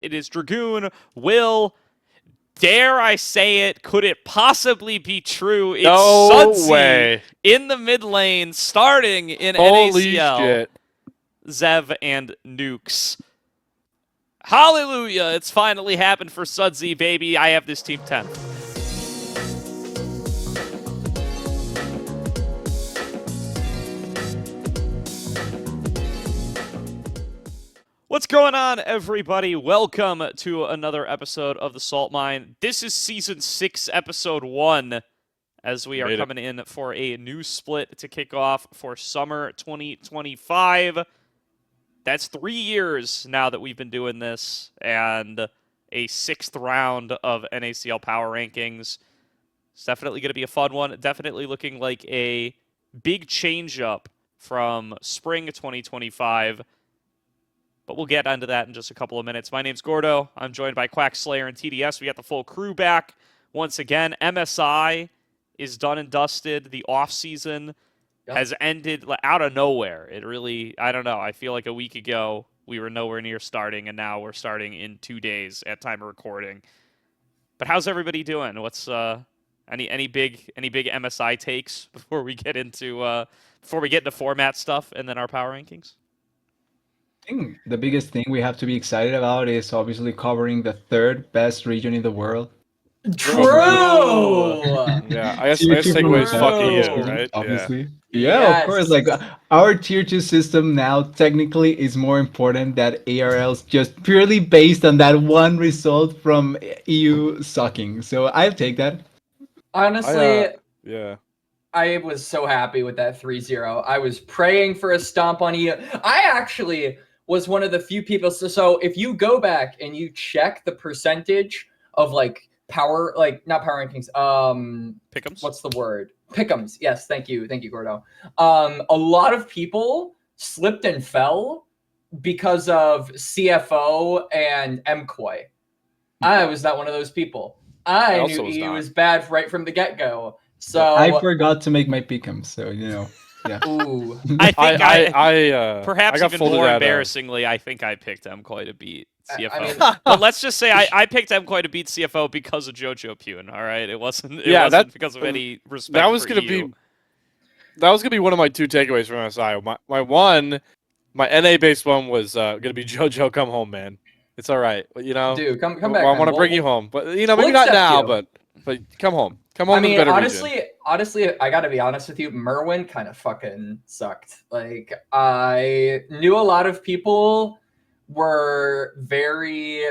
It is Dragoon. Will, dare I say it, could it possibly be true? It's No Sudsy way. in the mid lane, starting in Holy NACL. shit. Zev and Nukes. Hallelujah! It's finally happened for Sudsy, baby. I have this team 10th. What's going on, everybody? Welcome to another episode of The Salt Mine. This is Season 6, Episode 1, as we are coming in for a new split to kick off for Summer 2025. That's 3 years now that we've been doing this, and a 6th round of NACL Power Rankings. It's definitely going to be a fun one. Definitely looking like a big change-up from Spring 2025. But we'll get into that in just a couple of minutes. My name's Gordo. I'm joined by Quax, Slayer, and TDS. We got the full crew back once again. MSI is done and dusted. The offseason has ended out of nowhere. It really, I don't know. I feel like a week ago we were nowhere near starting, and now we're starting in 2 days at time of recording. But how's everybody doing? What's any big MSI takes before we get into format stuff and then our power rankings? I think the biggest thing we have to be excited about is obviously covering the third best region in the world. True! Yeah, I guess Segue is fucking you, right? Obviously. Yeah. Yeah, of course. Like, our tier 2 system now technically is more important than ARL's just purely based on that one result from EU sucking. So I'll take that. Honestly, Yeah. I was so happy with that 3-0. I was praying for a stomp on EU. I actually was one of the few people. So if you go back and you check the percentage of like power, like not power rankings, Pick'ems? what's the word? Pick'ems. Yes, thank you, Gordo. A lot of people slipped and fell because of CFO and MCOY. I was not one of those people. I knew EU was bad right from the get-go. So I forgot to make my pick'em, so yeah. Ooh. I think perhaps I got even more embarrassingly, I think I picked MCOY to beat CFO. I mean, but let's just say I picked MCOY to beat CFO because of Jojo Pune. All right, it wasn't because of any respect. That was for gonna EU. be one of my 2 takeaways from MSI. My NA based one was gonna be Jojo, come home, man. It's all right, dude, come back. I want to bring you home, but maybe we'll not now, you. but come home. Come on, I mean, to the better honestly, I gotta be honest with you. Merwin kind of fucking sucked. Like, I knew a lot of people were very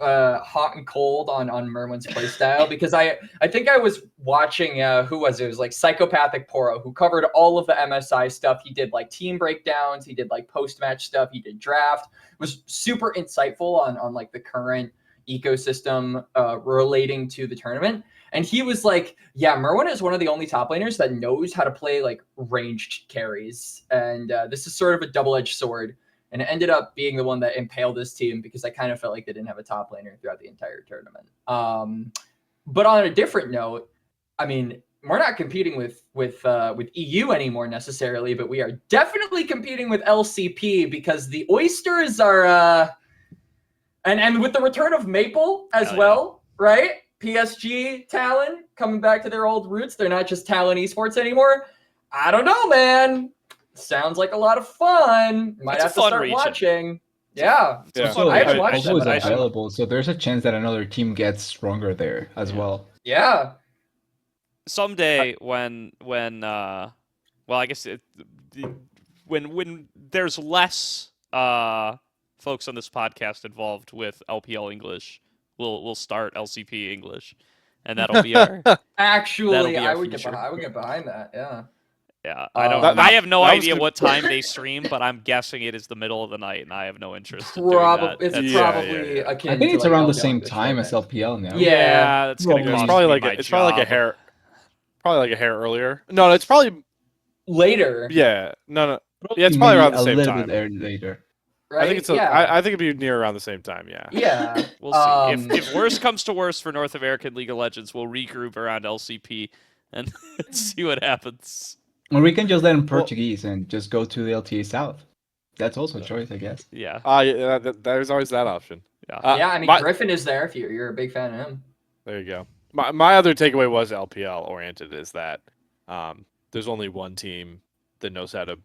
hot and cold on Merwin's playstyle because I think I was watching who was it? It was like Psychopathic Poro, who covered all of the MSI stuff. He did like team breakdowns, he did like post-match stuff, he did draft. It was super insightful on like the current ecosystem relating to the tournament. And he was like, yeah, Merwin is one of the only top laners that knows how to play like ranged carries. And this is sort of a double-edged sword. And it ended up being the one that impaled this team because I kind of felt like they didn't have a top laner throughout the entire tournament. But on a different note, I mean, we're not competing with EU anymore necessarily, but we are definitely competing with LCP because the Oysters are and with the return of Maple as well, right? PSG Talon coming back to their old roots. They're not just Talon Esports anymore. I don't know, man. Sounds like a lot of fun. Might have to start watching. Yeah. So I haven't watched also that, is available, so there's a chance that another team gets stronger there as well. Yeah. Someday when I guess when there's less folks on this podcast involved with LPL English, we'll start LCP English, and that'll be our. Actually, I would get behind that. Yeah. Yeah, I have no idea what time they stream, but I'm guessing it is the middle of the night, and I have no interest in doing that. It's probably akin I think it's to, around like, the same time as LPL now. Yeah, that's gonna it's cost probably me like my it's probably like a job. hair earlier. No, it's probably later. Yeah, no. Yeah, it's probably around the same time. A little bit later. Right? I think it's yeah. I think it'd be near around the same time. Yeah. Yeah. We'll see. If worse comes to worse for North American League of Legends, we'll regroup around LCP and see what happens. Or we can just learn Portuguese and just go to the LTA South. That's also a choice, I guess. Yeah. Yeah, there's always that option. Yeah, I mean, my- Griffin is there if you're a big fan of him. There you go. My other takeaway was LPL oriented is that there's only one team that knows how to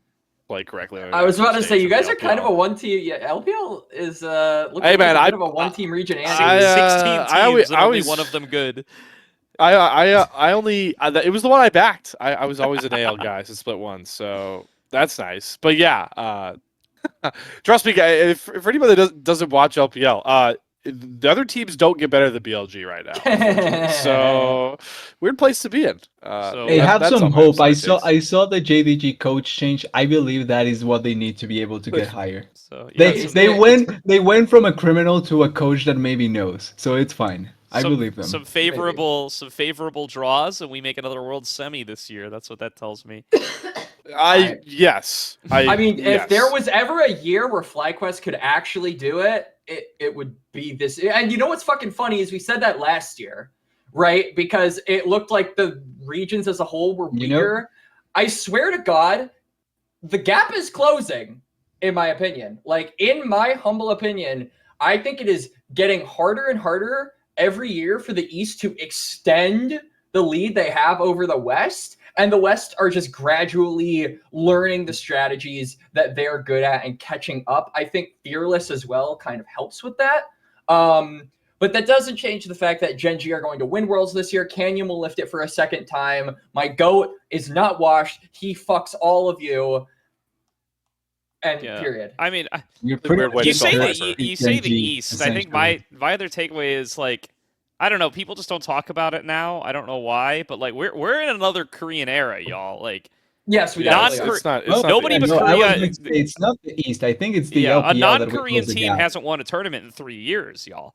play correctly. I was about to say, you guys are kind of a one team. Yeah, LPL is looking Hey, man, like a bit of a one team region. Six- And 16 teams I always- and only one of them good. I only it was the one I backed. I was always an AL guy, so split one, so that's nice. But yeah, trust me, guys. For anybody that doesn't watch LPL, the other teams don't get better than BLG right now. unfortunately. So weird place to be in. So- They have that's some on my hope. I upside saw the JDG coach change. I believe that is what they need to be able to get higher. So yeah, They went from a criminal to a coach that maybe knows. So it's fine. I believe them. Some favorable draws, and we make another World Semi this year. That's what that tells me. Yes. I mean, yes. if there was ever a year where FlyQuest could actually do it, it would be this. And you know what's fucking funny is we said that last year, right? Because it looked like the regions as a whole were weaker. I swear to God, the gap is closing, in my opinion. Like, in my humble opinion, I think it is getting harder and harder every year for the East to extend the lead they have over the West. And the West are just gradually learning the strategies that they're good at and catching up. I think Fearless as well kind of helps with that. But that doesn't change the fact that Gen G are going to win Worlds this year. Canyon will lift it for a second time. My GOAT is not washed. He fucks all of you. And period. I mean, You're pretty weird way you to say solve the it. you say the Gen G, East. I think my other takeaway is like, I don't know. People just don't talk about it now. I don't know why, but like we're in another Korean era, y'all. Like, yes, we Non- definitely are. It's not. Well, nobody the but East. Korea- It's not the East. I think it's the a LPL that non-Korean will close the team gap. hasn't won a tournament in 3 years, y'all.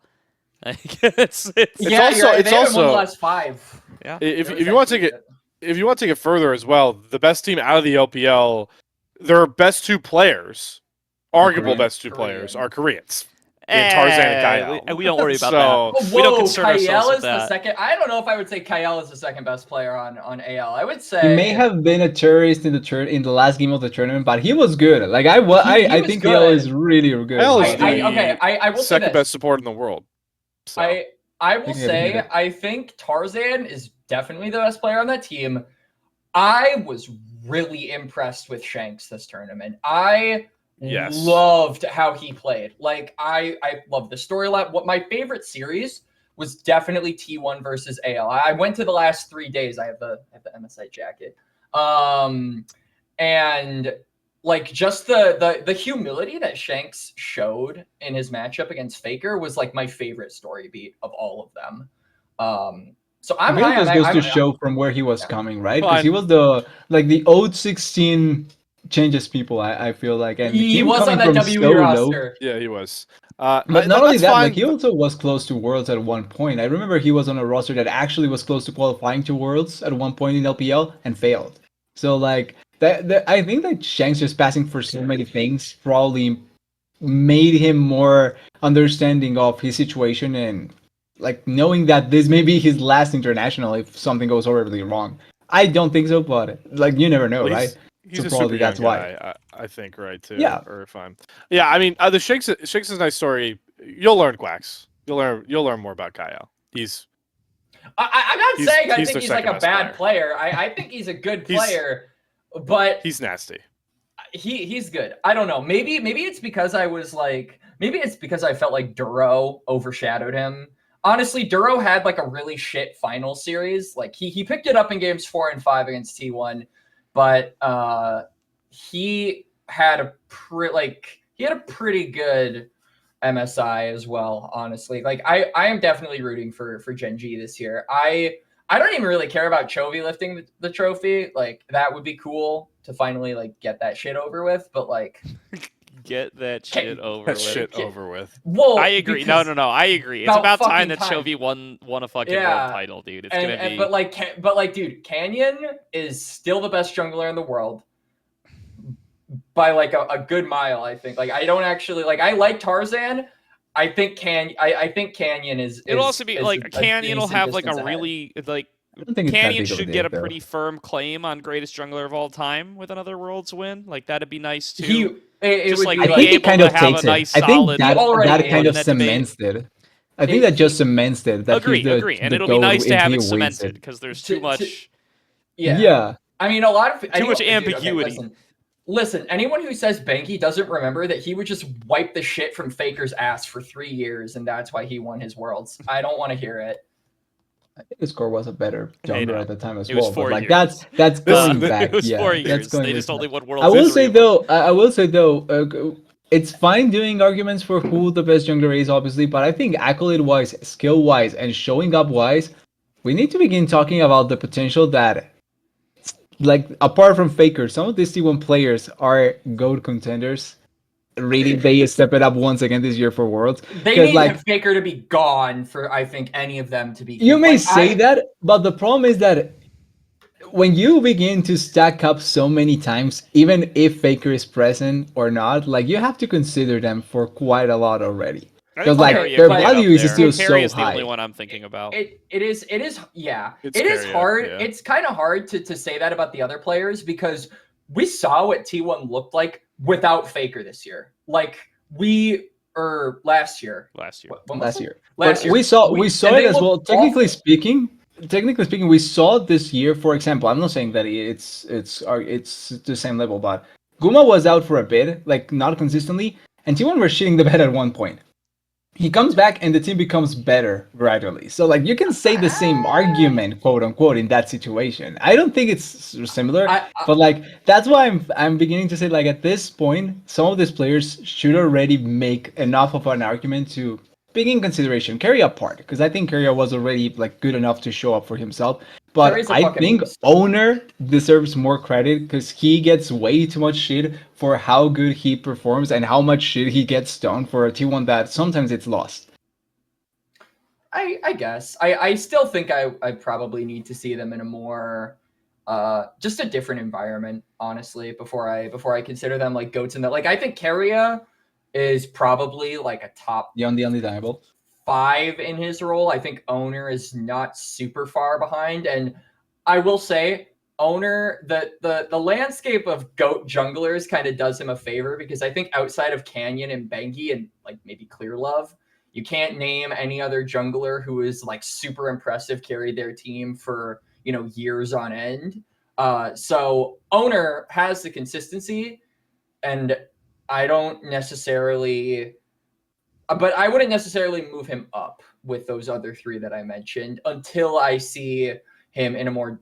Like, it's Yeah, also- you're right. it's They haven't won also- the last 5. yeah. If That you was want to actually take it, if you want to take it further as well, the best team out of the LPL, their best 2 players, arguable Korean. best 2 players, Korean. are Koreans. In Tarzan and Kyle. We don't worry about So- that. We don't Whoa, concern ourselves Kyle with is the that. second. I don't know if I would say Kyle is the second best player on AL. I would say He may have been a terrorist in the last game of the tournament, but he was good. Like He I was think good. Kale is really good. Kyle is I will say second this. best support in the world. So. I will think say that- I think Tarzan is definitely the best player on that team. I was really impressed with Shanks this tournament. I Yes. loved how he played. Like I love the storyline. What my favorite series was definitely T1 versus AL. I went to the last 3 days. I have the MSI jacket. And like just the humility that Shanks showed in his matchup against Faker was like my favorite story beat of all of them. So I'm I mean, high this on goes I'm- to show from where he was Yeah. coming, right? Well, Because he was the old 16 changes people. I feel like, and he him was on coming that from WWE so low. roster. Yeah, he was. But not only that's that, fine, like he also was close to Worlds at one point. I remember he was on a roster that actually was close to qualifying to Worlds at one point in LPL and failed. So like that I think that Shanks just passing for so many things probably made him more understanding of his situation and like knowing that this may be his last international if something goes horribly wrong. I don't think so, but like you never know, Well, right? He's So a probably super young that's why. guy, I think, right? Too. Yeah. Or if I'm. Yeah, I mean, the Shakes is a nice story. You'll learn Quax. You'll learn more about Kyle. I'm not He's- saying I he's think their he's like a second bad best player. I think he's a good He's- player, but He's nasty. he's good. I don't know. Maybe it's because I was like, maybe it's because I felt like Duro overshadowed him. Honestly, Duro had like a really shit final series. Like he picked it up in games 4 and 5 against T1, but he had a pretty good MSI as well, honestly. Like I am definitely rooting for Gen G this year. I don't even really care about Chovy lifting the trophy. Like that would be cool to finally like get that shit over with, but like Get that shit over That with. shit over with. whoa, I agree. No, I agree. It's about about time fucking that time. Chovy won a fucking Yeah. world title, dude. It's gonna be. But like, dude, Canyon is still the best jungler in the world by like a good mile. I think. Like, I don't actually like. I like Tarzan. I think Canyon is. It'll also be is like a Canyon will decent have like a distance ahead. really like don't think it's that Canyon big of a should get deal, a though. pretty firm claim on greatest jungler of all time with another Worlds win. Like that'd be nice too. It Just would like be I be think able it kind to of have takes a nice it. I think solid. that already that is. kind in of that debate. cements it. I think that just cements it. That Agree, he's the, agree, and the it'll be GOAT nice to if have he it wins cemented it. because there's To- too much. Yeah. I mean, a lot of Too much dude, okay, ambiguity. listen. Anyone who says Banky doesn't remember that he would just wipe the shit from Faker's ass for 3 years, and that's why he won his Worlds. I don't want to hear it. I think his score was a better Hey, jungler no. at the time as It was well. 4 But like years. that's going This- back. It was yeah, 4 that's years. going They just back. only won Worlds. I will in 3 say of them. though, it's fine doing arguments for who the best jungler is, obviously, but I think accolade-wise, skill-wise, and showing up-wise, we need to begin talking about the potential that, like, apart from Faker, some of these T1 players are GOAT contenders. Really, they step it up once again this year for Worlds. They 'Cause, need like, Faker to be gone for, I think, any of them to be. you may like, say that, but the problem is that when you begin to stack up so many times, even if Faker is present or not, like you have to consider them for quite a lot already. I Because think like Carrier their can get value up is there. still Carrier so is the high. only one I'm thinking about. It is yeah. It's It is scary, hard. yeah. It's kind of hard to say that about the other players because we saw what T1 looked like without Faker this year. Like last year. Last year. When was Last it? year. Last But year. we saw and it they as well. looked awful. Technically speaking, we saw this year. For example, I'm not saying that it's the same level, but Guma was out for a bit, like not consistently, and T1 were shitting the bed at one point. He comes back and the team becomes better gradually. So like you can say the same argument, quote unquote, in that situation. I don't think it's similar, but like that's why I'm beginning to say like at this point, some of these players should already make enough of an argument to begin consideration. Carry apart, because I think Carrier was already like good enough to show up for himself. But Carrier's a I fucking think beast. Owner deserves more credit because he gets way too much shit for how good he performs and how much shit he gets done for a T1 that sometimes it's lost. I guess. I still think I probably need to see them in a more just a different environment, honestly, before I consider them like goats in that. Like I think Carrier is probably like a top The undeniable. 5 in his role. I think Owner is not super far behind, and I will say Owner, the landscape of GOAT junglers kind of does him a favor because I think outside of Canyon and Banky and like maybe Clear Love, you can't name any other jungler who is like super impressive, carried their team for years on end. So Owner has the consistency, and I don't necessarily. But I wouldn't necessarily move him up with those other 3 that I mentioned until I see him in a more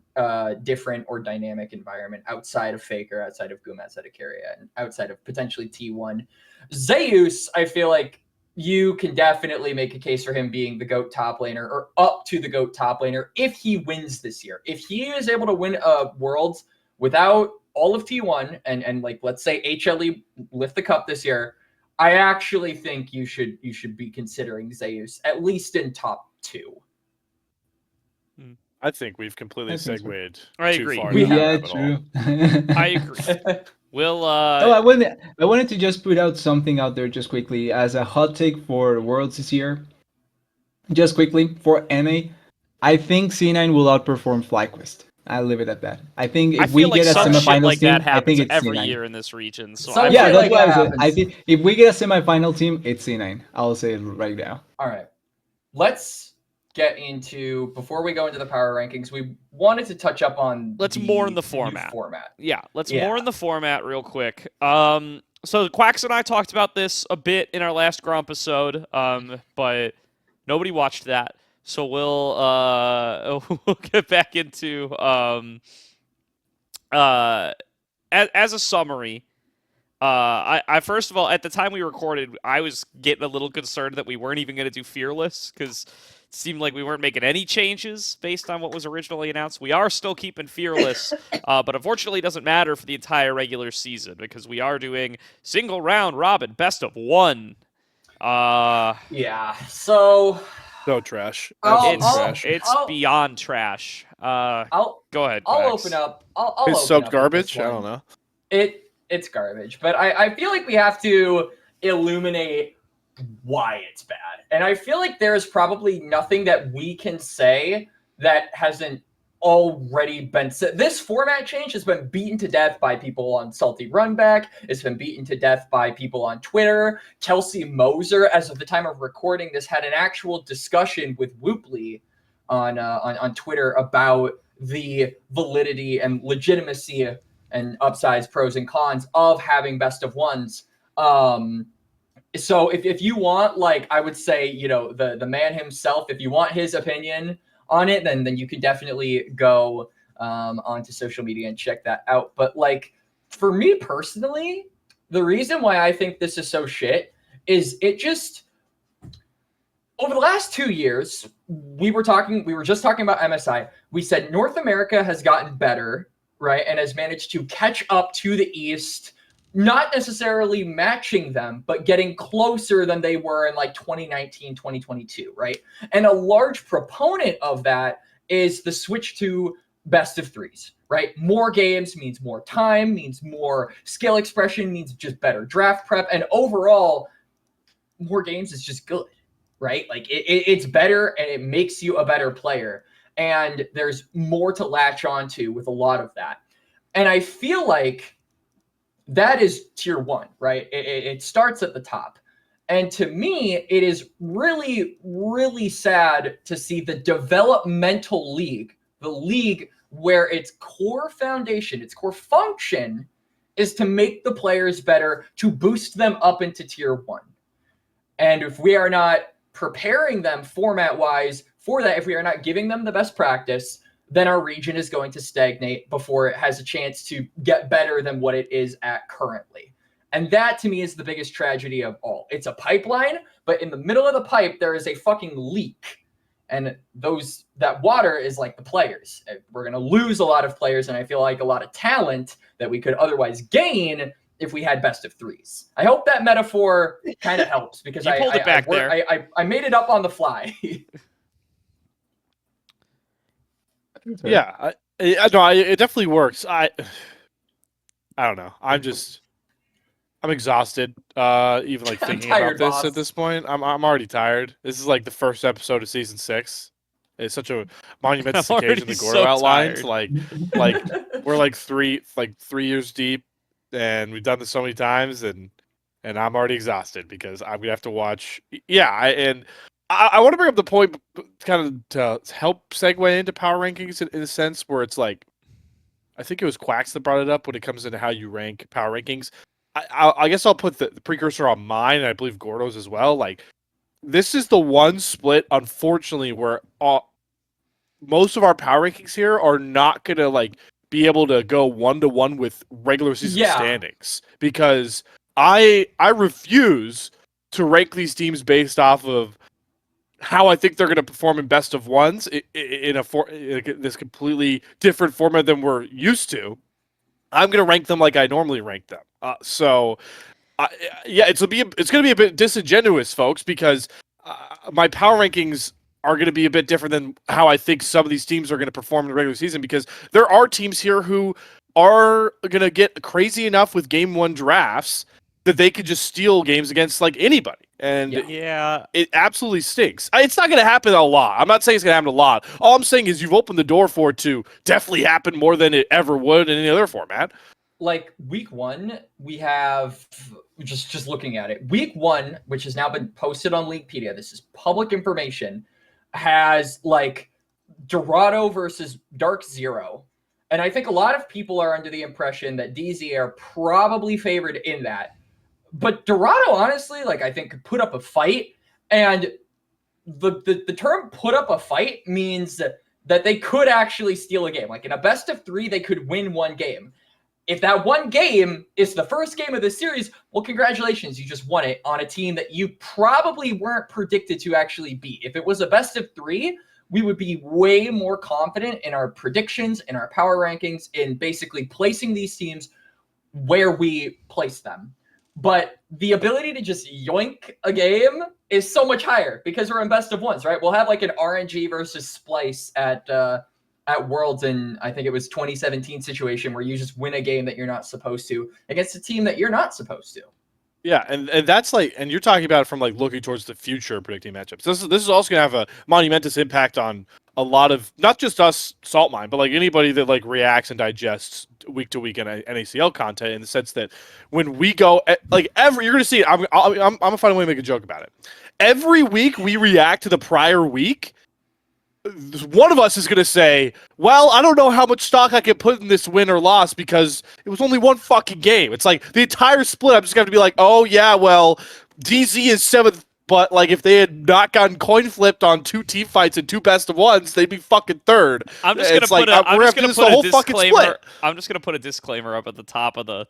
different or dynamic environment outside of Faker, outside of Guma, outside of Carrier, and outside of potentially T1. Zeus, I feel like you can definitely make a case for him being the GOAT top laner or up to the GOAT top laner if he wins this year. If he is able to win a Worlds without all of T1 and like let's say HLE lift the cup this year, I actually think you should be considering Zeus at least in top 2. I think we've completely I think so. segued I too agree. far. We down Yeah, the rabbit hole. true. I agree. We'll Oh, I wanted to just put out something out there just quickly as a hot take for Worlds this year. Just quickly for NA, I think C9 will outperform FlyQuest. I'll leave it at that. I think I if we feel like get a some shit semifinals like team, that I think happens it's every C9. year in this region. So Some I'm Yeah, shit that's like why that I said. I happens. think if we get a semifinal team, it's C9. I'll say it right now. All right. Let's get into, before we go into the power rankings, we wanted to touch up on Let's more in the new format. Yeah, let's Yeah. more in the format real quick. So Quax and I talked about this a bit in our last Grom episode, but nobody watched that. So we'll we'll get back into as a summary. I first of all, at the time we recorded, I was getting a little concerned that we weren't even going to do Fearless because it seemed like we weren't making any changes based on what was originally announced. We are still keeping Fearless, but unfortunately it doesn't matter for the entire regular season because we are doing single round robin best of 1. Yeah. So Trash. It's beyond trash. I'll Go ahead, I'll Quax. open up. I'll It's open soaked up with garbage. this I one. don't know. It's garbage, but I feel like we have to illuminate why it's bad. And I feel like there's probably nothing that we can say that hasn't already been said. This format change has been beaten to death by people on Salty Runback. It's been beaten to death by people on Twitter. Kelsey Moser, as of the time of recording this, had an actual discussion with Whooply on Twitter about the validity and legitimacy and upsides, pros and cons of having best of ones. So if you want, like, I would say, you know, the man himself, if you want his opinion on it, then you can definitely go onto social media and check that out. But like, for me personally, the reason why I think this is so shit is it just, over the last 2 years, we were just talking about MSI. We said North America has gotten better, right? And has managed to catch up to the East, not necessarily matching them, but getting closer than they were in like 2019, 2022, right? And a large proponent of that is the switch to best of threes, right? More games means more time, means more skill expression, means just better draft prep. And overall, more games is just good, right? Like it's better and it makes you a better player. And there's more to latch onto with a lot of that. And I feel like that is tier one, right? It starts at the top. And to me, it is really, really sad to see the developmental league, the league where its core foundation, its core function is to make the players better, to boost them up into tier one. And if we are not preparing them format-wise for that, if we are not giving them the best practice, then our region is going to stagnate before it has a chance to get better than what it is at currently. And that, to me, is the biggest tragedy of all. It's a pipeline, but in the middle of the pipe, there is a fucking leak. And that water is like the players. We're going to lose a lot of players, and I feel like a lot of talent that we could otherwise gain if we had best of threes. I hope that metaphor kind of helps, because I made it up on the fly. Yeah, it definitely works. I don't know. I'm exhausted. Even like thinking tired, about this boss. at this point. I'm already tired. This is like the first episode of season 6. It's such a monumentous occasion. The Gordo outlines. Like we're like 3 years deep, and we've done this so many times, and I'm already exhausted because I'm gonna have to watch. Yeah, I want to bring up the point kind of to help segue into power rankings in a sense where it's like, I think it was Quax that brought it up when it comes into how you rank power rankings. I guess I'll put the precursor on mine, and I believe Gordo's as well. Like, this is the one split, unfortunately, where most of our power rankings here are not going to like be able to go 1-to-1 with regular season standings, because I refuse to rank these teams based off of how I think they're going to perform in best of ones in this completely different format than we're used to. I'm going to rank them like I normally rank them. It's going to be a bit disingenuous, folks, because my power rankings are going to be a bit different than how I think some of these teams are going to perform in the regular season, because there are teams here who are going to get crazy enough with game 1 drafts that they could just steal games against like anybody. And it absolutely stinks. It's not going to happen a lot. I'm not saying it's going to happen a lot. All I'm saying is you've opened the door for it to definitely happen more than it ever would in any other format. Like week 1, we have just looking at it. Week 1, which has now been posted on Leaguepedia, this is public information, has like Dorado versus DarkZero. And I think a lot of people are under the impression that DZ are probably favored in that. But Dorado, honestly, like, I think could put up a fight. And the term put up a fight means that they could actually steal a game. Like in a best of 3, they could win one game. If that one game is the first game of the series, well, congratulations, you just won it on a team that you probably weren't predicted to actually beat. If it was a best of 3, we would be way more confident in our predictions, in our power rankings, in basically placing these teams where we place them. But the ability to just yoink a game is so much higher because we're in best of ones, right? We'll have like an RNG versus Splice at Worlds in, I think it was 2017 situation where you just win a game that you're not supposed to against a team that you're not supposed to. Yeah, and that's like, and you're talking about it from like looking towards the future predicting matchups. This is also going to have a monumentous impact on a lot of not just us Salt Mine, but like anybody that like reacts and digests week to week in NACL content, in the sense that when we go like you're gonna see it. I'm gonna find a way to make a joke about it. Every week we react to the prior week. One of us is going to say, well, I don't know how much stock I can put in this win or loss because it was only one fucking game. It's like the entire split, I'm just going to be like, oh, yeah, well, DZ is 7th, but like if they had not gotten coin flipped on 2 team fights and 2 best of ones, they'd be fucking 3rd. I'm just going to put a disclaimer. I'm just going to put a disclaimer up at the top of the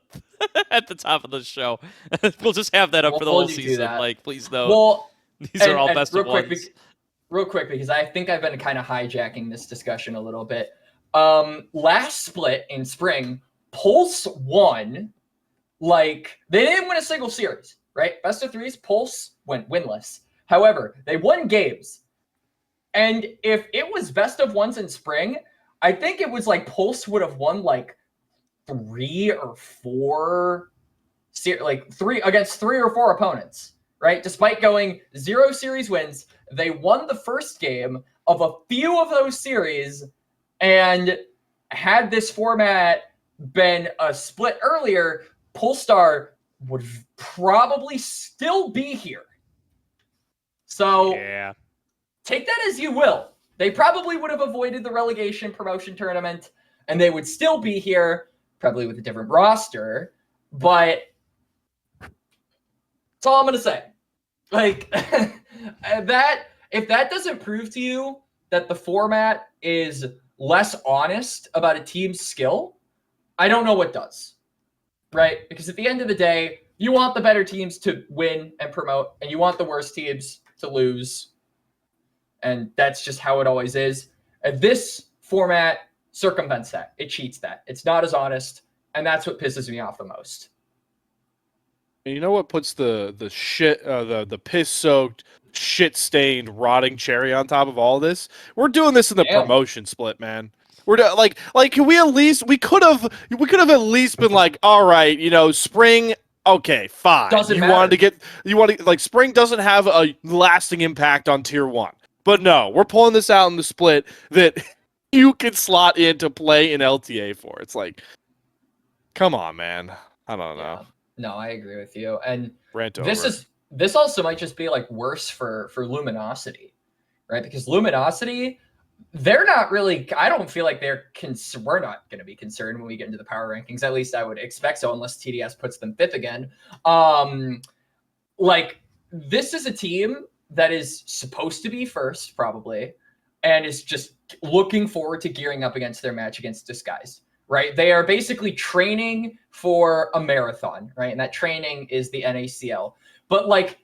at the top of the show. We'll just have that up for the whole season. Like, please note. Well, these are all best of ones. Real quick, because I think I've been kind of hijacking this discussion a little bit. Last split in spring, Pulse won. Like, they didn't win a single series, right? Best of 3s, Pulse went winless. However, they won games. And if it was best of 1s in spring, I think it was like Pulse would have won like 3 or 4, like 3 against 3 or 4 opponents. Right? Despite going 0 series wins, they won the first game of a few of those series, and had this format been a split earlier, Polestar would probably still be here. So yeah. Take that as you will. They probably would have avoided the relegation promotion tournament, and they would still be here, probably with a different roster, but that's all I'm going to say. Like, that, if that doesn't prove to you that the format is less honest about a team's skill, I don't know what does, right? Because at the end of the day, you want the better teams to win and promote, and you want the worst teams to lose. And that's just how it always is. And this format circumvents that. It cheats that. It's not as honest, and that's what pisses me off the most. You know what puts the piss-soaked, shit-stained, rotting cherry on top of all this? We're doing this in the promotion split, man. We're like can we at least we could have at least been like, all right, you know, spring, okay, fine. Doesn't matter. Like spring doesn't have a lasting impact on tier 1. But no, we're pulling this out in the split that you can slot in to play in LTA for. It's like, come on, man. I don't know. Yeah. No, I agree with you. And Rant this also might just be like worse for Luminosity, right? Because Luminosity, they're not really, I don't feel like we're not going to be concerned when we get into the power rankings. At least I would expect so, unless TDS puts them 5th again. Like, this is a team that is supposed to be first, probably, and is just looking forward to gearing up against their match against Disguised. Right? They are basically training for a marathon, right? And that training is the NACL. But like,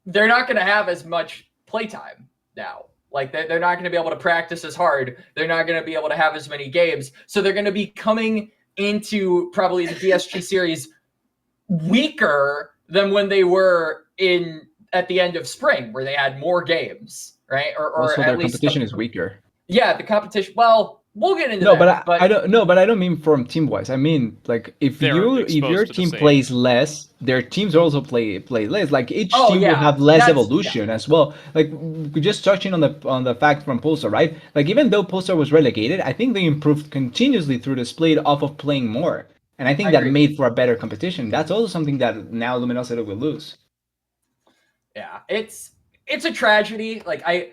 they're not going to have as much playtime now. Like, they're not going to be able to practice as hard. They're not going to be able to have as many games. So they're going to be coming into probably the DSG series weaker than when they were at the end of spring, where they had more games, right? Or also, at their least competition is weaker. Yeah, the competition. Well, we'll get into that. But I don't mean from team wise. I mean, like, if your team plays less, their teams also play less. Like, each team will have less evolution as well. Like, just touching on the fact from Polestar, right? Like, even though Polestar was relegated, I think they improved continuously through the split off of playing more. And I think that made for a better competition. That's also something that now Luminosity will lose. Yeah, it's a tragedy. Like, I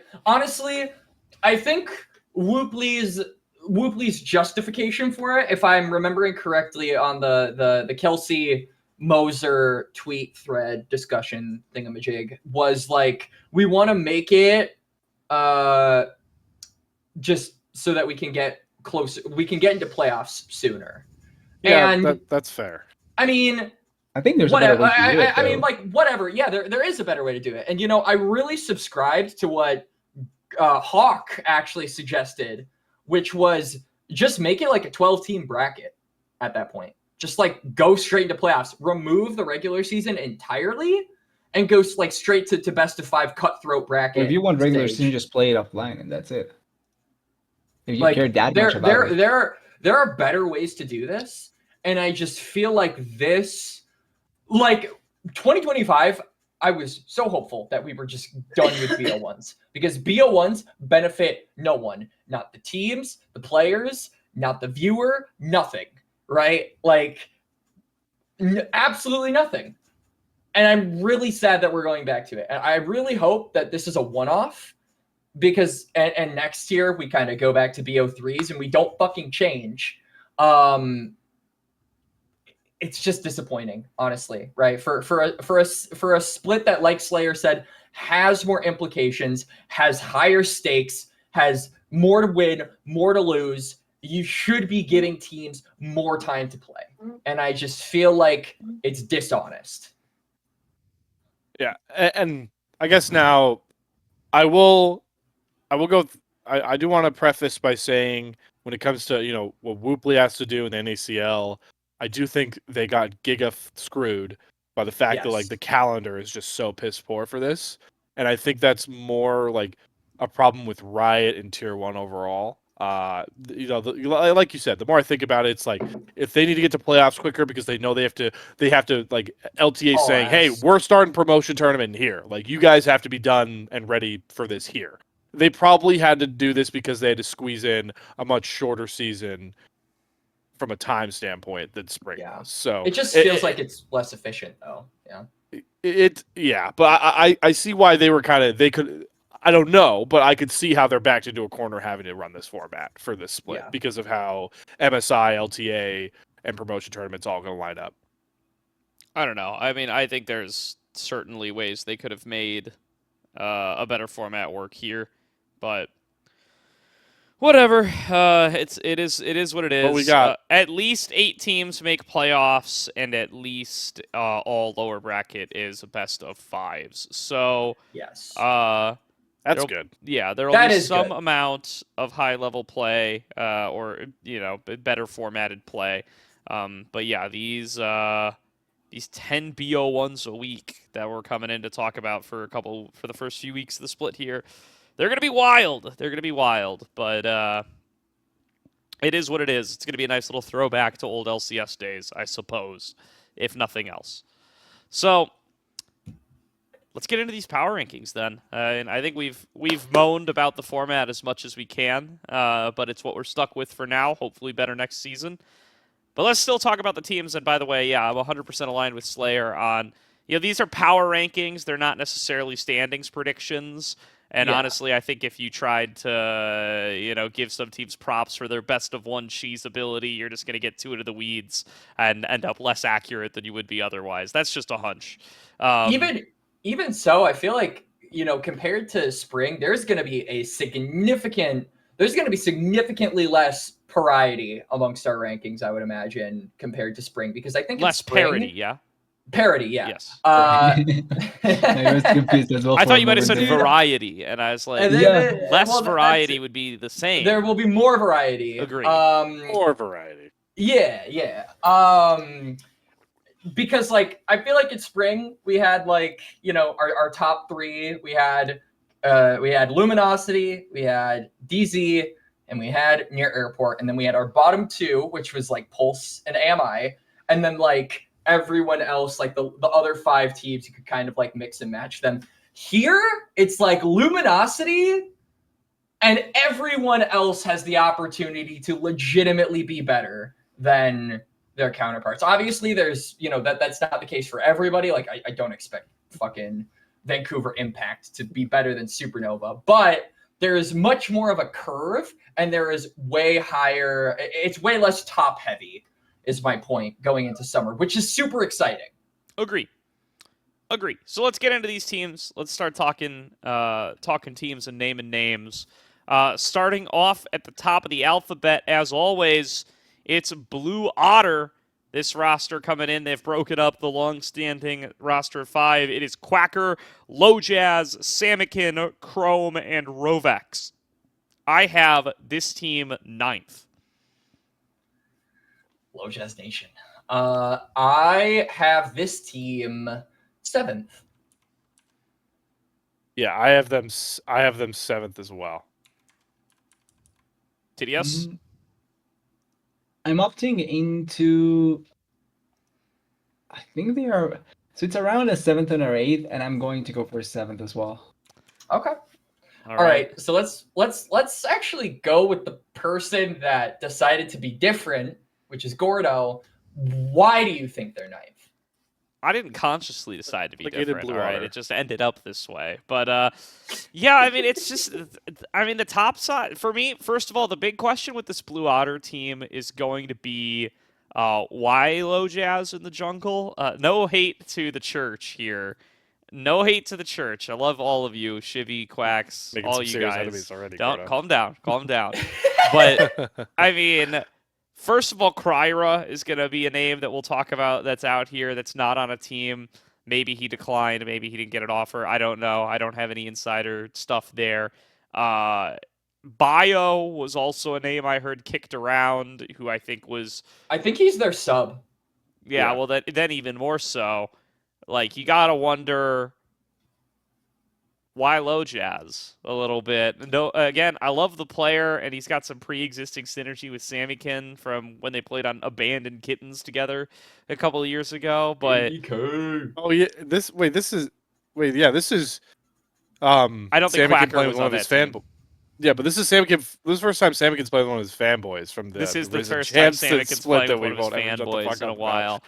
think Whoopley's justification for it, if I'm remembering correctly, on the Kelsey Moser tweet thread discussion thingamajig, was like, we want to make it just so that we can get closer, we can get into playoffs sooner. Yeah, and that's fair. I mean, I think there's a better way to do it. I mean, like, whatever. Yeah, there is a better way to do it. And, you know, I really subscribed to what Hawk actually suggested, which was just make it like a 12-team bracket at that point. Just like go straight into playoffs, remove the regular season entirely, and go like straight to best of 5 cutthroat bracket. If you want regular season, just play it offline, and that's it. If you care that much about it. There are better ways to do this, and I just feel like this, like 2025, I was so hopeful that we were just done with BO1s because BO1s benefit no one, not the teams, the players, not the viewer, nothing, right? Like, absolutely nothing. And I'm really sad that we're going back to it. And I really hope that this is a one-off because, and next year we kind of go back to BO3s and we don't fucking change. It's just disappointing, honestly, right? For a split that, like Slayer said, has more implications, has higher stakes, has more to win, more to lose. You should be giving teams more time to play, and I just feel like it's dishonest. Yeah, and I guess now I will go. I do want to preface by saying when it comes to what Whoopley has to do in the NACL, I do think they got screwed by the fact that like the calendar is just so piss poor for this, and I think that's more like a problem with Riot in Tier 1 overall. Like you said, the more I think about it, it's like if they need to get to playoffs quicker because they know they have to like LTA saying, "Hey, we're starting promotion tournament here. Like you guys have to be done and ready for this here." They probably had to do this because they had to squeeze in a much shorter season from a time standpoint than spring was. So it just feels like it's less efficient, though. Yeah. But I see why they could. I don't know, but I could see how they're backed into a corner having to run this format for this split because of how MSI, LTA, and promotion tournaments all going to line up. I don't know. I mean, I think there's certainly ways they could have made a better format work here, but whatever. It is what it is. What we got? At least 8 teams make playoffs, and at least all lower bracket is a best of 5s. So yes, that's good. Yeah, there will be some amount of high-level play, or better formatted play. But yeah, these 10 BO1s a week that we're coming in to talk about for the first few weeks of the split here, they're gonna be wild. They're gonna be wild, but it is what it is. It's gonna be a nice little throwback to old LCS days, I suppose, if nothing else. So let's get into these power rankings then. And I think we've moaned about the format as much as we can, but it's what we're stuck with for now. Hopefully better next season. But let's still talk about the teams. And by the way, yeah, I'm 100% aligned with Slayer on, these are power rankings. They're not necessarily standings predictions. And honestly, I think if you tried to, give some teams props for their best of one cheese ability, you're just going to get too into the weeds and end up less accurate than you would be otherwise. That's just a hunch. Even so, I feel like, compared to spring, there's going to be significantly less variety amongst our rankings, I would imagine, compared to spring, because I think less parity, yeah. Parity, yeah. Yes. I was confused as well. I thought you might have said variety, and I was like, less variety would be the same. There will be more variety. Agree. More variety. Yeah. Because I feel like in spring we had our top 3. We had Luminosity, we had DZ, and we had Near Airport, and then we had our bottom 2, which was Pulse and AMI, and then everyone else, the other 5 teams, you could kind of mix and match them. Here, it's Luminosity, and everyone else has the opportunity to legitimately be better than their counterparts. Obviously, there's, that's not the case for everybody. I don't expect fucking Vancouver Impact to be better than Supernova, but there is much more of a curve, and there is way higher, it's way less top heavy, is my point, going into summer, which is super exciting. Agree. So let's get into these teams. Let's start talking teams and naming names. Starting off at the top of the alphabet, as always, it's Blue Otter. This roster coming in, they've broken up the long-standing roster of 5. It is Quacker, Low Jazz, Samikin, Chrome, and Rovex. I have this team 9th. Low Jazz Nation. I have this team 7th. Yeah, I have them 7th as well. TDS? I'm opting into. I think they are. So it's around a 7th and or 8th, and I'm going to go for 7th as well. Okay. All All right. So let's actually go with the person that decided to be different, which is Gordo. Why do you think they're 9th? I didn't consciously decide to be Aggregated different, Blue all right? Otter. It just ended up this way. But, yeah, I mean, it's just... I mean, the top side... For me, first of all, the big question with this Blue Otter team is going to be why low jazz in the jungle? No hate to the church here. No hate to the church. I love all of you, Shivy, Quax, Making all some you serious guys. enemies already, Don't Gordo. calm down, calm down. But I mean, first of all, Kryra is going to be a name that we'll talk about that's out here that's not on a team. Maybe he declined, maybe he didn't get an offer. I don't know. I don't have any insider stuff there. Bio was also a name I heard kicked around, who I think was... I think he's their sub. Yeah, Yeah. well, then even more so. Like, you gotta wonder why low jazz a little bit. No, again, I love the player, and he's got some pre-existing synergy with Sammykin from when they played on Abandoned Kittens together a couple of years ago. But Oh yeah, this is I don't think Sammy Quacker playing was with one on of his that team. Yeah, but this is Sammy. This is the first time Sammykin's playing with one of his fanboys from the. This is the Risen first time Jansen Sammykin's split playing that with we one of his won't ever shut the fanboys fuck in a up about. while.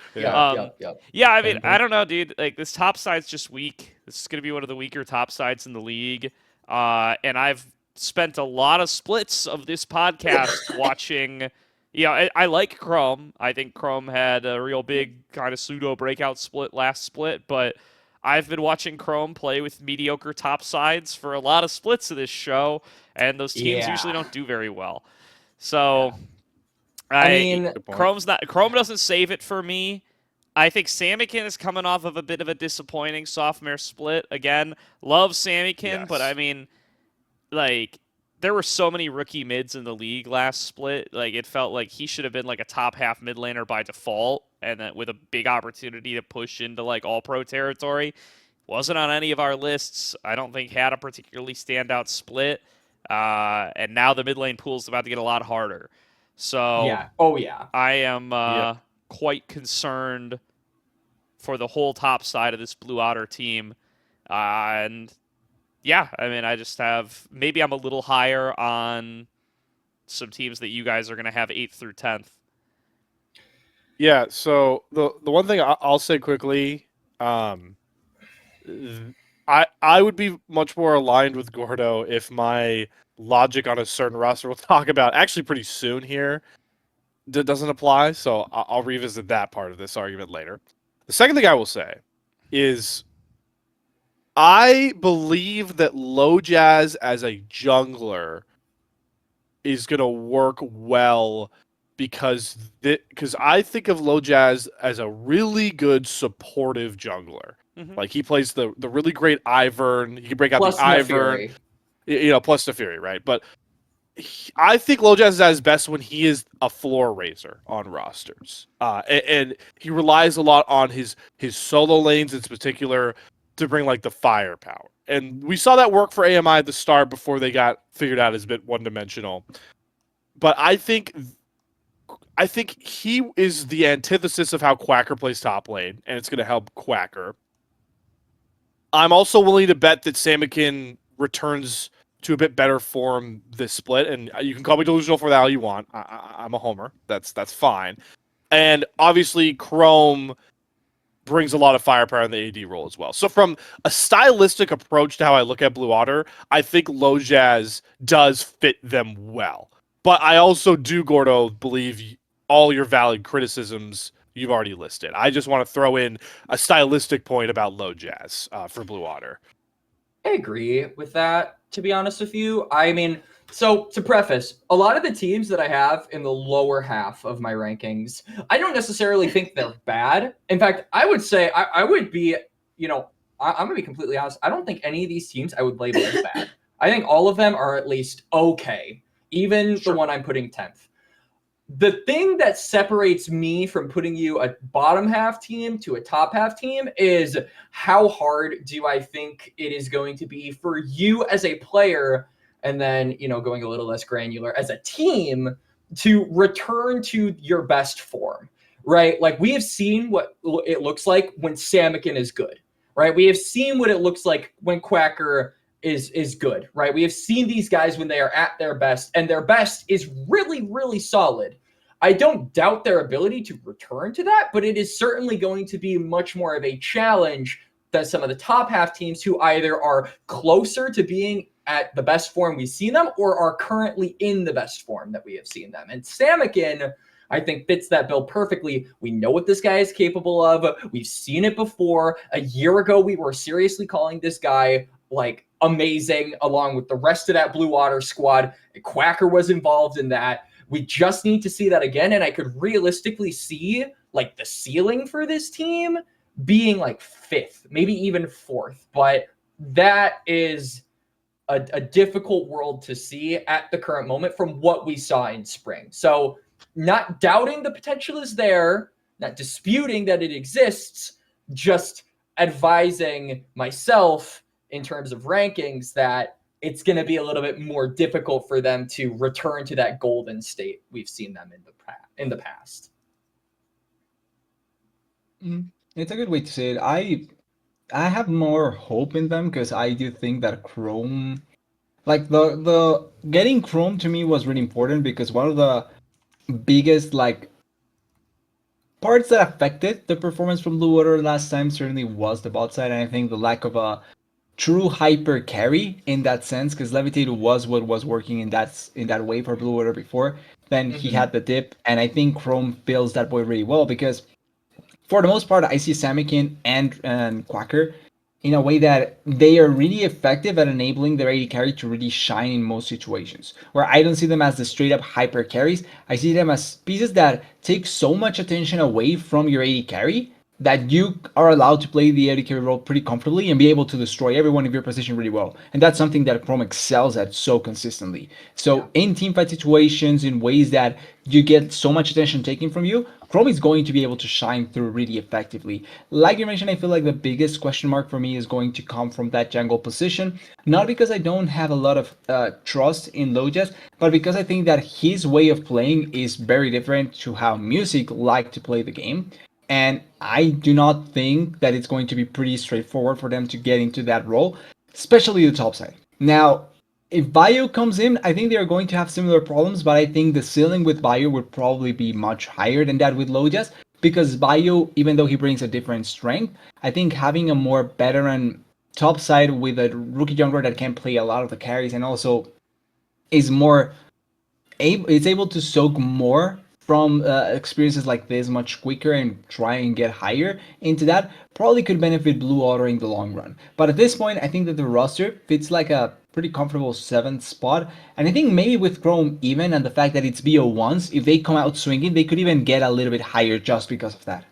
Yeah. Yeah, I mean, Fanboy. I don't know, dude. Like, this top side's just weak. This is going to be one of the weaker top sides in the league. And I've spent a lot of splits of this podcast watching... I like Chrome. I think Chrome had a real big kind of pseudo breakout split last split, but I've been watching Chrome play with mediocre top sides for a lot of splits of this show, and those teams Yeah. usually don't do very well. So... I mean, Good point. Chrome doesn't save it for me. I think Sammykin is coming off of a bit of a disappointing sophomore split. Again, love Sammykin, but Yes. I mean, like, there were so many rookie mids in the league last split. Like, it felt like he should have been like a top half mid laner by default, and then with a big opportunity to push into like all pro territory. Wasn't on any of our lists. I don't think had a particularly standout split. And now the mid lane pool is about to get a lot harder. So yeah. Oh yeah. I am Yep. quite concerned for the whole top side of this Blue Otter team. And yeah, I mean, I just have... Maybe I'm a little higher on some teams that you guys are going to have 8th through 10th. Yeah. So the one thing I'll say quickly, I would be much more aligned with Gordo if my logic on a certain roster we'll talk about actually pretty soon here doesn't apply. So I'll revisit that part of this argument later. The second thing I will say is I believe that low jazz as a jungler is going to work well because I think of low jazz as a really good supportive jungler. Mhm. Like he plays the really great Ivern. He can break out Plus the Ivern. Nafury. Plus the Fury, right? But I think low jazz is at his best when he is a floor raiser on rosters, and he relies a lot on his solo lanes in particular to bring like the firepower. And we saw that work for AMI at the start before they got figured out as a bit one-dimensional. But I think he is the antithesis of how Quacker plays top lane, and it's going to help Quacker. I'm also willing to bet that Sammykin returns to a bit better form this split, and you can call me delusional for that all you want. I'm a homer. That's fine. And obviously, Chrome brings a lot of firepower in the AD role as well. So from a stylistic approach to how I look at Blue Otter, I think low jazz does fit them well. But I also do, Gordo, believe all your valid criticisms you've already listed. I just want to throw in a stylistic point about low jazz for Blue Otter. I agree with that, to be honest with you. I mean, so to preface, a lot of the teams that I have in the lower half of my rankings, I don't necessarily think they're bad. In fact, I would say I would be, I'm going to be completely honest. I don't think any of these teams I would label as bad. I think all of them are at least okay, even Sure. the one I'm putting 10th. The thing that separates me from putting you a bottom half team to a top half team is how hard do I think it is going to be for you as a player, and then, going a little less granular, as a team to return to your best form, right? Like we have seen what it looks like when Samikin is good, right? We have seen what it looks like when Quacker is good, right? We have seen these guys when they are at their best, and their best is really, really solid. I don't doubt their ability to return to that, but it is certainly going to be much more of a challenge than some of the top half teams who either are closer to being at the best form we've seen them or are currently in the best form that we have seen them. And Samikin, I think, fits that bill perfectly. We know what this guy is capable of. We've seen it before. A year ago, we were seriously calling this guy like amazing, along with the rest of that Blue Otter squad. Quacker was involved in that. We just need to see that again, and I could realistically see like the ceiling for this team being like 5th, maybe even 4th. But that is a difficult world to see at the current moment from what we saw in spring. So not doubting the potential is there, not disputing that it exists, just advising myself in terms of rankings that it's going to be a little bit more difficult for them to return to that golden state we've seen them in the past. It's a good way to say it. I have more hope in them because I do think that Chrome, like the getting Chrome to me was really important because one of the biggest like parts that affected the performance from Blue Water last time certainly was the bot side, and I think the lack of a true hyper carry in that sense, because Levitate was what was working in that way for Blue Water before. Then he had the dip, and I think Chrome fills that void really well because for the most part, I see Samikin and Quacker in a way that they are really effective at enabling their AD carry to really shine in most situations. Where I don't see them as the straight up hyper carries, I see them as pieces that take so much attention away from your AD carry that you are allowed to play the AD carry role pretty comfortably and be able to destroy everyone in your position really well. And that's something that Chrome excels at so consistently. So in teamfight situations, in ways that you get so much attention taken from you, Chrome is going to be able to shine through really effectively. Like you mentioned, I feel like the biggest question mark for me is going to come from that jungle position. Not because I don't have a lot of trust in Lojas, but because I think that his way of playing is very different to how Music like to play the game. And I do not think that it's going to be pretty straightforward for them to get into that role, especially the top side. Now, if Bio comes in, I think they are going to have similar problems, but I think the ceiling with Bio would probably be much higher than that with Lojas, because Bio, even though he brings a different strength, I think having a more veteran top side with a rookie jungler that can play a lot of the carries and also is more it's able to soak more from experiences like this much quicker and try and get higher into that probably could benefit Blue Otter in the long run. But at this point, I think that the roster fits like a pretty comfortable 7th spot. And I think maybe with Chrome even and the fact that it's BO1s, if they come out swinging, they could even get a little bit higher just because of that.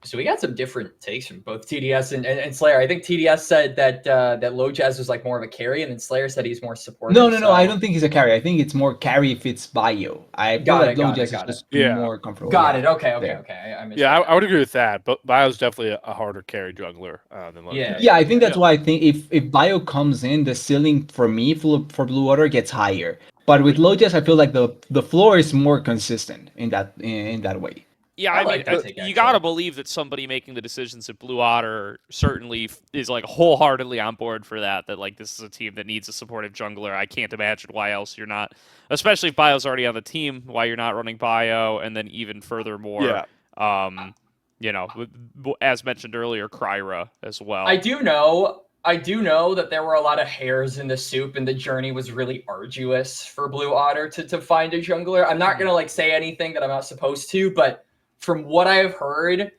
So we got some different takes from both TDS and Slayer. I think TDS said that that Lojaz was like more of a carry, and then Slayer said he's more supportive. No. I don't think he's a carry. I think it's more carry if it's Bio. I feel like Lojaz is just more comfortable. Got it. Okay. I would agree with that. But Bio's definitely a harder carry jungler than Lojaz. Yeah, I think that's why I think if Bio comes in, the ceiling for me for Blue Water gets higher. But with Lojaz, I feel like the floor is more consistent in that way. Yeah, I mean, you gotta believe that somebody making the decisions at Blue Otter certainly is like wholeheartedly on board for that. That like this is a team that needs a supportive jungler. I can't imagine why else you're not, especially if Bio's already on the team, why you're not running Bio, and then even furthermore, you know, as mentioned earlier, Kryra as well. I do know that there were a lot of hairs in the soup, and the journey was really arduous for Blue Otter to find a jungler. I'm not gonna like say anything that I'm not supposed to, but from what I have heard,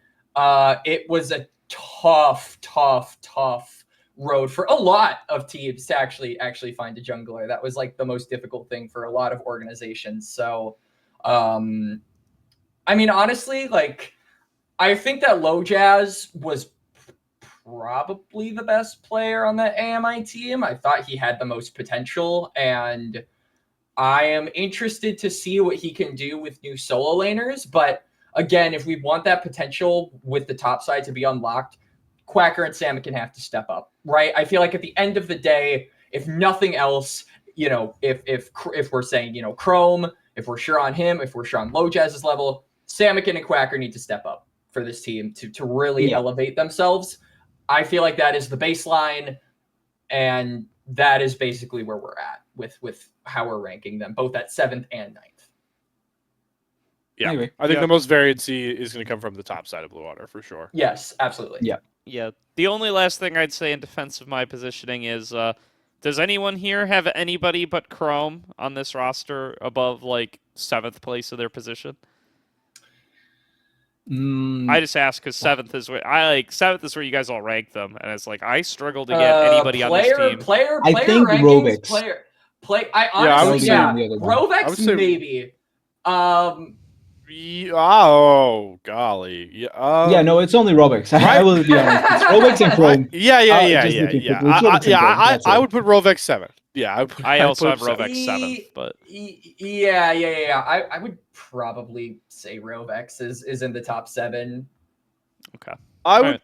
it was a tough road for a lot of teams to actually find a jungler. That was like the most difficult thing for a lot of organizations. So, I mean, honestly, like, I think that Lojaz was probably the best player on the AMI team. I thought he had the most potential, and I am interested to see what he can do with new solo laners, but again, if we want that potential with the top side to be unlocked, Quacker and Samikin have to step up, right? I feel like at the end of the day, if nothing else, you know, if we're saying, you know, Chrome, if we're sure on him, if we're sure on Lojaz's level, Samikin and Quacker need to step up for this team to really elevate themselves. I feel like that is the baseline, and that is basically where we're at with how we're ranking them, both at 7th and 9th. Yeah, Anyway, I think the most variancy is going to come from the top side of Blue Water for sure. Yes, absolutely. Yeah. Yeah. The only last thing I'd say in defense of my positioning is, does anyone here have anybody but Chrome on this roster above like 7th place of their position? I just ask because 7th is where 7th is where you guys all rank them, and it's like I struggle to get anybody on this team. I think rankings, Rovix. I honestly, yeah, Rovix maybe. Oh golly, yeah, no, it's only Robix. I will be honest. It's Robix and Chrome. I would put Rovix 7th. Yeah, I also have Rovix 7th, but yeah. I would probably say Rovix is in the top 7. Okay. I would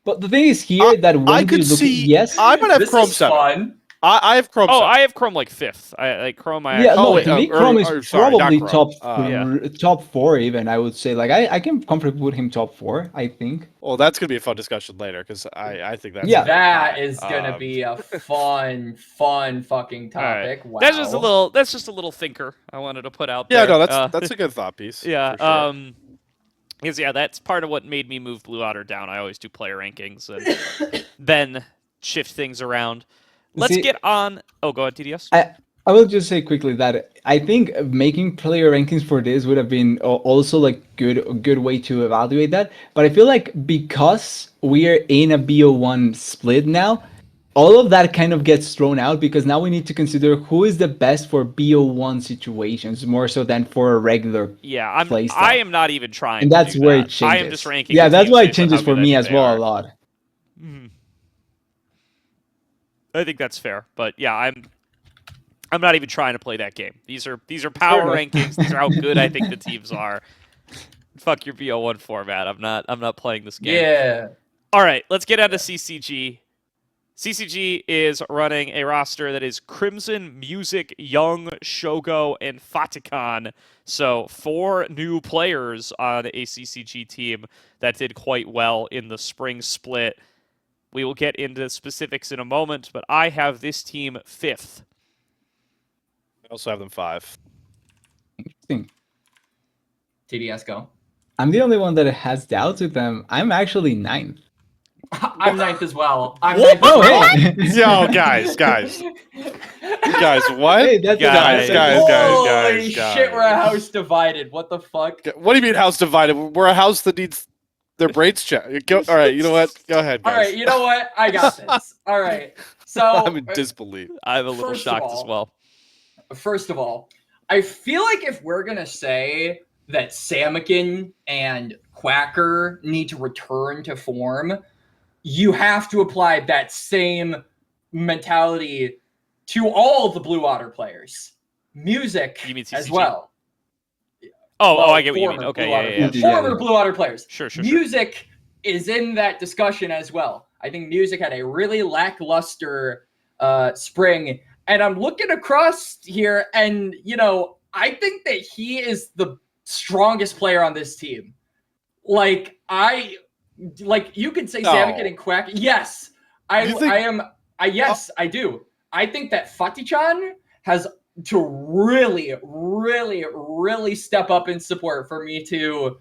But the thing is here that when I could see. Yes, I would have this Chrome is 7. fun. I have Chrome. Oh, 7. I have Chrome like 5th. I like Chrome. To me, Chrome is probably Chrome. top 4 even. I would say like I can comfortably put him top 4. I think. Well, that's gonna be a fun discussion later because I think that's that is gonna be a fun fucking topic. Right. Wow. That's just a little thinker I wanted to put out Yeah, there. no, that's a good thought piece. Yeah. For sure. Because that's part of what made me move Blue Otter down. I always do player rankings and then shift things around. Let's get on. Oh, go ahead, TDS. I will just say quickly that I think making player rankings for this would have been also like a good way to evaluate that. But I feel like because we are in a BO1 split now, all of that kind of gets thrown out because now we need to consider who is the best for BO1 situations more so than for a regular play style. I am not even trying. And that's to do where that. it changes. I am just ranking. Yeah, that's why it based on changes how for good me I as think they well are. a lot. I think that's fair, but yeah, I'm not even trying to play that game. These are power rankings. These are how good I think the teams are. Fuck your BO1 format. I'm not playing this game. Yeah. All right, let's get out of CCG. CCG is running a roster that is Crimson, Music, Young, Shogo, and Fatikan. So 4 new players on a CCG team that did quite well in the spring split. We will get into specifics in a moment, but I have this team 5th. I also have them 5. Interesting. TDS go. I'm the only one that has doubts with them. I'm actually 9th. I'm 9th as well. I'm What? 9th as well. Hey. Yo, guys, what? Hey, that's Guys. Holy shit, we're a house divided. What the fuck? What do you mean house divided? We're a house that needs their brains checked. All right, you know what? Go ahead, guys. All right, you know what? I got this. All right. So I'm in disbelief. I'm a little First of shocked all, as well. First of all, I feel like if we're going to say that Samikin and Quacker need to return to form, you have to apply that same mentality to all the Blue Otter players. Music You mean as CCG? well. Oh, I get what you mean. Former Okay, Blue yeah, Otter yeah, yeah. players. Yeah. Former Blue Otter players. Sure. Music is in that discussion as well. I think Music had a really lackluster spring. And I'm looking across here, and, I think that he is the strongest player on this team. You could say No. Samikin and Quack. Yes, I do. I think that Fatichan has to really, really, really step up in support for me to,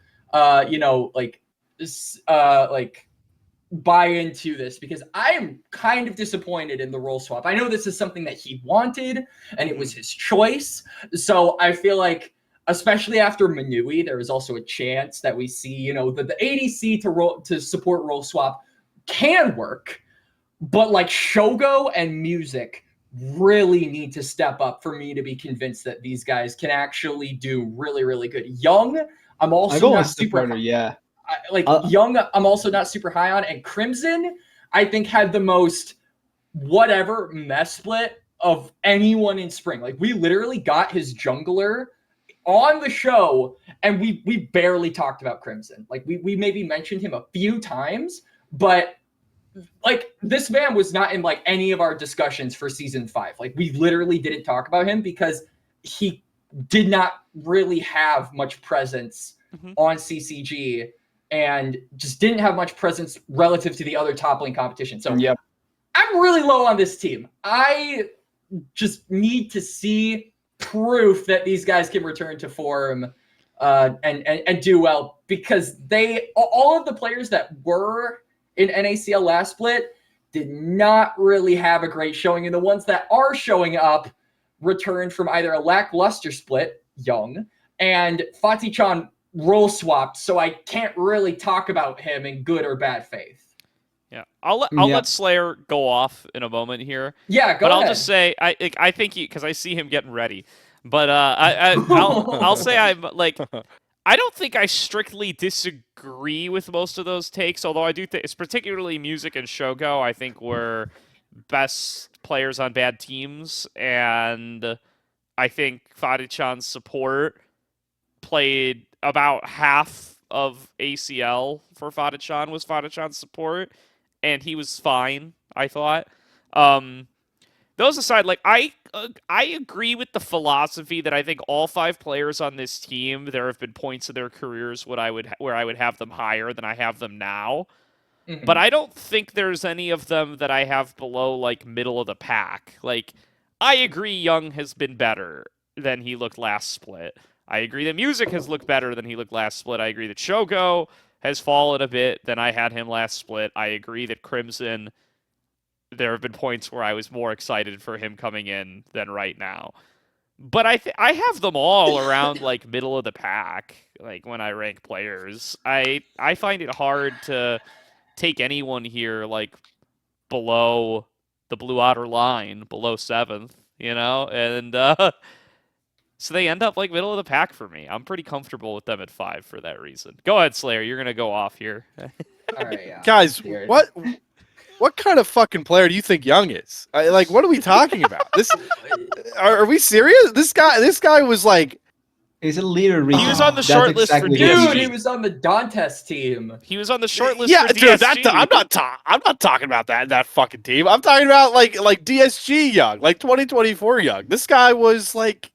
buy into this, because I am kind of disappointed in the role swap. I know this is something that he wanted and it was his choice. So I feel like, especially after Manui, there is also a chance that we see, the ADC to support role swap can work, but like Shogo and Music really need to step up for me to be convinced that these guys can actually do really, really good. Young, I'm also not super Young, I'm also not super high on, and Crimson, I think, had the most whatever mess split of anyone in spring. Like, we literally got his jungler on the show, and we barely talked about Crimson. Like, we maybe mentioned him a few times, but like, this man was not in like any of our discussions for season 5. Like, we literally didn't talk about him because he did not really have much presence on CCG and just didn't have much presence relative to the other top lane competition. So Yep. I'm really low on this team. I just need to see proof that these guys can return to form and do well, because all of the players that were in NACL last split did not really have a great showing, and the ones that are showing up returned from either a lackluster split, Young, and Fatih-chan role swapped, so I can't really talk about him in good or bad faith. Yeah, I'll let Slayer go off in a moment here. Yeah, go but ahead. I'll just say I think because I see him getting ready. But I'll say I'm like, I don't think I strictly disagree with most of those takes, although I do think it's particularly Music and Shogo I think were best players on bad teams, and I think Fatih-chan's support played about half of ACL for Fatih-chan was Fatih-chan's support, and he was fine, I thought. Those aside, like I agree with the philosophy that I think all 5 players on this team, there have been points of their careers where I would have them higher than I have them now. But I don't think there's any of them that I have below like middle of the pack. Like, I agree Young has been better than he looked last split. I agree that Music has looked better than he looked last split. I agree that Shogo has fallen a bit than I had him last split. I agree that Crimson, there have been points where I was more excited for him coming in than right now. But I have them all around like middle of the pack, like when I rank players. I find it hard to take anyone here like below the Blue Otter line, below 7th, you know? And so they end up like middle of the pack for me. I'm pretty comfortable with them at 5 for that reason. Go ahead, Slayer. You're going to go off here. All right, yeah. Guys, what kind of fucking player do you think Young is? Like, what are we talking about? Are we serious? This guy was like, he's a leader. He was on the short list for exactly DSG. Dude, he was on the Dantes team. He was on the short list yeah, for dude. DSG. I'm not talking about that fucking team. I'm talking about like DSG Young, like 2024 Young. This guy was like,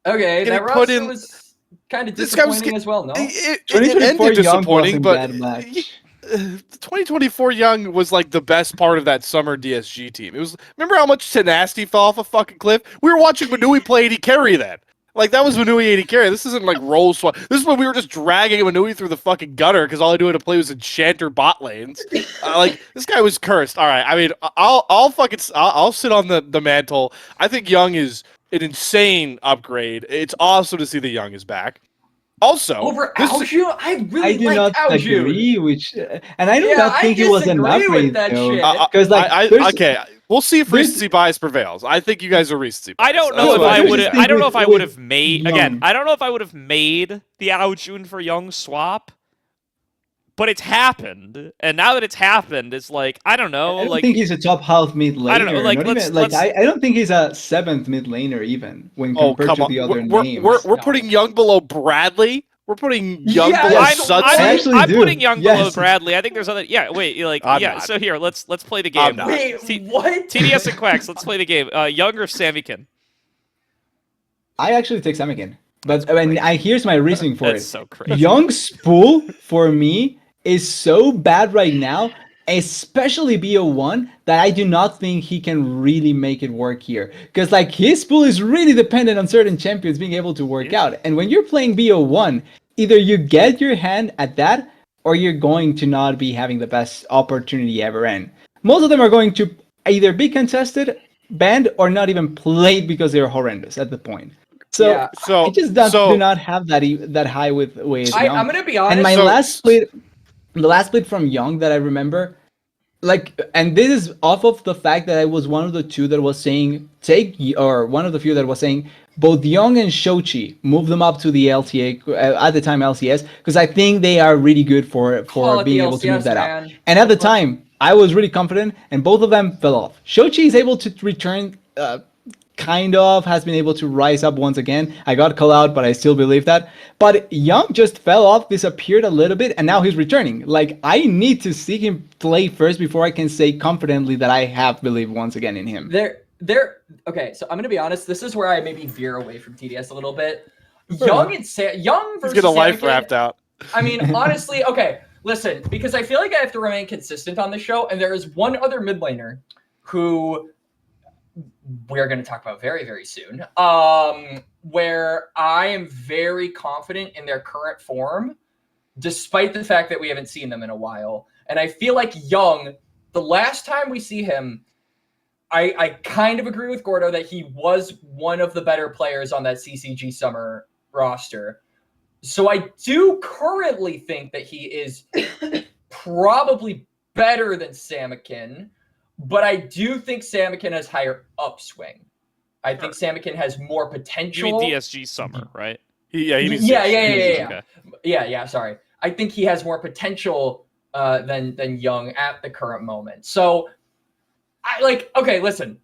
Okay, that roster was kind of disappointing as well, no? It ended disappointing, but 2024 Young was like the best part of that summer DSG team. It was, remember how much Tenacity fell off a fucking cliff? We were watching Manui play AD carry then. Like, that was Manui AD carry. This isn't like roll swap. This is when we were just dragging Manui through the fucking gutter because all I knew how to play was Enchanter bot lanes. Like, this guy was cursed. All right, I mean, I'll sit on the mantle. I think Young is an insane upgrade. It's awesome to see that Young is back. Also, over Aljun, I do like not Aljun. agree, and I do not think it was an upgrade though. Because okay, we'll see if recency bias prevails. I think you guys are recency bias. I don't know if I would have made again. I don't know if I would have made the Aljun for Young swap. But it's happened, and now that it's happened, it's like, I don't know. I don't think he's a top half mid laner. I don't know. Like, I don't think he's a 7th mid laner even when compared to the other names. We're putting Young below Bradley. We're putting Young below Sutton. I'm putting Young below Bradley. I think there's other. Yeah, wait. Not. So here, let's play the game. Wait, what? TDS and Quax. Let's play the game. Young or Samikin? I actually take Samikin, but I mean, here's my reasoning for it. That's so crazy. Young's pool for me is so bad right now, especially BO1, that I do not think he can really make it work here. Because like his pool is really dependent on certain champions being able to work out. And when you're playing BO1, either you get your hand at that, or you're going to not be having the best opportunity ever. And most of them are going to either be contested, banned, or not even played because they're horrendous at the point. So I just do not have that high with Young. I'm gonna be honest. And my last split. The last split from Young that I remember, like, and this is off of the fact that I was one of the two that was saying one of the few that was saying both Young and Shochi, move them up to the LTA at the time LCS, because I think they are really good for being able to move that up. And at the time, I was really confident, and both of them fell off. Shochi is able to return. Kind of has been able to rise up once again. I got called out, but I still believe that. But Young just fell off, disappeared a little bit, and now he's returning. Like, I need to see him play first before I can say confidently that I have believed once again in him. Okay, so I'm gonna be honest. This is where I maybe veer away from TDS a little bit. Young and Young He's versus getting a life Samikin, wrapped out. I mean, honestly, okay, listen, because I feel like I have to remain consistent on the show, and there is one other mid laner who we're going to talk about very, very soon, where I am very confident in their current form, despite the fact that we haven't seen them in a while. And I feel like Young, the last time we see him, I kind of agree with Gordo that he was one of the better players on that CCG Summer roster. So I do currently think that he is probably better than Samikin, but I do think Samikin has higher upswing. I think Samikin has more potential. You mean DSG Summer, right? Yeah. Sorry, I think he has more potential than Young at the current moment. So, listen,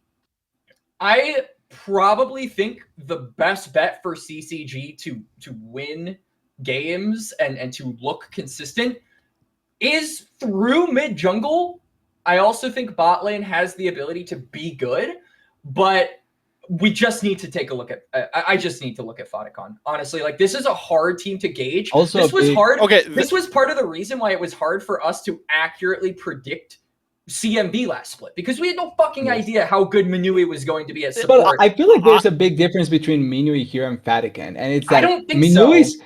I probably think the best bet for CCG to win games and to look consistent is through mid jungle. I also think bot lane has the ability to be good, but we just need to take a look at. I just need to look at Fodicon. Honestly, like, this is a hard team to gauge. Also, this was hard. Okay, this was part of the reason why it was hard for us to accurately predict CMB last split, because we had no fucking idea how good Minui was going to be at support. But I feel like there's a big difference between Minui here and Fatican, and it's that I don't think Minui's.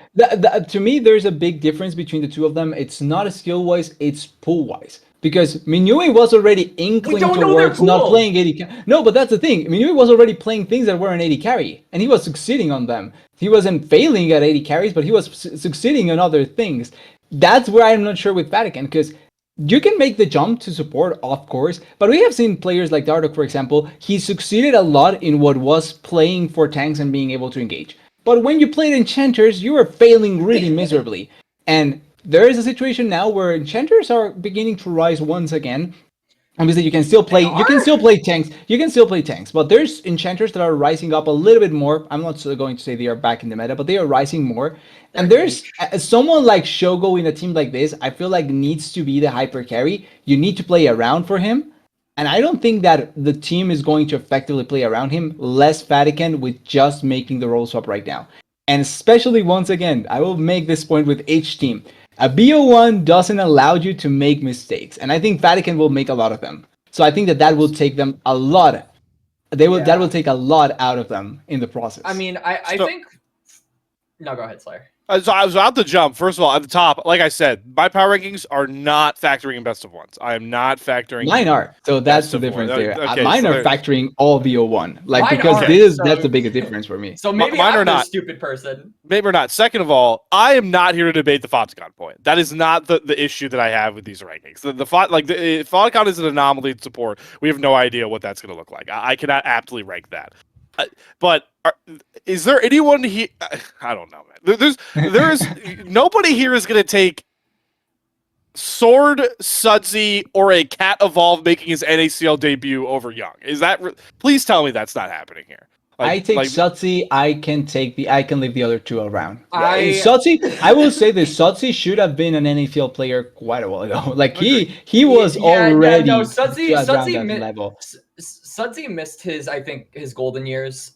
To me, there's a big difference between the two of them. It's not skill wise; it's pool wise. Because Minui was already inkling towards not playing AD. No, but that's the thing. Minui was already playing things that were an AD carry, and he was succeeding on them. He wasn't failing at AD carries, but he was succeeding on other things. That's where I'm not sure with Vatican, because you can make the jump to support, of course, but we have seen players like Dardo, for example. He succeeded a lot in what was playing for tanks and being able to engage. But when you played Enchanters, you were failing really miserably. And there is a situation now where Enchanters are beginning to rise once again. Obviously, you can still play. You can still play tanks. You can still play tanks, but there's Enchanters that are rising up a little bit more. I'm not going to say they are back in the meta, but they are rising more. And there's someone like Shogo in a team like this. I feel like needs to be the hyper carry. You need to play around for him, and I don't think that the team is going to effectively play around him. Less Vatican with just making the role swap right now, and especially once again, I will make this point with H team. A BO1 doesn't allow you to make mistakes, and I think Vatican will make a lot of them. So I think that will take them a lot. That will take a lot out of them in the process. I mean, I think. No, go ahead, Slayer. So I was about to jump. First of all, at the top, like I said, my power rankings are not factoring in best of ones. I am not factoring. Mine are. So that's the difference there. Okay, mine are factoring all VO1. That's the biggest difference for me. So maybe mine I'm are not. the stupid person. Maybe or not. Second of all, I am not here to debate the Fodicon point. That is not the issue that I have with these rankings. The Fodicon is an anomaly in support. We have no idea what that's going to look like. I cannot aptly rank that. But is there anyone here? I don't know, man. There's nobody here is going to take Sword, Sudsy, or a Cat Evolve making his NACL debut over Young. Is that? Please tell me that's not happening here. I take Sudsy. I can leave the other two around. Sudsy, I will say this: Sudsy should have been an NFL player quite a while ago. Like he was already Sudsy around that level. Sudsy missed his golden years.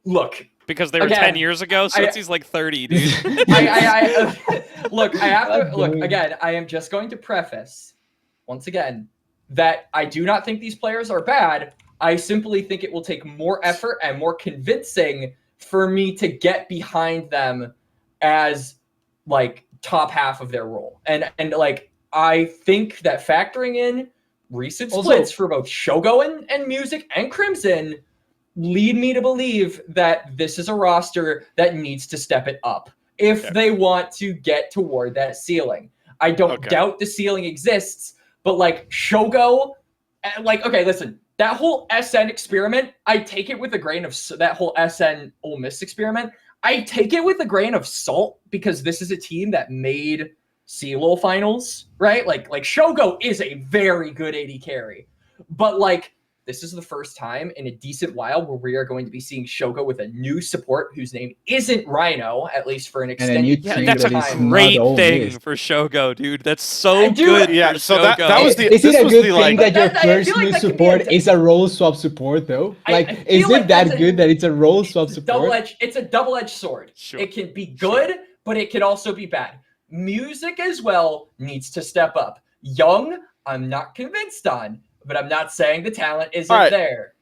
Look, because they were 10 years ago. Sudsy's like 30, dude. Look, I have to look again. I am just going to preface once again that I do not think these players are bad. I simply think it will take more effort and more convincing for me to get behind them as like top half of their role. And like, I think that factoring in recent splits for both Shogo and Music and Crimson lead me to believe that this is a roster that needs to step it up if they want to get toward that ceiling. I don't doubt the ceiling exists, but like Shogo, like, okay, listen, that whole SN experiment, I take it with a grain of that whole SN Ole Miss experiment. I take it with a grain of salt because this is a team that made CLO finals, right? Like Shogo is a very good AD carry, but like this is the first time in a decent while where we are going to be seeing Shogo with a new support whose name isn't Rhino, at least for an a extended new Yeah, team that's a that is great not thing always. for Shogo, dude. That's so Dude, good. Yeah, for so Shogo. that was the Is this it a was good the thing like that your But I first feel like new that could be a support is a role swap support though? I Like, feel is like it that that's good that it's a role swap support? It's a double-edged sword. Sure. It can be good, but it can also be bad. Music as well needs to step up. Young, I'm not convinced on, but I'm not saying the talent isn't All right. there.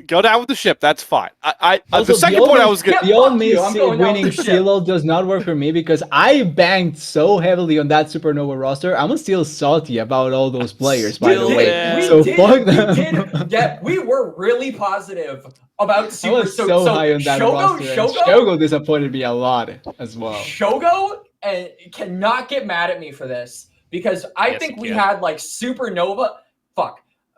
Go down with the ship. That's fine. Also, The second point I was the gonna. Yeah, old fuck you, I'm going down winning with the ship. Silo does not work for me because I banked so heavily on that Supernova roster. I'm still salty about all those players, by the Still way. mad. So fuck them. We were really positive about I Super. was so high on that roster. And Shogo disappointed me a lot as well. Shogo cannot get mad at me for this because I Yes, think he we can. had like Supernova.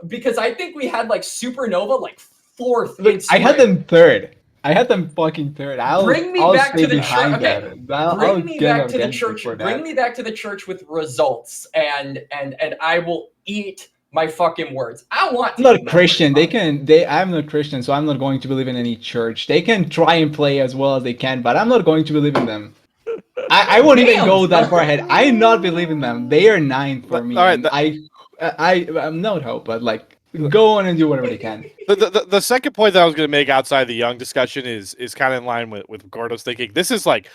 Because I think we had like Supernova like fourth. Look, I had them third. I had them fucking third. I'll Bring me I'll back stay to the behind church. Okay, that. I'll bring me get back to the against you church. for Bring that. me back to the church with results, and I will eat my fucking words. I want. I'm not a Christian. I'm not Christian, so I'm not going to believe in any church. They can try and play as well as they can, but I'm not going to believe in them. I won't even Damn. go that far ahead. I not believe in them. They are 9 for me. All right, and I'm not hope, but like go on and do whatever they can. The second point that I was going to make outside the Young discussion is kind of in line with Gordo's thinking. This is like,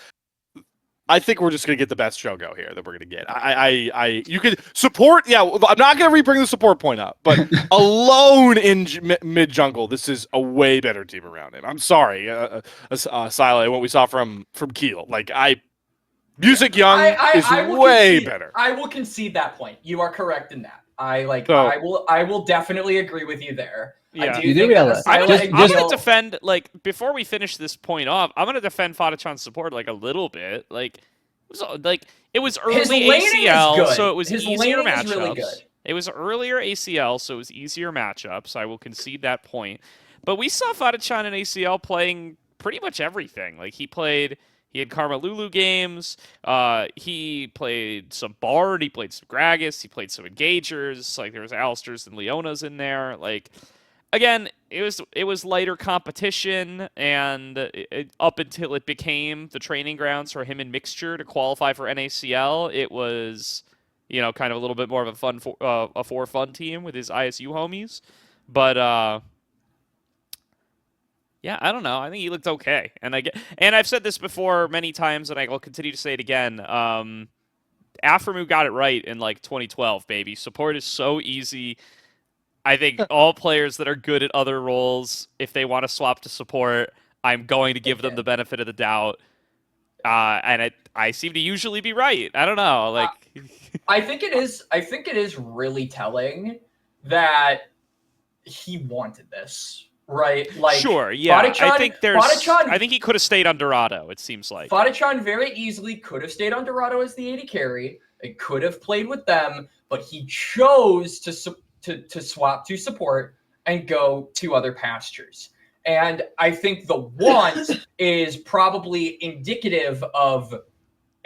I think we're just going to get the best Shogo here that we're going to get. You could support. Yeah, I'm not going to re-bring the support point up, but alone in mid jungle, this is a way better team around him. I'm sorry, Silo, what we saw from Kiel. Like Music Young is way better. I will concede that point. You are correct in that. I will definitely agree with you there. Yeah. I You do think realize- that I'm Asylum gonna Kiel- defend, like, before we finish this point off, I'm gonna defend Fadachan's support like a little bit. Like it was His early laning is ACL, good. so it was His easier laning matchups. is really good. It was earlier ACL, so it was easier matchups. I will concede that point. But we saw Fadachan in ACL playing pretty much everything. Like he had Karma Lulu games. He played some Bard. He played some Gragas. He played some Engagers. Like there was Alistairs and Leonas in there. Like again, it was lighter competition, and up until it became the training grounds for him and Mixture to qualify for NACL, it was kind of a little bit more of a fun team with his ISU homies. But yeah, I don't know. I think he looked okay, and I've said this before many times, and I will continue to say it again. Afremu got it right in like 2012, baby. Support is so easy. I think all players that are good at other roles, if they want to swap to support, I'm going to give them the benefit of the doubt. And I seem to usually be right. I don't know. Like, I think it is really telling that he wanted this. Right, like sure, yeah. Fadachan, I think he could have stayed on Dorado. It seems like Fadachan very easily could have stayed on Dorado as the AD carry. It could have played with them, but he chose to swap to support and go to other pastures. And I think the want is probably indicative of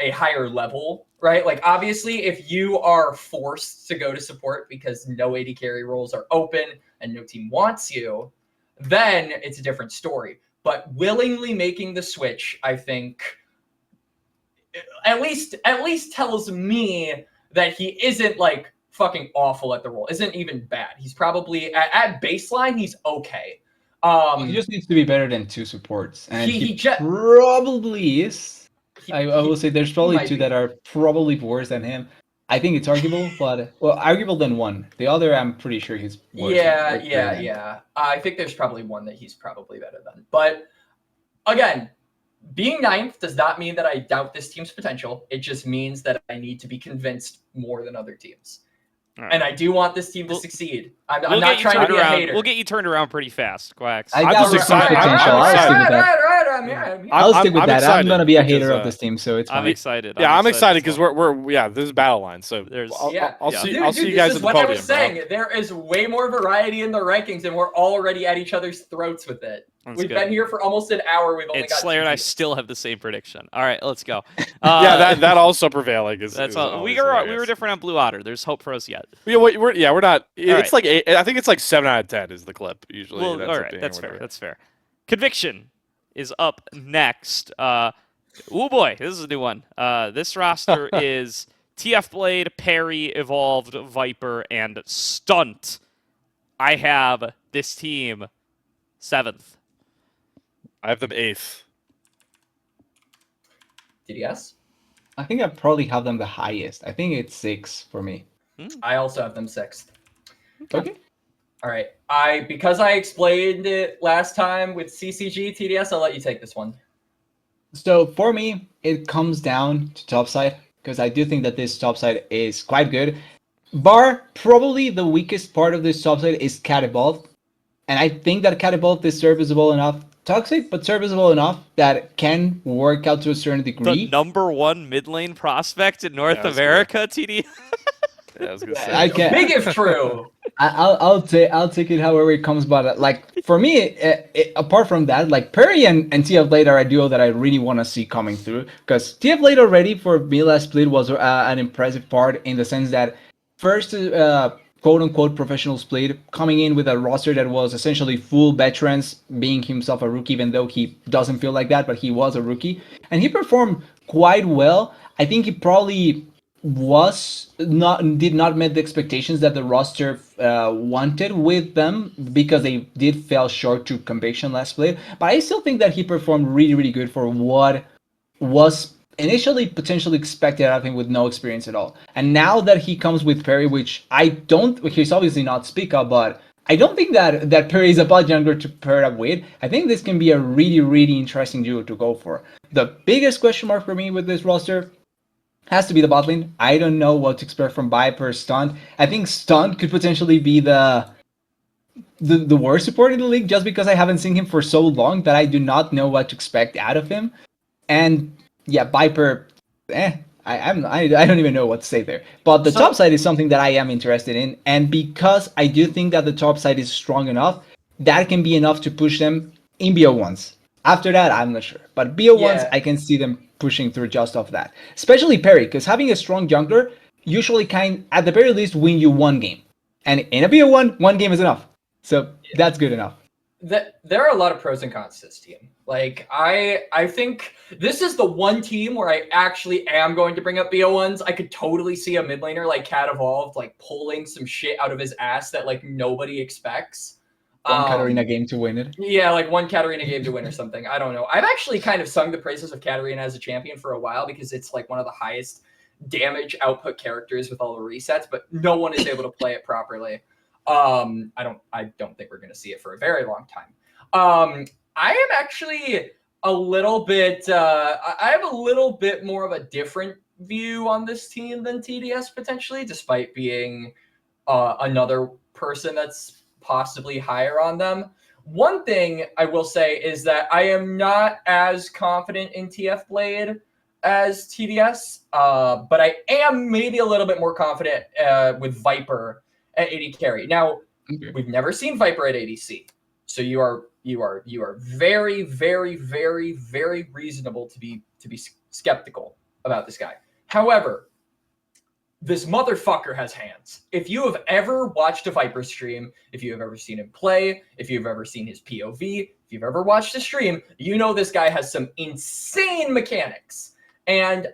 a higher level, right? Like obviously, if you are forced to go to support because no AD carry roles are open and no team wants you, then it's a different story. But willingly making the switch, I think, at least tells me that he isn't like fucking awful at the role. Isn't even bad. He's probably at baseline. He's okay. He just needs to be better than 2 supports, and he just probably is. I will say there's probably 2 that are probably worse than him. I think it's arguable, but arguable than 1. The other, I'm pretty sure he's worse. Yeah. I think there's probably one that he's probably better than. But again, being 9th does not mean that I doubt this team's potential. It just means that I need to be convinced more than other teams. Right. And I do want this team to succeed. I'm not trying to be a hater. We'll get you turned around pretty fast, Quax. I got excited. All I'm here. I'll stick with I'm that. I'm excited gonna be a because, hater of this team, so it's I'm fine. excited. Yeah, I'm excited because well. we're this is battle line. So There's- I'll yeah. see Dude, I'll see you this guys is at the what podium. I was saying. There is way more variety in the rankings, and we're already at each other's throats with it. That's We've good. been here for almost an hour. We've only And got Slayer 2 and I teams. still have the same prediction. All right, let's go. Yeah, that also prevailing is. That's is all. We always were hilarious. different on Blue Otter. There's hope for us yet. We're not. It's right. like I think it's like 7 out of 10 is the clip usually. Well, it ends all up right, being, that's or fair. whatever. That's fair. Conviction is up next. Oh boy, this is a new one. This roster is TF Blade, Perry, Evolved, Viper, and Stunt. I have this team 7th. I have them 8th. TDS. I think I probably have them the highest. I think it's 6 for me. I also have them 6th. Okay. All right. Because I explained it last time with CCG TDS, I'll let you take this one. So for me, it comes down to topside because I do think that this topside is quite good. Bar probably the weakest part of this topside is Cat Evolved, and I think that Cat Evolved is serviceable enough, toxic but serviceable enough that can work out to a certain degree. The #1 mid lane prospect in North Yeah, that's America, TD. Yeah, I was gonna say. I can. Big if true. I'll take it however it comes, but like for me, apart from that, like Perry and TF Blade are a duo that I really want to see coming through because TF Blade already for me last split was an impressive part in the sense that first quote unquote professional split coming in with a roster that was essentially full veterans, being himself a rookie, even though he doesn't feel like that, but he was a rookie and he performed quite well. I think he probably did not meet the expectations that the roster wanted with them because they did fell short to conviction last split. But I still think that he performed really, really good for what was initially potentially expected out of him with no experience at all. And now that he comes with Perry, which he's obviously not speak up, but I don't think that Perry is a bot jungler to pair up with. I think this can be a really, really interesting duo to go for. The biggest question mark for me with this roster has to be the bot lane. I don't know what to expect from Viper, Stunt. I think Stunt could potentially be the worst support in the league just because I haven't seen him for so long that I do not know what to expect out of him. And yeah, Viper, I don't even know what to say there. But the top side is something that I am interested in, and because I do think that the top side is strong enough, that can be enough to push them in BO1s. After that, I'm not sure. But BO1s, I can see them pushing through just off that. Especially Perry, because having a strong jungler usually at the very least, win you one game. And in a BO1, one game is enough. So that's good enough. There are a lot of pros and cons to this team. Like, I think this is the one team where I actually am going to bring up BO1s. I could totally see a mid laner like Cat Evolved, like, pulling some shit out of his ass that, like, nobody expects. One Katarina game to win it. Yeah, like one Katarina game to win or something. I don't know. I've actually kind of sung the praises of Katarina as a champion for a while because it's like one of the highest damage output characters with all the resets, but no one is able to play it properly. I don't think we're going to see it for a very long time. I am actually a little bit. I have a little bit more of a different view on this team than TDS potentially, despite being another person that's possibly higher on them. One thing I will say is that I am not as confident in TF Blade as TDS, but I am maybe a little bit more confident with Viper at AD carry. Now, we've never seen Viper at ADC, so you are very, very, very, very reasonable to be skeptical about this guy. However, this motherfucker has hands. If you have ever watched a Viper stream, if you have ever seen him play, if you've ever seen his POV, if you've ever watched a stream, you know this guy has some insane mechanics. And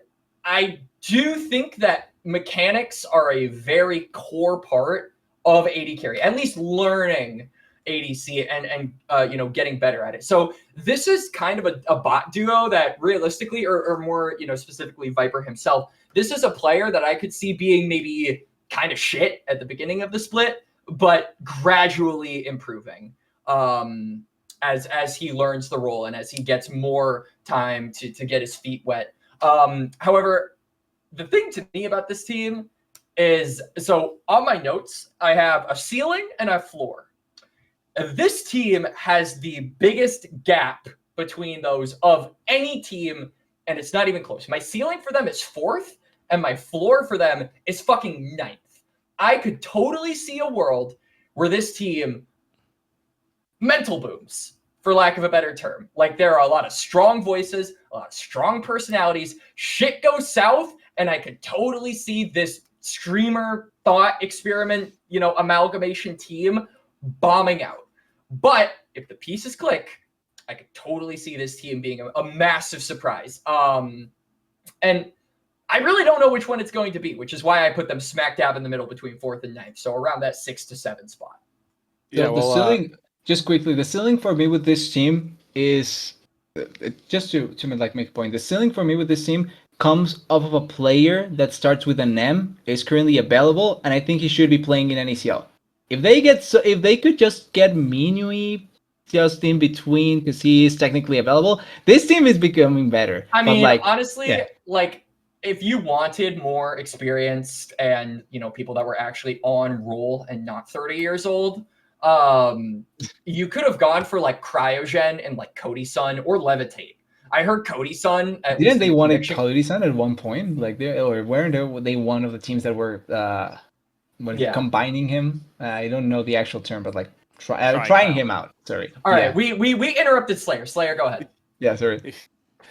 I do think that mechanics are a very core part of AD carry, at least learning ADC and getting better at it. So this is kind of a bot duo that realistically, or more, specifically Viper himself, this is a player that I could see being maybe kind of shit at the beginning of the split, but gradually improving as he learns the role and as he gets more time to get his feet wet. However, the thing to me about this team is, so on my notes, I have a ceiling and a floor. This team has the biggest gap between those of any team, and it's not even close. My ceiling for them is 4th, and my floor for them is fucking 9th. I could totally see a world where this team mental booms, for lack of a better term. Like, there are a lot of strong voices, a lot of strong personalities. Shit goes south, and I could totally see this streamer thought experiment, amalgamation team bombing out. But if the pieces click, I could totally see this team being a massive surprise. And I really don't know which one it's going to be, which is why I put them smack dab in the middle between 4th and 9th. So around that 6 to 7 spot. Yeah, the ceiling. Just quickly, the ceiling for me with this team is just to make a point. The ceiling for me with this team comes off of a player that starts with an M, is currently available, and I think he should be playing in NACL. If they could just get Minui just in between because he is technically available, this team is becoming better. I mean, honestly, if you wanted more experienced and people that were actually on roll and not 30 years old, you could have gone for like Cryogen and like Cody-san or Levitate. I heard Cody-san. Didn't they wanted Cody-san at one point? Like weren't they one of the teams that were combining him? I don't know the actual term, but like trying him out. Sorry. All right, we interrupted Slayer. Slayer, go ahead. Yeah, sorry.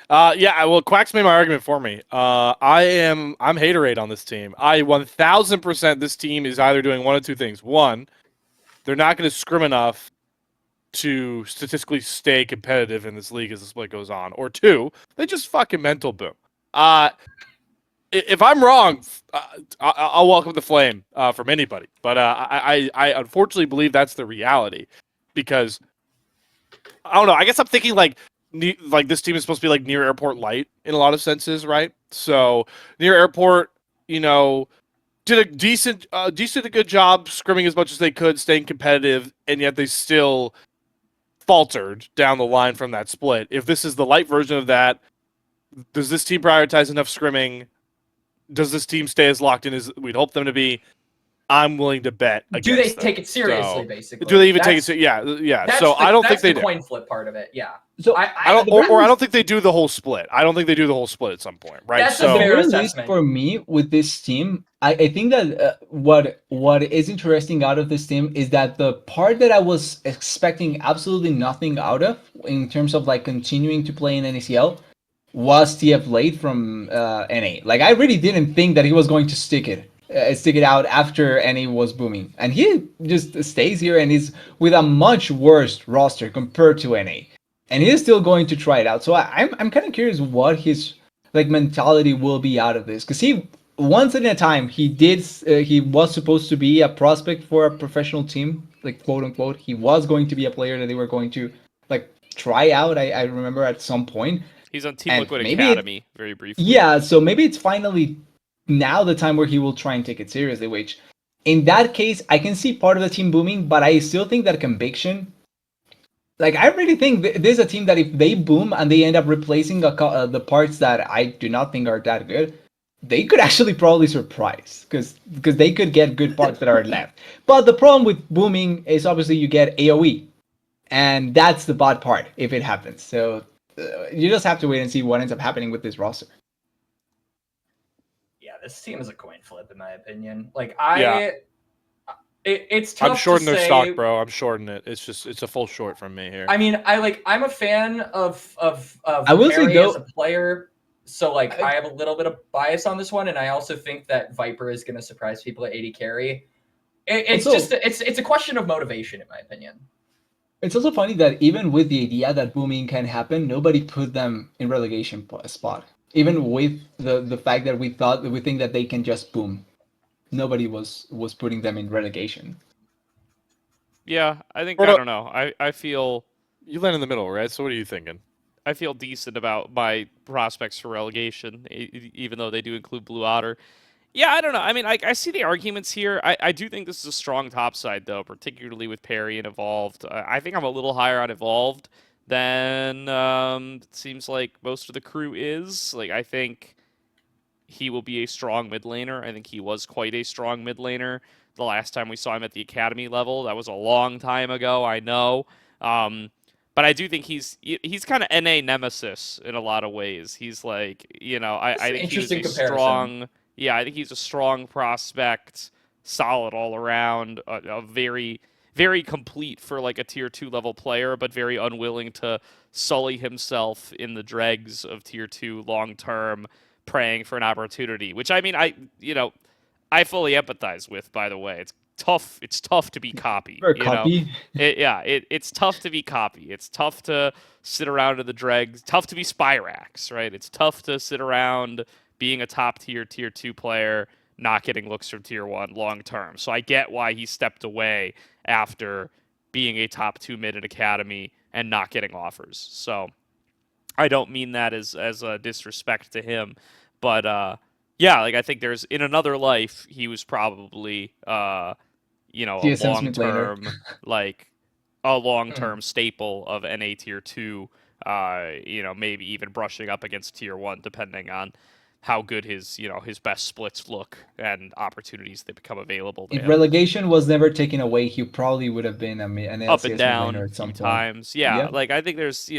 Well, Quax made my argument for me. I'm haterade on this team. 1000% this team is either doing one of two things. One, they're not going to scrim enough to statistically stay competitive in this league as the split goes on. Or two, they just fucking mental boom. If I'm wrong, I'll welcome the flame from anybody. But I unfortunately believe that's the reality. Because, I don't know, I guess I'm thinking like this team is supposed to be like near airport light in a lot of senses, right? So near airport, did a decent, good job scrimming as much as they could, staying competitive, and yet they still faltered down the line from that split. If this is the light version of that, does this team prioritize enough scrimming? Does this team stay as locked in as we'd hope them to be? I'm willing to bet against Do they them. take it seriously, basically? Do they even take it seriously? Yeah. So I don't think they do. That's the coin flip part of it, yeah. So I don't think they do the whole split. I don't think they do the whole split at some point, right? That's a fair assessment. For me, with this team, I think that what is interesting out of this team is that the part that I was expecting absolutely nothing out of in terms of like continuing to play in NACL was TF Late from NA. Like, I really didn't think that he was going to stick it out after NA was booming, and he just stays here and is with a much worse roster compared to NA, and he's still going to try it out. So I'm kind of curious what his like mentality will be out of this, because he once in a time he was supposed to be a prospect for a professional team, like quote unquote. He was going to be a player that they were going to like try out. I remember at some point he's on Team Liquid Academy very briefly. Yeah, so maybe it's finally now the time where he will try and take it seriously, which in that case I can see part of the team booming, but I still think that conviction, like, I really think there's a team that if they boom and they end up replacing the parts that I do not think are that good, they could actually probably surprise, because they could get good parts that are left. But the problem with booming is obviously you get AoE, and that's the bad part if it happens. So you just have to wait and see what ends up happening with this roster. This team is a coin flip, in my opinion. Like, it's tough. I'm shorting to their say... stock, bro. I'm shorting it. It's a full short from me here. I mean, I'm a fan of I will say Harry as a player, so like I have a little bit of bias on this one, and I also think that Viper is going to surprise people at 80 carry. It's a question of motivation, in my opinion. It's also funny that even with the idea that booming can happen, nobody put them in relegation spot. Even with the fact that we think that they can just boom, nobody was putting them in relegation. Yeah, I think, I don't know. I feel... You land in the middle, right? So what are you thinking? I feel decent about my prospects for relegation, even though they do include Blue Otter. Yeah, I don't know. I mean, I see the arguments here. I do think this is a strong top side, though, particularly with Perry and Evolved. I think I'm a little higher on Evolved than it seems like most of the crew is. Like, I think he will be a strong mid laner. I think he was quite a strong mid laner the last time we saw him at the academy level. That was a long time ago, I know. But But I do think he's kind of NA nemesis in a lot of ways. He's like, I think he's interesting a comparison. strong, I think he's a strong prospect, solid all around, a very, very complete for like a tier 2 level player, but very unwilling to sully himself in the dregs of tier 2 long term, praying for an opportunity. Which I mean, I fully empathize with. By the way, it's tough. It's tough to be copy. Or copy. It's tough to be copy. It's tough to sit around in the dregs. Tough to be Spyrax, right? It's tough to sit around being a top tier 2 player, not getting looks from tier 1 long term. So I get why he stepped away after being a top 2 mid at academy and not getting offers. So I don't mean that as a disrespect to him, but yeah, like I think there's in another life he was probably a TSM long-term a long-term staple of NA tier 2, maybe even brushing up against tier 1 depending on how good his best splits look and opportunities that become available to If him. relegation was never taken away, he probably would have been an LCS Up and down winner a at some few point. times. Yeah, Yep. like I think there's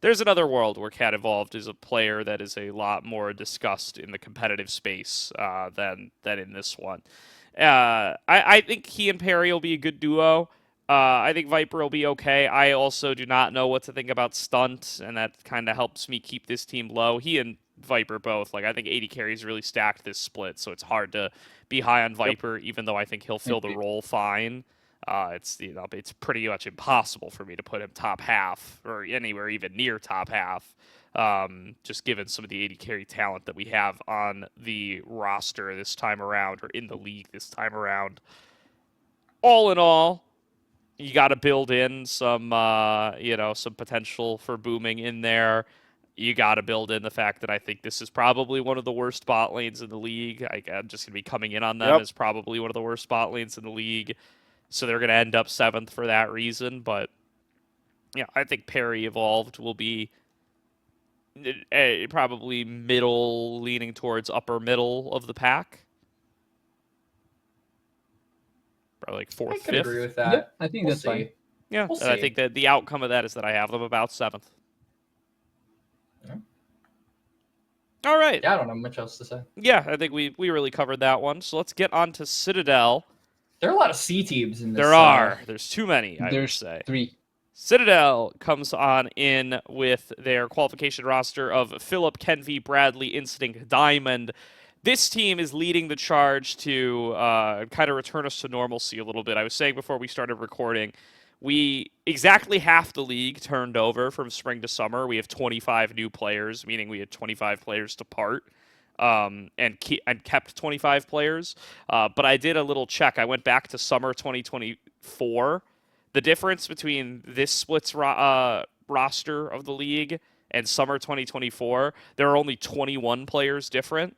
another world where Cat Evolved is a player that is a lot more discussed in the competitive space than in this one. I think he and Perry will be a good duo. I think Viper will be okay. I also do not know what to think about Stunt, and that kind of helps me keep this team low. He and Viper both. Like I think 80 carries really stacked this split, so it's hard to be high on Viper, even though I think he'll fill the role fine. It's pretty much impossible for me to put him top half or anywhere even near top half, just given some of the 80 carry talent that we have on the roster this time around or in the league this time around. All in all, you got to build in some potential for booming in there. You got to build in the fact that I think this is probably one of the worst bot lanes in the league. I'm just going to be coming in on them as probably one of the worst bot lanes in the league. So they're going to end up 7th for that reason. But yeah, I think Perry Evolved will be probably middle, leaning towards upper middle of the pack. Probably like 4th, I 5th. could agree with that. Yep, I think We'll that's see. fine. Yeah, We'll and I see. think that the outcome of that is that I have them about 7th. Yeah. All right. Yeah, I don't have much else to say. Yeah, I think we really covered that one. So let's get on to Citadel. There are a lot of C teams in this. There are. There's too many, I would There's say. 3. Citadel comes on in with their qualification roster of Philip, Kenvy, Bradley, Instinct, Diamond. This team is leading the charge to kind of return us to normalcy a little bit. I was saying before we started recording, exactly half the league turned over from spring to summer. We have 25 new players, meaning we had 25 players depart. And kept 25 players. But I did a little check. I went back to summer 2024. The difference between this split's roster of the league and summer 2024, there are only 21 players different.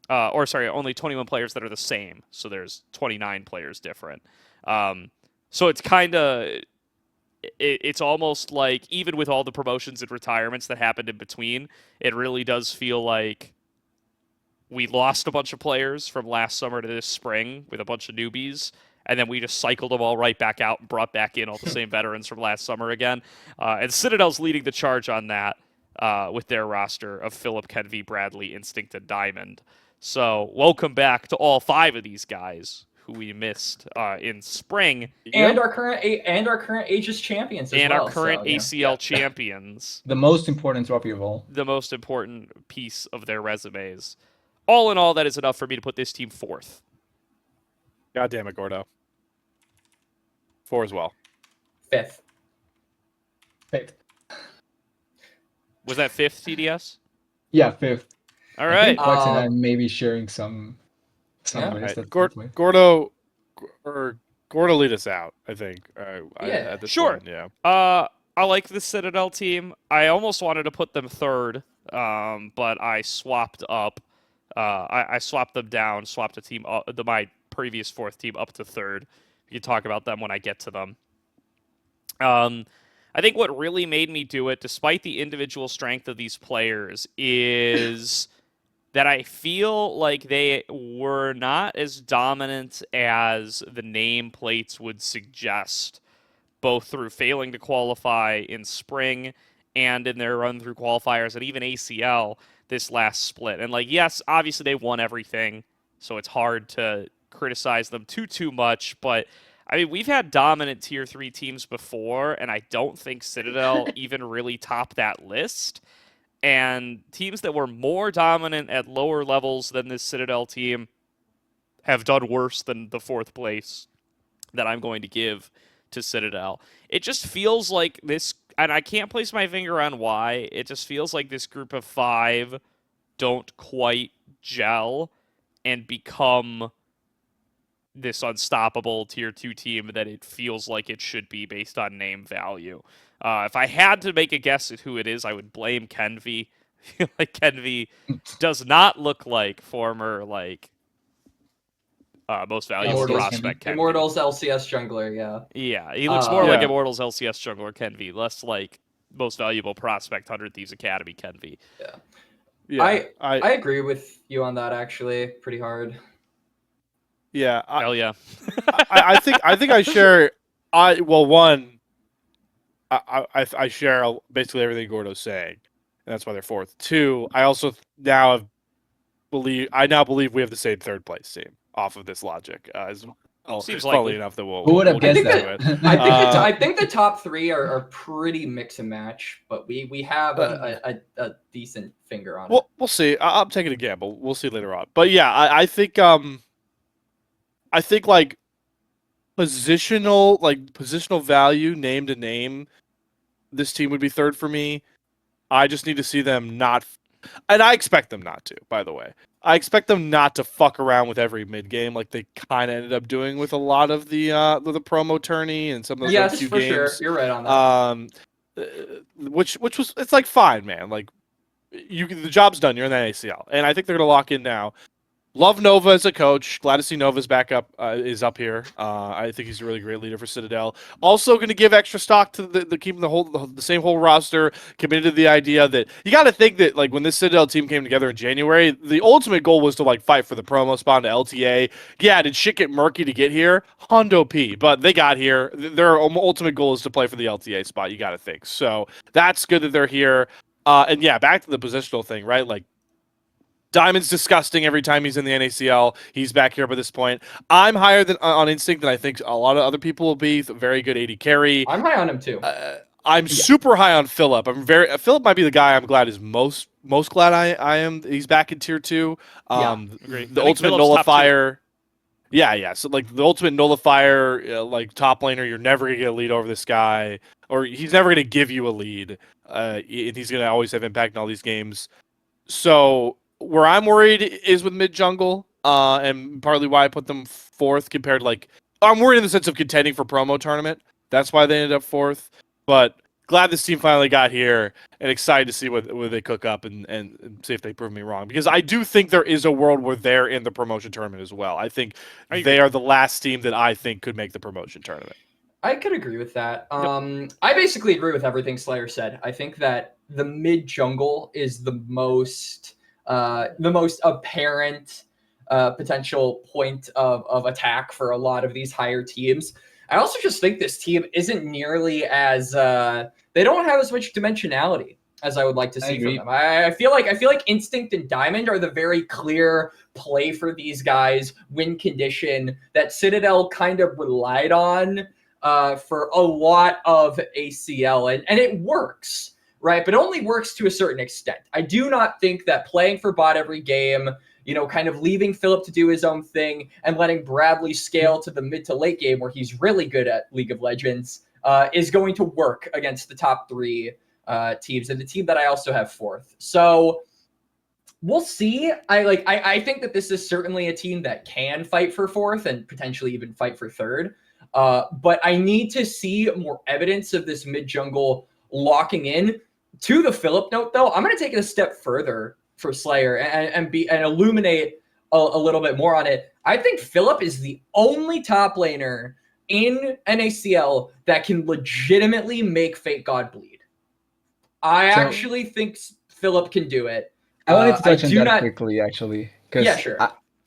Only 21 players that are the same. So there's 29 players different. So it's kind of... It's almost like, even with all the promotions and retirements that happened in between, it really does feel like we lost a bunch of players from last summer to this spring with a bunch of newbies, and then we just cycled them all right back out and brought back in all the same veterans from last summer again. And Citadel's leading the charge on that with their roster of Philip, Kenvy, Bradley, Instinct, and Diamond. So welcome back to all 5 of these guys who we missed in spring. And our current Aegis champions as and well. Our current so, ACL champions. The most important trophy of all. The most important piece of their resumes. All in all, that is enough for me to put this team 4th. God damn it, Gordo. 4 as well. 5th. 5th. Was that 5th, TDS? Yeah, 5th. All I right. think Quax and I may be sharing some Yeah. ways that Gordo lead us out, I think. At this Sure. point, yeah. I like the Citadel team. I almost wanted to put them 3rd, but I swapped up. I swapped them down, swapped a team up, my previous 4th team up to 3rd. We can talk about them when I get to them. I think what really made me do it, despite the individual strength of these players, is that I feel like they were not as dominant as the nameplates would suggest both through failing to qualify in spring and in their run through qualifiers and even ACL this last split. And like, yes, obviously they won everything, so it's hard to criticize them too much, but I mean, we've had dominant tier 3 teams before, and I don't think Citadel even really topped that list. And teams that were more dominant at lower levels than this Citadel team have done worse than the 4th place that I'm going to give to Citadel. It just feels like this, and I can't place my finger on why, it just feels like this group of 5 don't quite gel and become this unstoppable tier 2 team that it feels like it should be based on name value. If I had to make a guess at who it is, I would blame Kenvi. I feel like Kenvi does not look like former most valuable prospect Kenvi. Immortals LCS jungler, yeah. Yeah, he looks more like Immortals LCS jungler Kenvi, less like most valuable prospect 100 Thieves Academy Kenvi. Yeah. I agree with you on that actually, pretty hard. Yeah. Hell yeah. I think I share. One. I share basically everything Gordo's saying, and that's why they're 4th. 2. I also now believe we have the same 3rd place team off of this logic. Seems funnily likely enough that Who would have guessed that? I think the top 3 are pretty mix and match, but we have a decent finger on it. We'll see. I'm taking a gamble. We'll see later on. But yeah, I think like positional value, name to name, this team would be 3rd for me. I just need to see them not, and I expect them not to, by the way. I expect them not to fuck around with every mid game like they kind of ended up doing with a lot of the promo tourney and some of those few games. Sure. You're right on that. Which was, it's like, fine, man. Like, the job's done. You're in the NACL, and I think they're gonna lock in now. Love Nova as a coach. Glad to see Nova's backup is up here. I think he's a really great leader for Citadel. Also going to give extra stock to the keeping the same whole roster. Committed to the idea that you got to think that like when this Citadel team came together in January, the ultimate goal was to like fight for the promo spot to LTA. Yeah, did shit get murky to get here? Hondo P, but they got here. Their ultimate goal is to play for the LTA spot. You got to think. So that's good that they're here. And yeah, back to the positional thing, right? Like, Diamond's disgusting every time he's in the NACL. He's back here by this point. I'm higher than on Instinct than I think a lot of other people will be. Very good AD carry. I'm high on him too. I'm super high on Philip. Philip might be the guy I'm glad is most glad I am. He's back in tier 2. The ultimate nullifier. Yeah. So like the ultimate nullifier, like top laner, you're never gonna get a lead over this guy, or he's never gonna give you a lead. And he's gonna always have impact in all these games. So where I'm worried is with mid jungle, and partly why I put them 4th compared to like, I'm worried in the sense of contending for promo tournament. That's why they ended up 4th. But glad this team finally got here, and excited to see what they cook up and see if they prove me wrong. Because I do think there is a world where they're in the promotion tournament as well. I think they are the last team that I think could make the promotion tournament. I could agree with that. I basically agree with everything Slayer said. I think that the mid jungle is the most apparent potential point of attack for a lot of these higher teams. I also just think this team isn't nearly as they don't have as much dimensionality as I would like to see from them. I feel like Instinct and Diamond are the very clear play for these guys, win condition that Citadel kind of relied on for a lot of ACL, and it works. Right, but it only works to a certain extent. I do not think that playing for bot every game, kind of leaving Philip to do his own thing and letting Bradley scale to the mid to late game where he's really good at League of Legends is going to work against the top 3 teams and the team that I also have 4th. So we'll see. I think that this is certainly a team that can fight for 4th and potentially even fight for 3rd. But I need to see more evidence of this mid jungle locking in. To the Philip note, though, I'm going to take it a step further for Slayer and illuminate a little bit more on it. I think Philip is the only top laner in NACL that can legitimately make Fate God bleed. I actually think Philip can do it. I wanted to touch on that quickly, actually. Yeah, sure.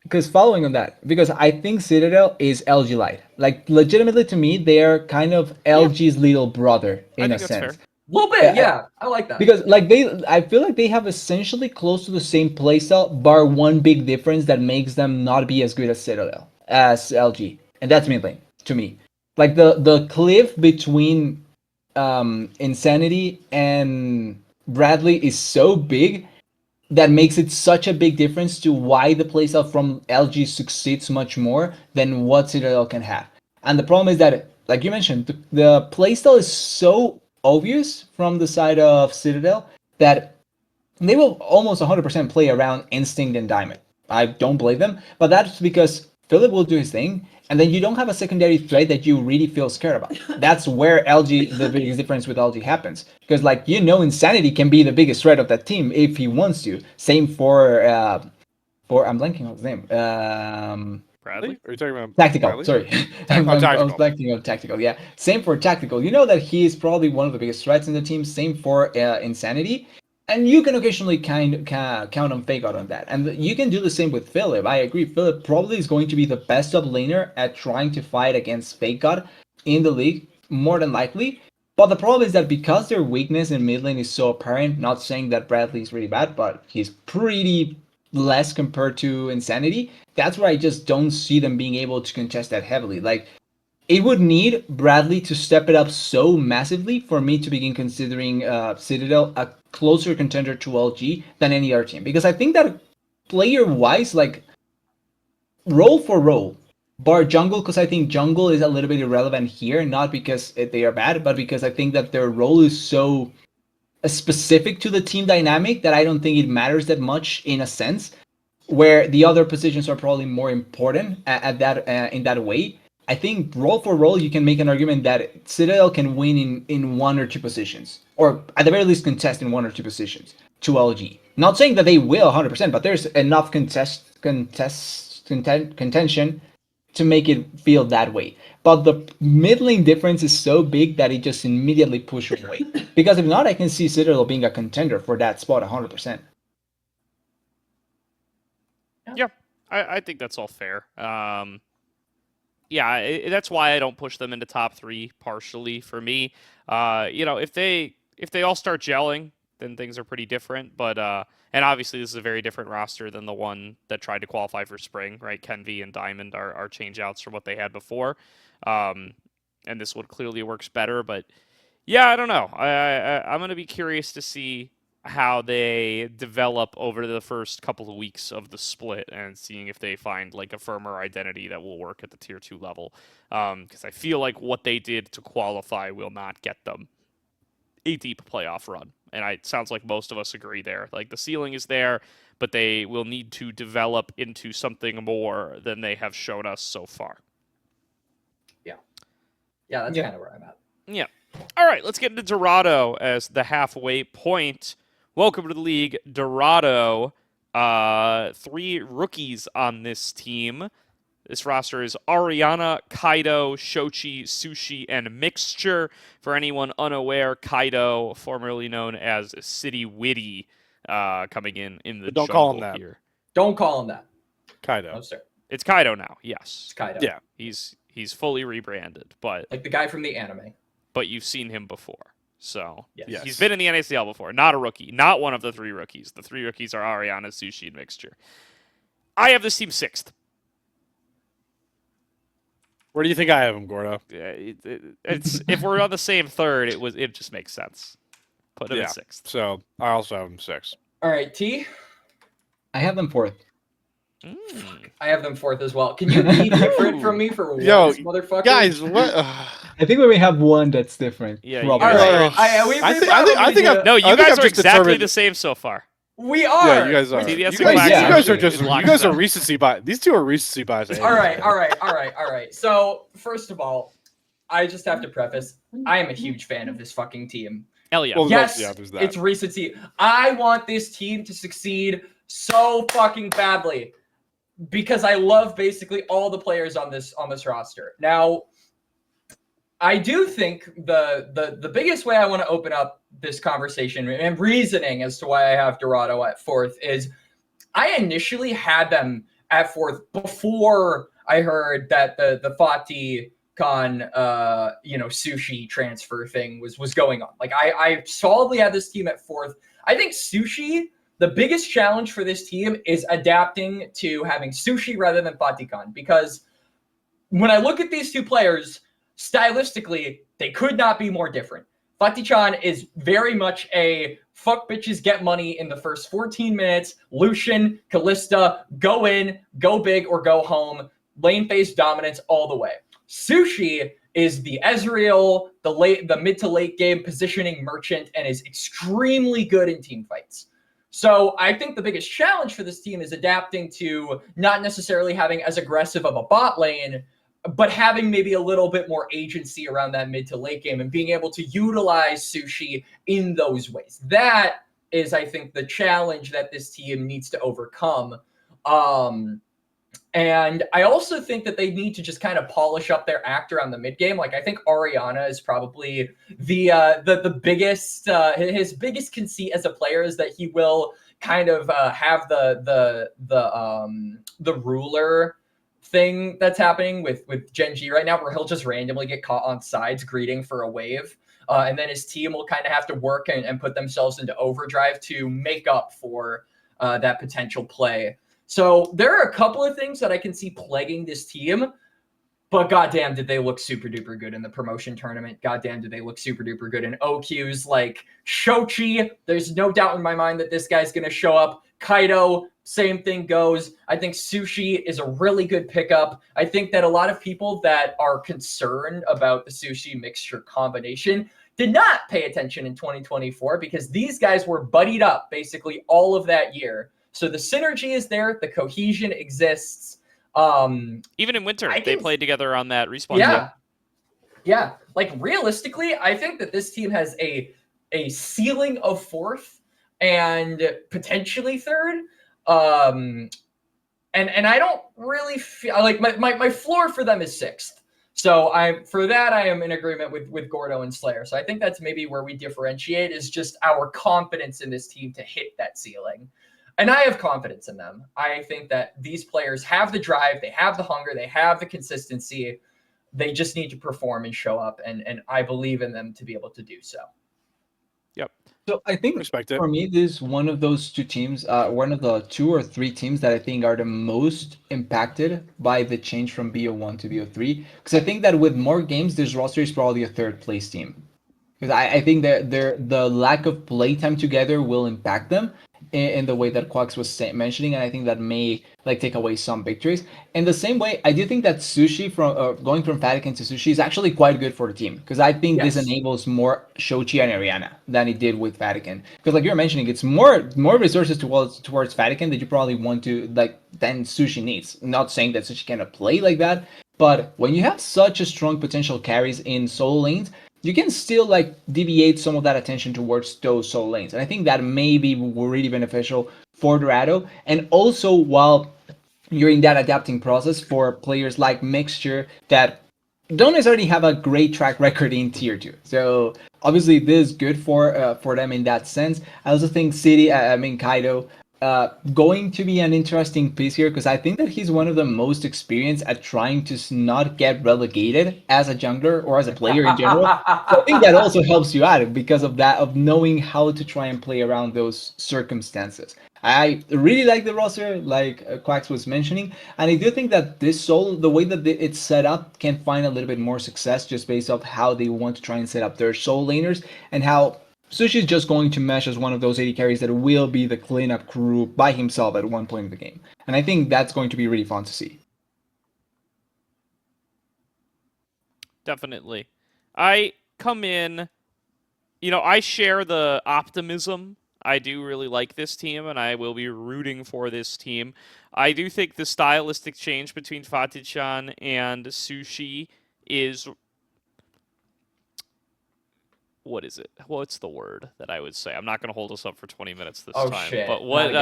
because following on that, because I think Citadel is LG Light. Like legitimately to me, they are kind of LG's little brother I in a think that's sense. fair. A little bit, yeah. I like that. Because like I feel like they have essentially close to the same playstyle, bar one big difference that makes them not be as good as Citadel as LG, and that's mid lane to me. Like the cliff between Insanity and Bradley is so big that makes it such a big difference to why the playstyle from LG succeeds much more than what Citadel can have. And the problem is that, like you mentioned, the playstyle is so obvious from the side of Citadel that they will almost 100% play around Instinct and Diamond. I don't blame them, but that's because Philip will do his thing, and then you don't have a secondary threat that you really feel scared about. That's where the biggest difference with LG happens. Because, like, Insanity can be the biggest threat of that team if he wants to. Same for I'm blanking on his name. Bradley? Are you talking about Tactical, Bradley? sorry. I was blanking on Tactical, yeah. Same for Tactical. You know that he is probably one of the biggest threats in the team. Same for Insanity. And you can occasionally count on Fake Out on that. And you can do the same with Philip. I agree. Philip probably is going to be the best top laner at trying to fight against Fake God in the league, more than likely. But the problem is that because their weakness in mid lane is so apparent, not saying that Bradley is really bad, but he's pretty less compared to Insanity. That's where I just don't see them being able to contest that heavily. Like, it would need Bradley to step it up so massively for me to begin considering Citadel a closer contender to LG than any other team. Because I think that player-wise, like, role for role, bar jungle, because I think jungle is a little bit irrelevant here, not because they are bad, but because I think that their role is so specific to the team dynamic that I don't think it matters that much in a sense, where the other positions are probably more important at that in that way. I think role for role, you can make an argument that Citadel can win in one or two positions, or at the very least contest in one or two positions to LG. Not saying that they will 100%, but there's enough contention to make it feel that way. But the mid lane difference is so big that it just immediately pushes away. Because if not, I can see Citadel being a contender for that spot 100%. Yeah, I think that's all fair. Yeah, that's why I don't push them into top 3 partially for me. If they all start gelling, then things are pretty different. But and obviously this is a very different roster than the one that tried to qualify for spring, right? Kenvi and Diamond are change outs from what they had before. And this one clearly works better, but yeah, I don't know. I'm going to be curious to see how they develop over the first couple of weeks of the split and seeing if they find like a firmer identity that will work at the tier 2 level. Because I feel like what they did to qualify will not get them a deep playoff run. And it sounds like most of us agree there. Like the ceiling is there, but they will need to develop into something more than they have shown us so far. Yeah, that's kind of where I'm at. Yeah. All right, let's get into Dorado as the halfway point. Welcome to the league, Dorado. 3 rookies on this team. This roster is Ariana, Kaido, Shochi, Sushi, and Mixture. For anyone unaware, Kaido, formerly known as City Witty, coming in the But don't jungle call him that. here. Don't call him that. Kaido. No, sir. It's Kaido now, yes. It's Kaido. Yeah. He's fully rebranded, but Like the guy from the anime. but you've seen him before. So Yes. he's been in the NACL before. Not a rookie. Not one of the 3 rookies. The 3 rookies are Ariana, Sushi, and Mixture. I have this team 6th. Where do you think I have him, Gordo? It's if we're on the same 3rd, it just makes sense. Put him in 6th. So I also have him 6. All right, T. I have them 4th. I have them 4th as well. Can you be different from me for once, Yo, motherfucker? Guys, what? I think we may have one that's different. Yeah, probably. All right. I think I'm. No, you I think guys I've are just exactly determined- the same so far. We are. Yeah, you guys are. See, You that's guys, Quax yeah. you guys are actually just. locked You guys are up. recency bias. These 2 are recency bias. All right. So, first of all, I just have to preface, I am a huge fan of this fucking team. Hell yeah. Well, Yes, yeah, there's that. it's recency. I want this team to succeed so fucking badly because I love basically all the players on this roster. Now, I do think the biggest way I want to open up this conversation and reasoning as to why I have Dorado at 4th is I initially had them at fourth before I heard that the Fatih Khan, Sushi transfer thing was going on. Like I solidly had this team at fourth. I think Sushi, the biggest challenge for this team is adapting to having Sushi rather than Fatih Khan, because when I look at these two players, stylistically, they could not be more different. Fatih Khan is very much a fuck bitches, get money in the first 14 minutes. Lucian, Callista, go in, go big, or go home. Lane phase dominance all the way. Sushi is the Ezreal, the mid to late game positioning merchant, and is extremely good in team fights. So I think the biggest challenge for this team is adapting to not necessarily having as aggressive of a bot lane, but having maybe a little bit more agency around that mid to late game and being able to utilize Sushi in those ways. That is, I think, the challenge that this team needs to overcome. And I also think that they need to just kind of polish up their act around the mid game. Like I think Ariana is probably the biggest his biggest conceit as a player is that he will kind of have the ruler thing that's happening with Gen G right now, where he'll just randomly get caught on sides greeting for a wave. And then his team will kind of have to work and put themselves into overdrive to make up for that potential play. So there are a couple of things that I can see plaguing this team, but goddamn, did they look super duper good in the promotion tournament. Goddamn, did they look super duper good in OQs. Like Shochi, there's no doubt in my mind that this guy's going to show up. Kaido, same thing goes. I think Sushi is a really good pickup. I think that a lot of people that are concerned about the Sushi mixture combination did not pay attention in 2024 because these guys were buddied up basically all of that year. So the synergy is there, the cohesion exists. Even in winter, they played together on that respawn team. Yeah. Like realistically, I think that this team has a ceiling of fourth and potentially third. And I don't really feel like my floor for them is sixth. So I am in agreement with Gordo and Slayer. So I think that's maybe where we differentiate, is just our confidence in this team to hit that ceiling. And I have confidence in them. I think that these players have the drive, they have the hunger, they have the consistency. They just need to perform and show up, and I believe in them to be able to do so. Yep. So I think for me, this is one of those two teams, one of the 2 or 3 teams that I think are the most impacted by the change from BO1 to BO3. Because I think that with more games, this roster is probably a third place team. Because I think that the lack of playtime together will impact them in the way that Quax was mentioning, and I think that may take away some victories. In the same way, I do think that Sushi from going from Vatican to Sushi is actually quite good for the team, because I think this enables more Shochi and Ariana than it did with Vatican. Because like you're mentioning, it's more resources towards Vatican that you probably want to than Sushi needs. Not saying that Sushi cannot play like that, but when you have such a strong potential carries in solo lanes, you can still deviate some of that attention towards those solo lanes. And I think that may be really beneficial for Dorado. And also while you're in that adapting process for players like Mixture that don't necessarily have a great track record in tier 2. So obviously this is good for them in that sense. I also think Kaido going to be an interesting piece here, because I think that he's one of the most experienced at trying to not get relegated as a jungler or as a player in general. So I think that also helps you out because of that, of knowing how to try and play around those circumstances. I really like the roster, like Quax was mentioning, and I do think that this solo, the way that it's set up, can find a little bit more success just based off how they want to try and set up their solo laners, and how Sushi is just going to mesh as one of those AD carries that will be the cleanup crew by himself at one point in the game. And I think that's going to be really fun to see. Definitely. I come in, I share the optimism. I do really like this team, and I will be rooting for this team. I do think the stylistic change between Fatih-chan and Sushi is... What is it? What's the word that I would say? I'm not going to hold us up for 20 minutes this time. Shit. But what?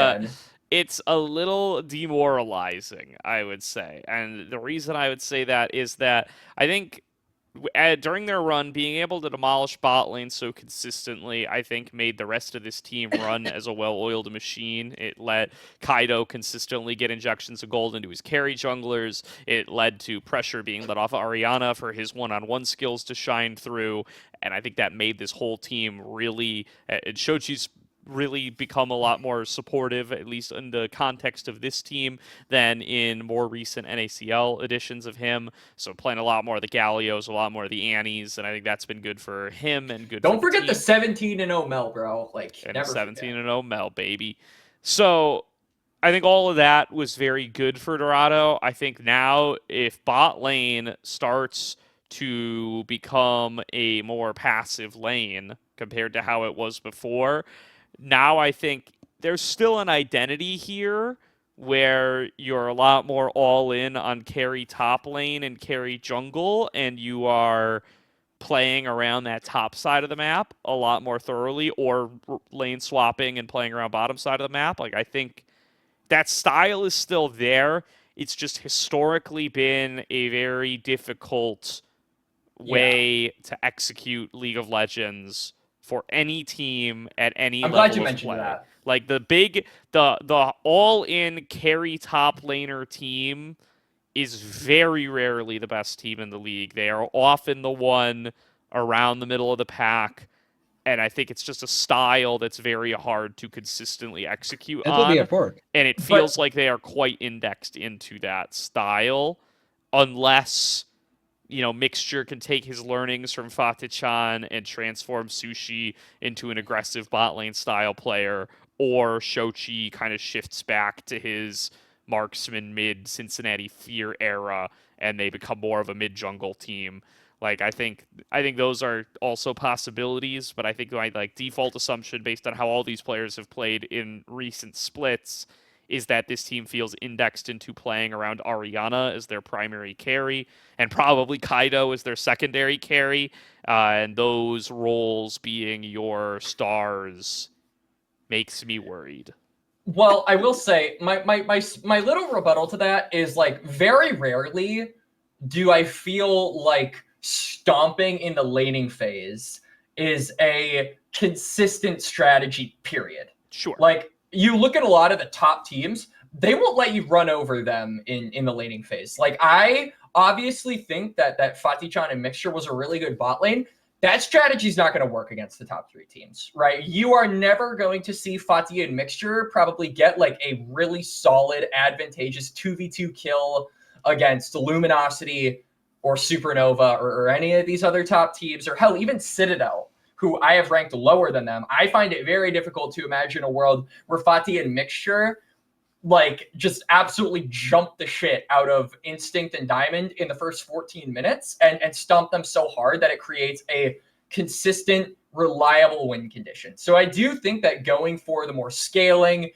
It's a little demoralizing, I would say. And the reason I would say that is that I think during their run, being able to demolish bot lane so consistently, I think, made the rest of this team run as a well-oiled machine. It let Kaido consistently get injections of gold into his carry junglers. It led to pressure being let off Ariana for his one-on-one skills to shine through, and I think that made this whole team really... And Shochi's really become a lot more supportive, at least in the context of this team, than in more recent NACL editions of him. So playing a lot more of the Gallios, a lot more of the Annies, and I think that's been good for him and good. Don't for forget the the 17-0 Mel, bro. Like and never 17-0 Mel, baby. So I think all of that was very good for Dorado. I think now if bot lane starts to become a more passive lane compared to how it was before, now I think there's still an identity here where you're a lot more all in on carry top lane and carry jungle, and you are playing around that top side of the map a lot more thoroughly, or lane swapping and playing around bottom side of the map. Like, I think that style is still there. It's just historically been a very difficult way to execute League of Legends for any team at any I'm level glad you of mentioned play. that. Like the all-in carry top laner team is very rarely the best team in the league. They are often the one around the middle of the pack, and I think it's just a style that's very hard to consistently execute That's what on. they afford. And it feels like they are quite indexed into that style, unless Mixture can take his learnings from Fatih-chan and transform Sushi into an aggressive bot lane style player, or Shochi kind of shifts back to his marksman mid Cincinnati Fear era and they become more of a mid jungle team. Like, I think those are also possibilities, but I think my default assumption based on how all these players have played in recent splits is that this team feels indexed into playing around Ariana as their primary carry, and probably Kaido as their secondary carry, and those roles being your stars makes me worried. Well, I will say my little rebuttal to that is like very rarely do I feel like stomping in the laning phase is a consistent strategy, period. Sure. Like, you look at a lot of the top teams, they won't let you run over them in the laning phase. Like, I obviously think that Fatih-chan and Mixture was a really good bot lane. That strategy is not going to work against the top three teams, right? You are never going to see Fatih and Mixture probably get like a really solid, advantageous 2v2 kill against Luminosity or Supernova or any of these other top teams, or hell, even Citadel, who I have ranked lower than them. I find it very difficult to imagine a world where Fatih and Mixture like just absolutely jump the shit out of Instinct and Diamond in the first 14 minutes and stomp them so hard that it creates a consistent, reliable win condition. So I do think that going for the more scaling,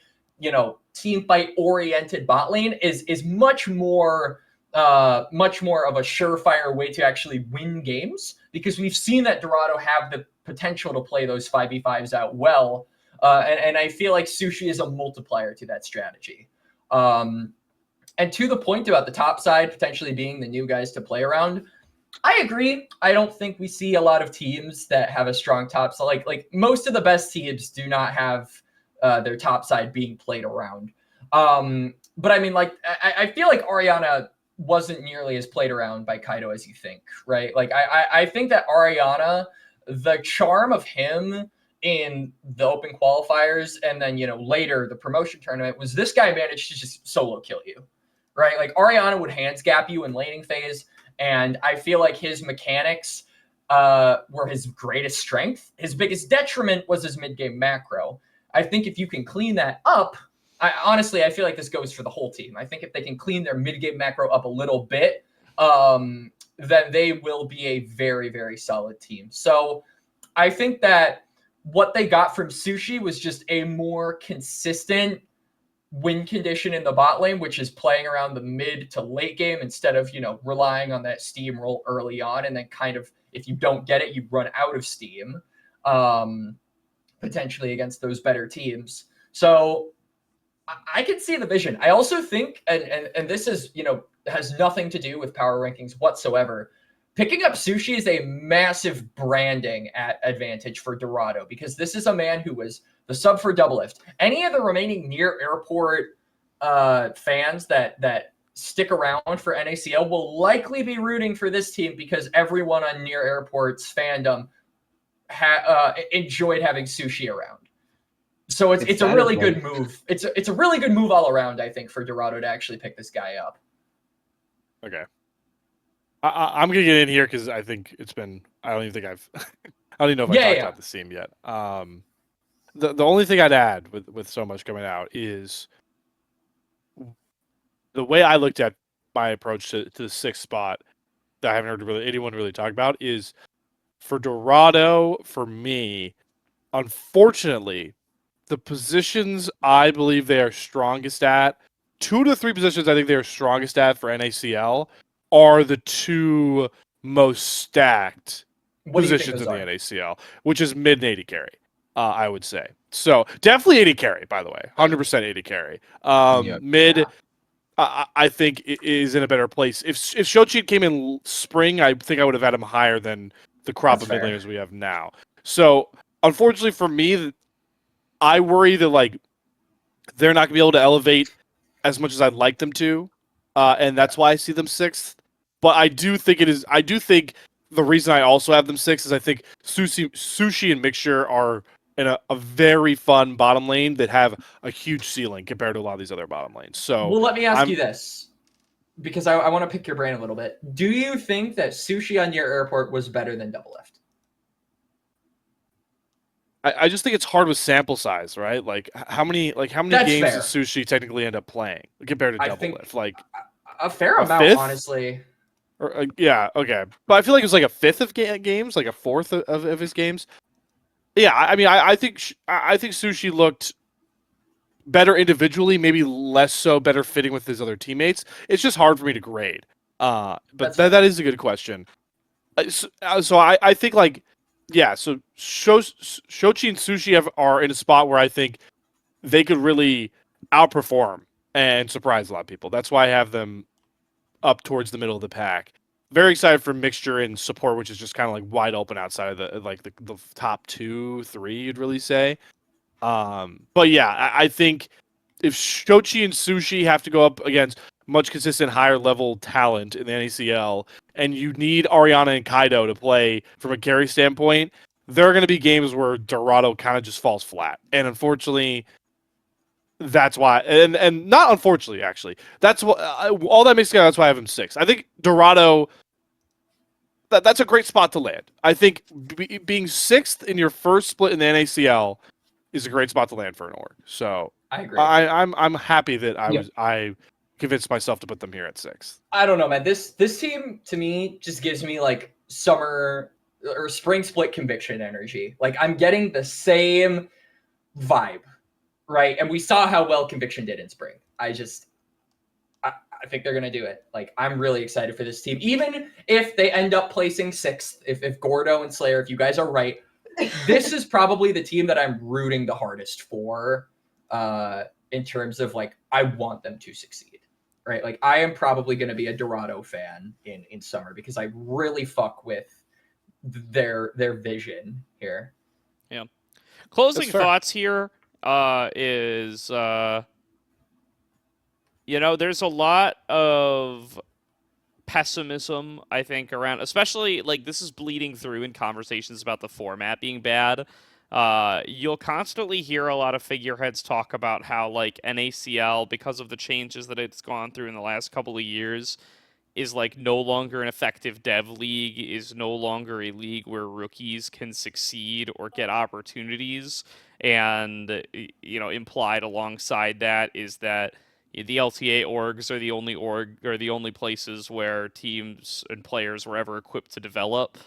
team fight oriented bot lane is much more of a surefire way to actually win games, because we've seen that Dorado have the potential to play those 5v5s out well. And I feel like Sushi is a multiplier to that strategy. And to the point about the top side potentially being the new guys to play around, I agree. I don't think we see a lot of teams that have a strong top side. Like most of the best teams do not have their top side being played around. But I mean, like, I feel like Ariana wasn't nearly as played around by Kaido as you think, right? Like, I think that Ariana, the charm of him in the open qualifiers and then, later the promotion tournament was this guy managed to just solo kill you, right? Like, Ariana would hands gap you in laning phase, and I feel like his mechanics were his greatest strength. His biggest detriment was his mid-game macro. I think if you can clean that up, I feel like this goes for the whole team. I think if they can clean their mid-game macro up a little bit, then they will be a very, very solid team. So I think that what they got from Sushi was just a more consistent win condition in the bot lane, which is playing around the mid to late game instead of, relying on that steamroll early on. And then kind of, if you don't get it, you run out of steam, potentially against those better teams. So I can see the vision. I also think, and this is, has nothing to do with power rankings whatsoever, picking up Sushi is a massive branding advantage for Dorado, because this is a man who was the sub for Doublelift. Any of the remaining near airport fans that stick around for NACL will likely be rooting for this team, because everyone on near airport's fandom enjoyed having Sushi around. So it's a really good move. It's a really good move all around, I think, for Dorado to actually pick this guy up. Okay. I'm gonna get in here because I think it's been. I don't even think I've. I don't even know if I talked about this team yet. The only thing I'd add with so much coming out is the way I looked at my approach to the sixth spot that I haven't heard anyone really talk about is for Dorado. For me, unfortunately, the positions I believe they are strongest at, 2 to 3 positions I think they are strongest at for NACL are the 2 most stacked positions in the NACL, which is mid and AD carry, I would say. So definitely AD carry, by the way, 100% AD carry. Mid, I think is in a better place. If Shochin came in spring, I think I would have had him higher than the crop of mid laners we have now. So unfortunately for me, I worry that like they're not gonna be able to elevate as much as I'd like them to, and that's why I see them 6th. But I do think the reason I also have them 6th is I think Sushi and Mixture are in a very fun bottom lane that have a huge ceiling compared to a lot of these other bottom lanes. So well, let me ask you this, because I want to pick your brain a little bit. Do you think that Sushi on your airport was better than Doublelift? I just think it's hard with sample size, right? Like how many games does Sushi technically end up playing compared to Doublelift? Like a fair amount, honestly. Or yeah, okay, but I feel like it was like a 5th of games, like a 4th of his games. Yeah, I mean, I think Sushi looked better individually, maybe less so better fitting with his other teammates. It's just hard for me to grade. But that is a good question. So I think like. Yeah, so Shochi and Sushi are in a spot where I think they could really outperform and surprise a lot of people. That's why I have them up towards the middle of the pack. Very excited for Mixture and Support, which is just kind of like wide open outside of the top 2, 3, you'd really say. But yeah, I think if Shochi and Sushi have to go up against much consistent higher level talent in the NACL, and you need Ariana and Kaido to play from a carry standpoint, there are going to be games where Dorado kind of just falls flat. And unfortunately, that's why, and not unfortunately, actually, that's what all that makes together. That's why I have him 6th. I think Dorado, that's a great spot to land. I think being 6th in your first split in the NACL is a great spot to land for an org. So I agree. I'm happy that I convinced myself to put them here at 6th. I don't know, man. This team to me just gives me like summer or spring split conviction energy. Like I'm getting the same vibe, right? And we saw how well conviction did in spring. I think they're gonna do it. Like I'm really excited for this team, even if they end up placing 6th. If Gordo and Slayer, if you guys are right, this is probably the team that I'm rooting the hardest for. In terms of like, I want them to succeed, right? Like I am probably going to be a Dorado fan in summer because I really fuck with their vision here. Yeah. Closing thoughts here is, there's a lot of pessimism, I think, around, especially like this is bleeding through in conversations about the format being bad. You'll constantly hear a lot of figureheads talk about how like NACL, because of the changes that it's gone through in the last couple of years, is like no longer an effective dev league, is no longer a league where rookies can succeed or get opportunities. And, implied alongside that is that the LTA orgs are the only places where teams and players were ever equipped to develop.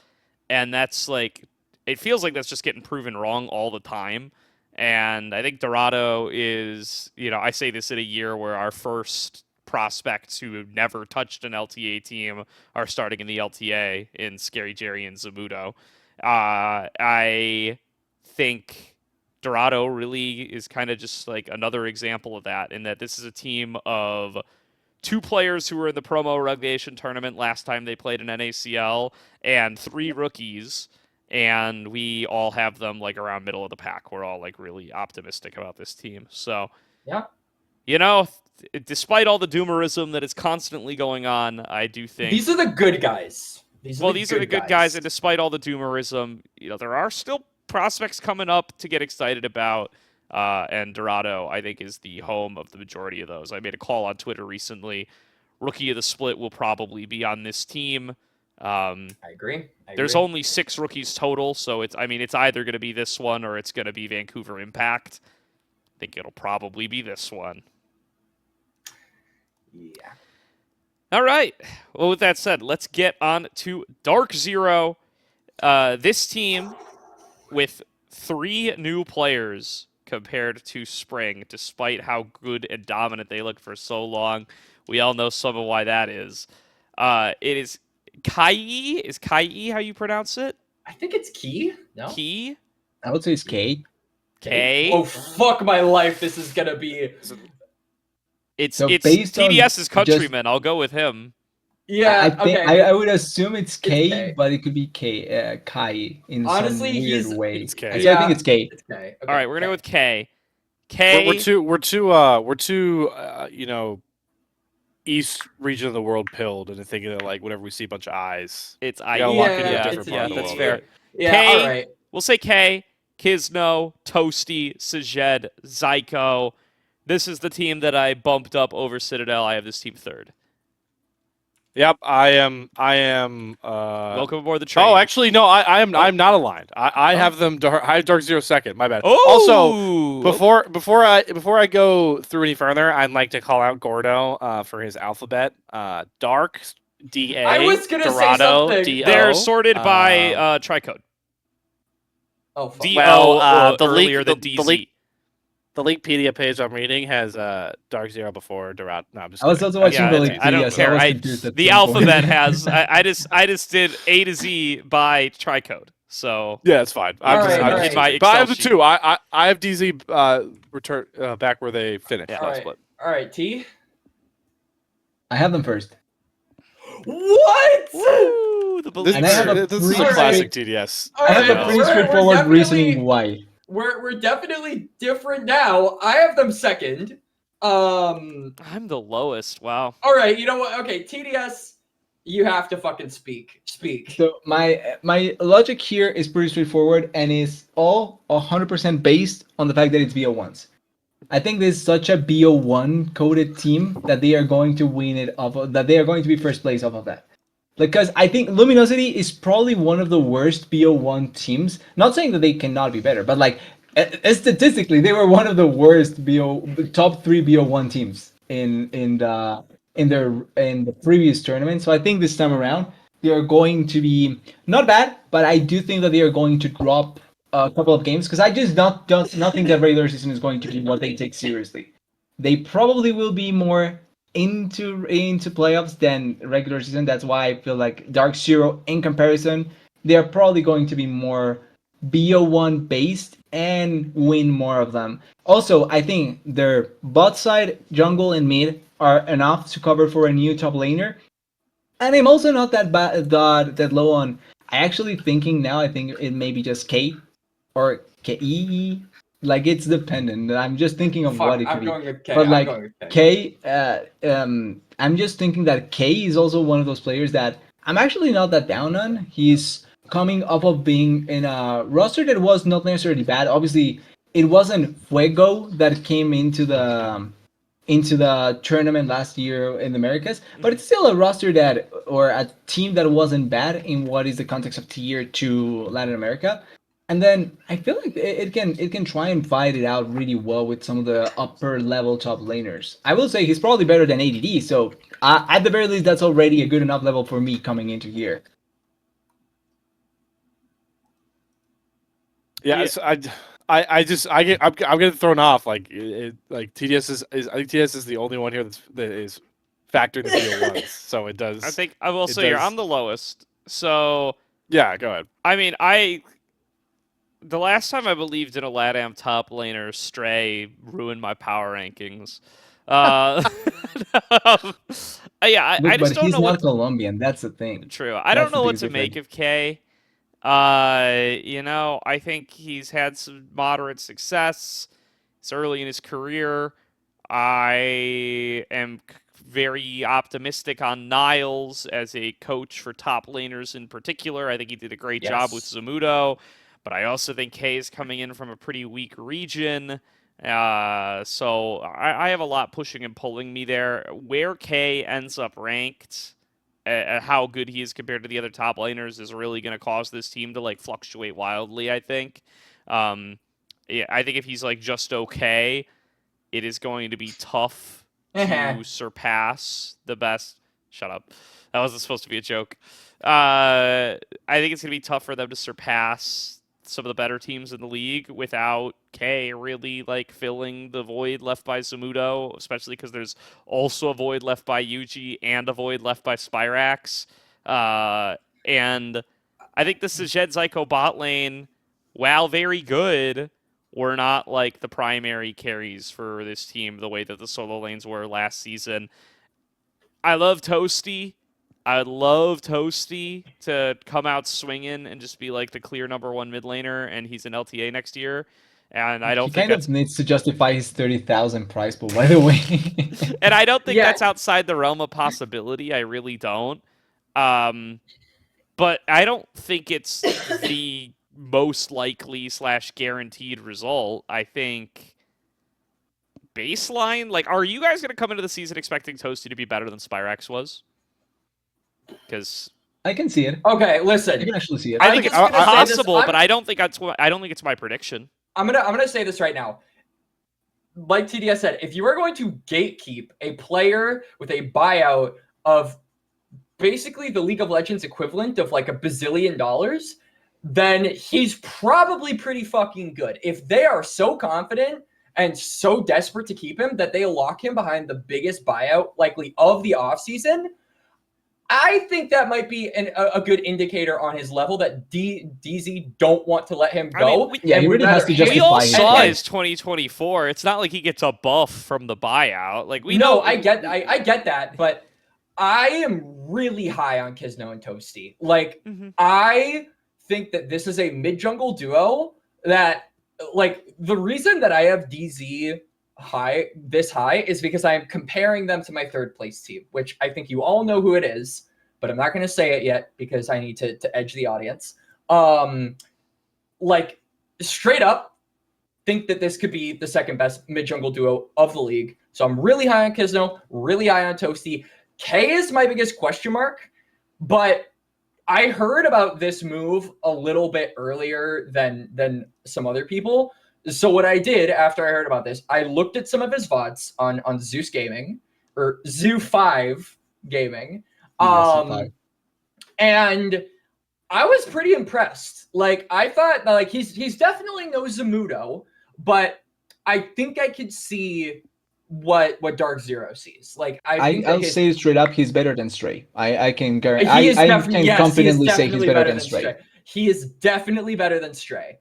And that's like, it feels like that's just getting proven wrong all the time. And I think Dorado is, I say this in a year where our first prospects who have never touched an LTA team are starting in the LTA in Scary Jerry and Zamudo. I think Dorado really is kind of just like another example of that, in that this is a team of 2 players who were in the promo relegation tournament last time they played in NACL, and 3 rookies, and we all have them like around middle of the pack. We're all like really optimistic about this team. So, Yeah. you know, despite all the doomerism that is constantly going on, I do think These are the good guys. These are the good guys, and despite all the doomerism, you know, there are still prospects coming up to get excited about. And Dorado, I think, is the home of the majority of those. I made a call on Twitter recently. Rookie of the split will probably be on this team. I agree. There's only 6 rookies total, so it's either going to be this one or it's going to be Vancouver Impact. I think it'll probably be this one. Yeah. All right. Well, with that said, let's get on to DarkZero. This team with 3 new players compared to spring, despite how good and dominant they look for so long. We all know some of why that is. It is Kai. Is Kai how you pronounce it? I think it's Key. No. Key? I would say it's K. K? Oh fuck my life! This is gonna be. It's So based on TDS's countryman. I'll go with him. Yeah. I think okay. I would assume it's K, K. but it could be Kai in Honestly, some weird he's- way. It's K. So I think it's K. It's K. All right, we're gonna go with K. We're K. too you know, east region of the world pilled and thinking that like whenever we see a bunch of eyes, It's we I. gotta walk into a Yeah, different part of the that's world. fair. Yeah. K. All right. We'll say K. Kisno, Toasty, Sajed, Zyko. This is the team that I bumped up over Citadel. I have this team 3rd. Yep, I am. Welcome aboard the train. Oh, actually, no. I'm not aligned. I have them. I have DarkZero second. My bad. Oh! Also, before I go through any further, I'd like to call out Gordo for his alphabet. Dark DA. I was gonna say Dorado something. DO. They're sorted by Tricode. Oh fuck. DO the earlier leak, than the DZ. leak, the Leakpedia page I'm reading has DarkZero before Dorado. No, I'm just I was kidding. also watching Yeah, the it's- league. I don't so care. was I- confused at The some point. alphabet has. I just did A to Z by Tricode. So Yeah, it's fine. All right, all in right. my But I Excel have the sheet. 2. I have DZ return back where they finished Yeah. last All right. split. All right. T. I have them first. What? Woo! The This, And I have a this is a pretty classic straight- TDS. All I have right, a pretty we're straightforward definitely- reasoning why. We're definitely different now. I have them second. I'm the lowest. Wow. All right. You know what? Okay. TDS. You have to fucking speak. Speak. So my logic here is pretty straightforward and is all 100% based on the fact that it's BO1s. I think this is such a BO1 coded team that they are going to win it off of, that they are going to be first place off of that. Because I think Luminosity is probably one of the worst BO1 teams. Not saying that they cannot be better, but like statistically, they were one of the worst top 3 BO1 teams in the previous tournament. So I think this time around they are going to be not bad, but I do think that they are going to drop a couple of games because I just don't think that regular season is going to be what they take seriously. They probably will be more into playoffs than regular season. That's why I feel like DarkZero in comparison, they are probably going to be more BO1 based and win more of them. Also, I think their bot side, jungle, and mid are enough to cover for a new top laner. And I'm also not that low on. I actually thinking now. I think it may be just K or KE. Like it's dependent. I'm just thinking of what it could I'm be. going with K. But I'm like going with K. I'm just thinking that K is also one of those players that I'm actually not that down on. He's coming up of being in a roster that was not necessarily bad. Obviously, it wasn't Fuego that came into the tournament last year in the Americas, but it's still a roster that, or a team that wasn't bad in what is the context of tier 2 Latin America. And then I feel like it can try and fight it out really well with some of the upper level top laners. I will say he's probably better than ADD, so at the very least that's already a good enough level for me coming into here. Yeah, I'm getting thrown off. Like TDS is I think TDS is the only one here that is factored into BO1s. So it does. I think I will it say does- I'm the lowest. So Yeah, go ahead. I mean, the last time I believed in a LATAM top laner, Stray ruined my power rankings. Yeah, I Look, just but don't he's know not what. Colombian. That's the thing. True. I That's don't the know what biggest to make difference. of K. I think he's had some moderate success. It's early in his career. I am very optimistic on Niles as a coach for top laners in particular. I think he did a great job with Yes. Zamudo, but I also think K is coming in from a pretty weak region. So I have a lot pushing and pulling me there. Where K ends up ranked, how good he is compared to the other top laners is really going to cause this team to like fluctuate wildly, I think. Yeah, I think if he's like just okay, it is going to be tough to surpass the best. Shut up. That wasn't supposed to be a joke. I think it's going to be tough for them to surpass some of the better teams in the league without K really like filling the void left by Zamudo, especially because there's also a void left by Yuji and a void left by Spyrax. And I think the Sejed Zyko bot lane, while very good, were not like the primary carries for this team the way that the solo lanes were last season. I love Toasty. I'd love Toasty to come out swinging and just be like the clear #1 mid laner, and he's an LTA next year. And I don't He think kind of needs to justify his 30,000 price pool, by the way. and I don't think Yeah. that's outside the realm of possibility. I really don't. But I don't think it's the most likely / guaranteed result. I think baseline, like, are you guys going to come into the season expecting Toasty to be better than Spyrax was? Because I can see it. Okay, I listen. can actually see it. I I'm think just gonna say this. possible, but I don't think it's my prediction. I'm gonna say this right now. Like TDS said, if you are going to gatekeep a player with a buyout of basically the League of Legends equivalent of like $1 bazillion, then he's probably pretty fucking good. If they are so confident and so desperate to keep him that they lock him behind the biggest buyout likely of the offseason, I think that might be a good indicator on his level that DZ don't want to let him go. Yeah, he really has to we justify all his saw price. his 2024. It's not like he gets a buff from the buyout. Like we No, know. I get that, but I am really high on Kisno and Toasty. Like, I think that this is a mid-jungle duo that, like, the reason that I have DZ this high is because I am comparing them to my third place team, which I think you all know who it is, but I'm not going to say it yet because I need to edge the audience. Like, straight up, think that this could be the second best mid-jungle duo of the league. So I'm really high on Kisno, really high on Toasty. K is my biggest question mark, but I heard about this move a little bit earlier than some other people. So what I did after I heard about this, I looked at some of his VODs on Zeus Gaming or Zoo5 Gaming. And I was pretty impressed. Like, I thought like he's definitely no Zamudo, but I think I could see what DarkZero sees. Like, I'll say straight up, he's better than Stray. I can guarantee. I can yes, confidently say he's better than Stray. He is definitely better than Stray.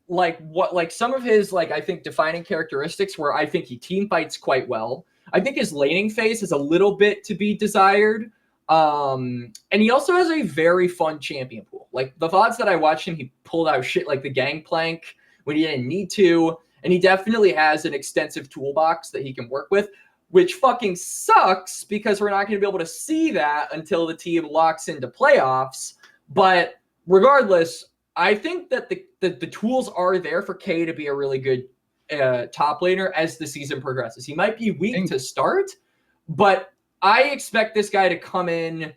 Like some of his, like, I think defining characteristics where I think he team fights quite well. I think his laning phase is a little bit to be desired. And he also has a very fun champion pool. Like, the VODs that I watched him, he pulled out shit like the Gangplank when he didn't need to. And he definitely has an extensive toolbox that he can work with, which fucking sucks because we're not going to be able to see that until the team locks into playoffs. But regardless, I think that the tools are there for K to be a really good top laner as the season progresses. He might be weak to start, but I expect this guy to come in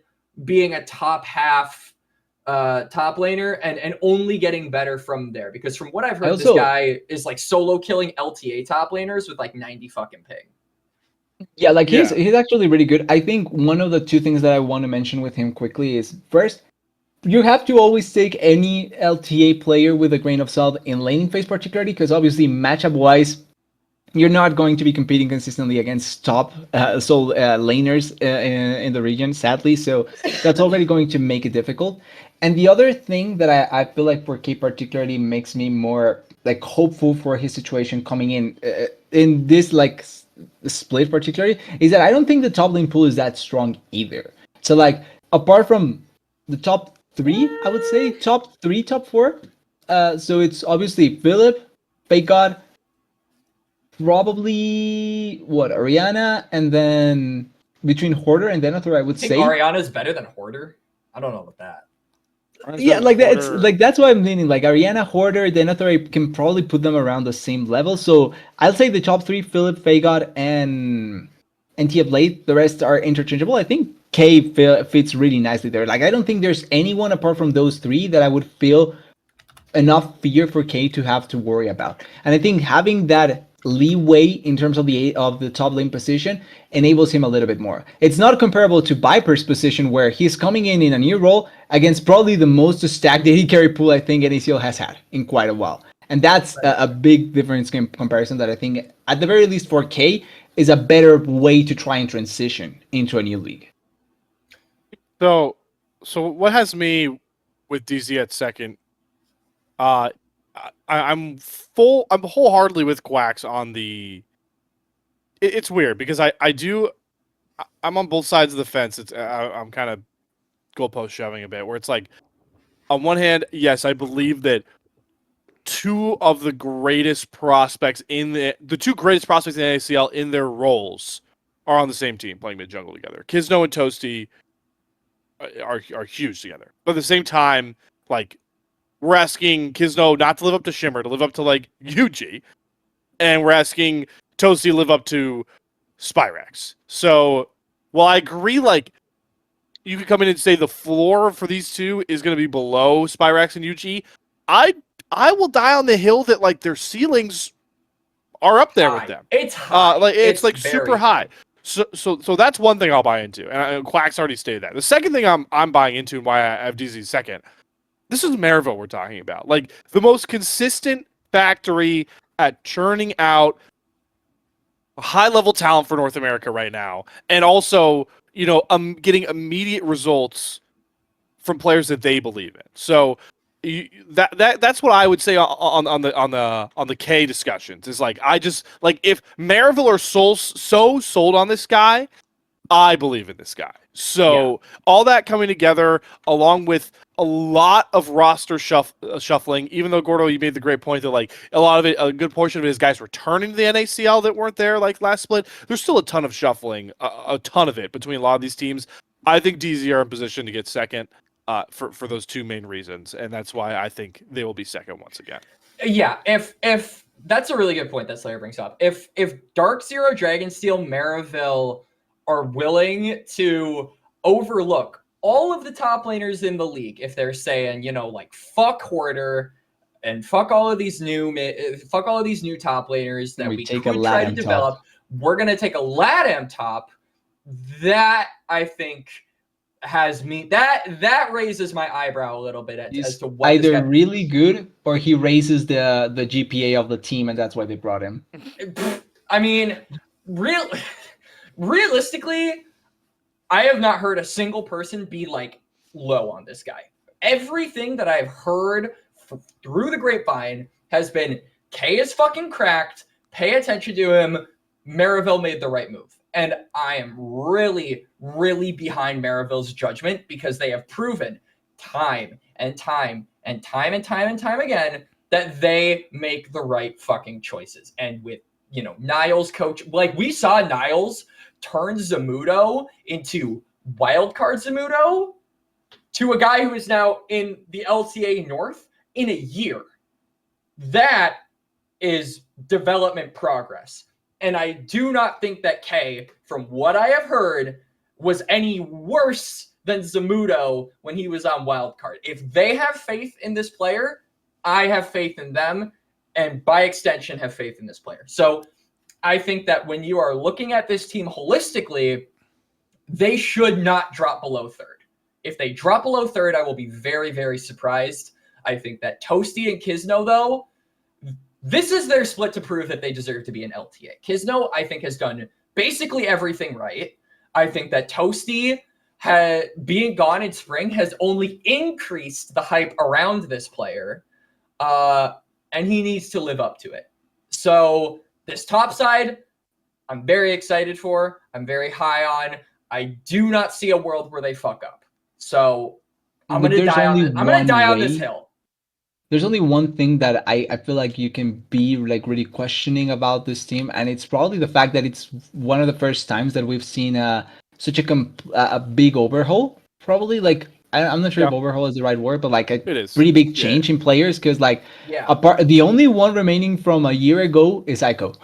being a top half top laner and only getting better from there, because from what I've heard, this guy is like solo killing LTA top laners with like 90 fucking ping. Yeah, like he's actually really good. I think one of the two things that I want to mention with him quickly is, first, you have to always take any LTA player with a grain of salt in laning phase particularly, because obviously matchup wise, you're not going to be competing consistently against top laners in the region, sadly. So that's already going to make it difficult. And the other thing that I feel like for K particularly makes me more like hopeful for his situation coming in this like split particularly is that I don't think the top lane pool is that strong either. So like apart from the top three, I would say top three, top four. So it's obviously Philip, Fake God, probably what Ariana, and then between Hoarder and Denethor, I would I think say. Ariana's better than Hoarder. I don't know about that. Yeah, like that. It's like that's why I'm leaning. Like Ariana, Hoarder, Denethor, I can probably put them around the same level. So I'll say the top three: Philip, Fagod, and Tia Blade. The rest are interchangeable. I think K fits really nicely there. Like I don't think there's anyone apart from those three that I would feel enough fear for K to have to worry about. And I think having that leeway in terms of the top lane position enables him a little bit more. It's not comparable to Viper's position where he's coming in a new role against probably the most stacked AD carry pool I think NACL has had in quite a while. And that's a big difference in comparison that I think at the very least for K is a better way to try and transition into a new league. So what has me with DZ at second? I'm wholeheartedly with Quax on the. It's weird because I'm on both sides of the fence. I'm kind of goalpost shoving a bit where it's like, on one hand, yes, I believe that two of the greatest prospects in the two greatest prospects in the NACL in their roles are on the same team playing mid jungle together. Kisno and Toasty are huge together, but at the same time, like. We're asking Kisno not to live up to Shimmer, to live up to, like, Yuji. And we're asking Toasty to live up to Spyrex. So, while I agree, like, you could come in and say the floor for these two is going to be below Spyrex and Yuji, I will die on the hill that, like, their ceilings are up there with them. It's high. It's like, super high. So that's one thing I'll buy into. And Quack's already stated that. The second thing I'm buying into and why I have DZ second, this is Maryville we're talking about. Like, the most consistent factory at churning out high-level talent for North America right now. And also, getting immediate results from players that they believe in. So that's what I would say on the K discussions. Is like, if Maryville are so sold on this guy, I believe in this guy. So all that coming together, along with a lot of roster shuffling, even though, Gordo, you made the great point that, like, a good portion of it is guys returning to the NACL that weren't there, like, last split. There's still a ton of shuffling, a ton of it between a lot of these teams. I think DZ are in position to get second for those two main reasons, and that's why I think they will be second once again. Yeah, if that's a really good point that Slayer brings up. If DarkZero Dragonsteel, Maryville are willing to overlook all of the top laners in the league, if they're saying, like, fuck Hoarder and fuck all of these new top laners that we could try to develop, we're gonna take a LATAM top. That, I think, has me that raises my eyebrow a little bit as to what either really good or he raises the GPA of the team, and that's why they brought him. I mean, realistically, I have not heard a single person be, like, low on this guy. Everything that I've heard through the grapevine has been K is fucking cracked. Pay attention to him. Maryville made the right move. And I am really, really behind Maryville's judgment because they have proven time and time again that they make the right fucking choices. And with, Niles coach, like, we saw Niles turn Zamudo into wildcard Zamudo to a guy who is now in the LCA North in a year. That is development progress. And I do not think that K, from what I have heard, was any worse than Zamudo when he was on wildcard. If they have faith in this player, I have faith in them, and by extension have faith in this player. So I think that when you are looking at this team holistically, they should not drop below third. If they drop below third, I will be very, very surprised. I think that Toasty and Kisno, though, this is their split to prove that they deserve to be an LTA. Kisno, I think, has done basically everything right. I think that Toasty being gone in spring has only increased the hype around this player, and he needs to live up to it. So this top side, I'm very excited for. I'm very high on. I do not see a world where they fuck up. So I'm But gonna there's die on only this. I'm gonna die on this way. hill. There's only one thing that I feel like you can be like really questioning about this team, and it's probably the fact that it's one of the first times that we've seen such a big overhaul. Probably like I'm not sure if Yeah. overhaul is the right word, but like a It is. pretty big Yeah. change in players. Because like Yeah. the only one remaining from a year ago is Ico,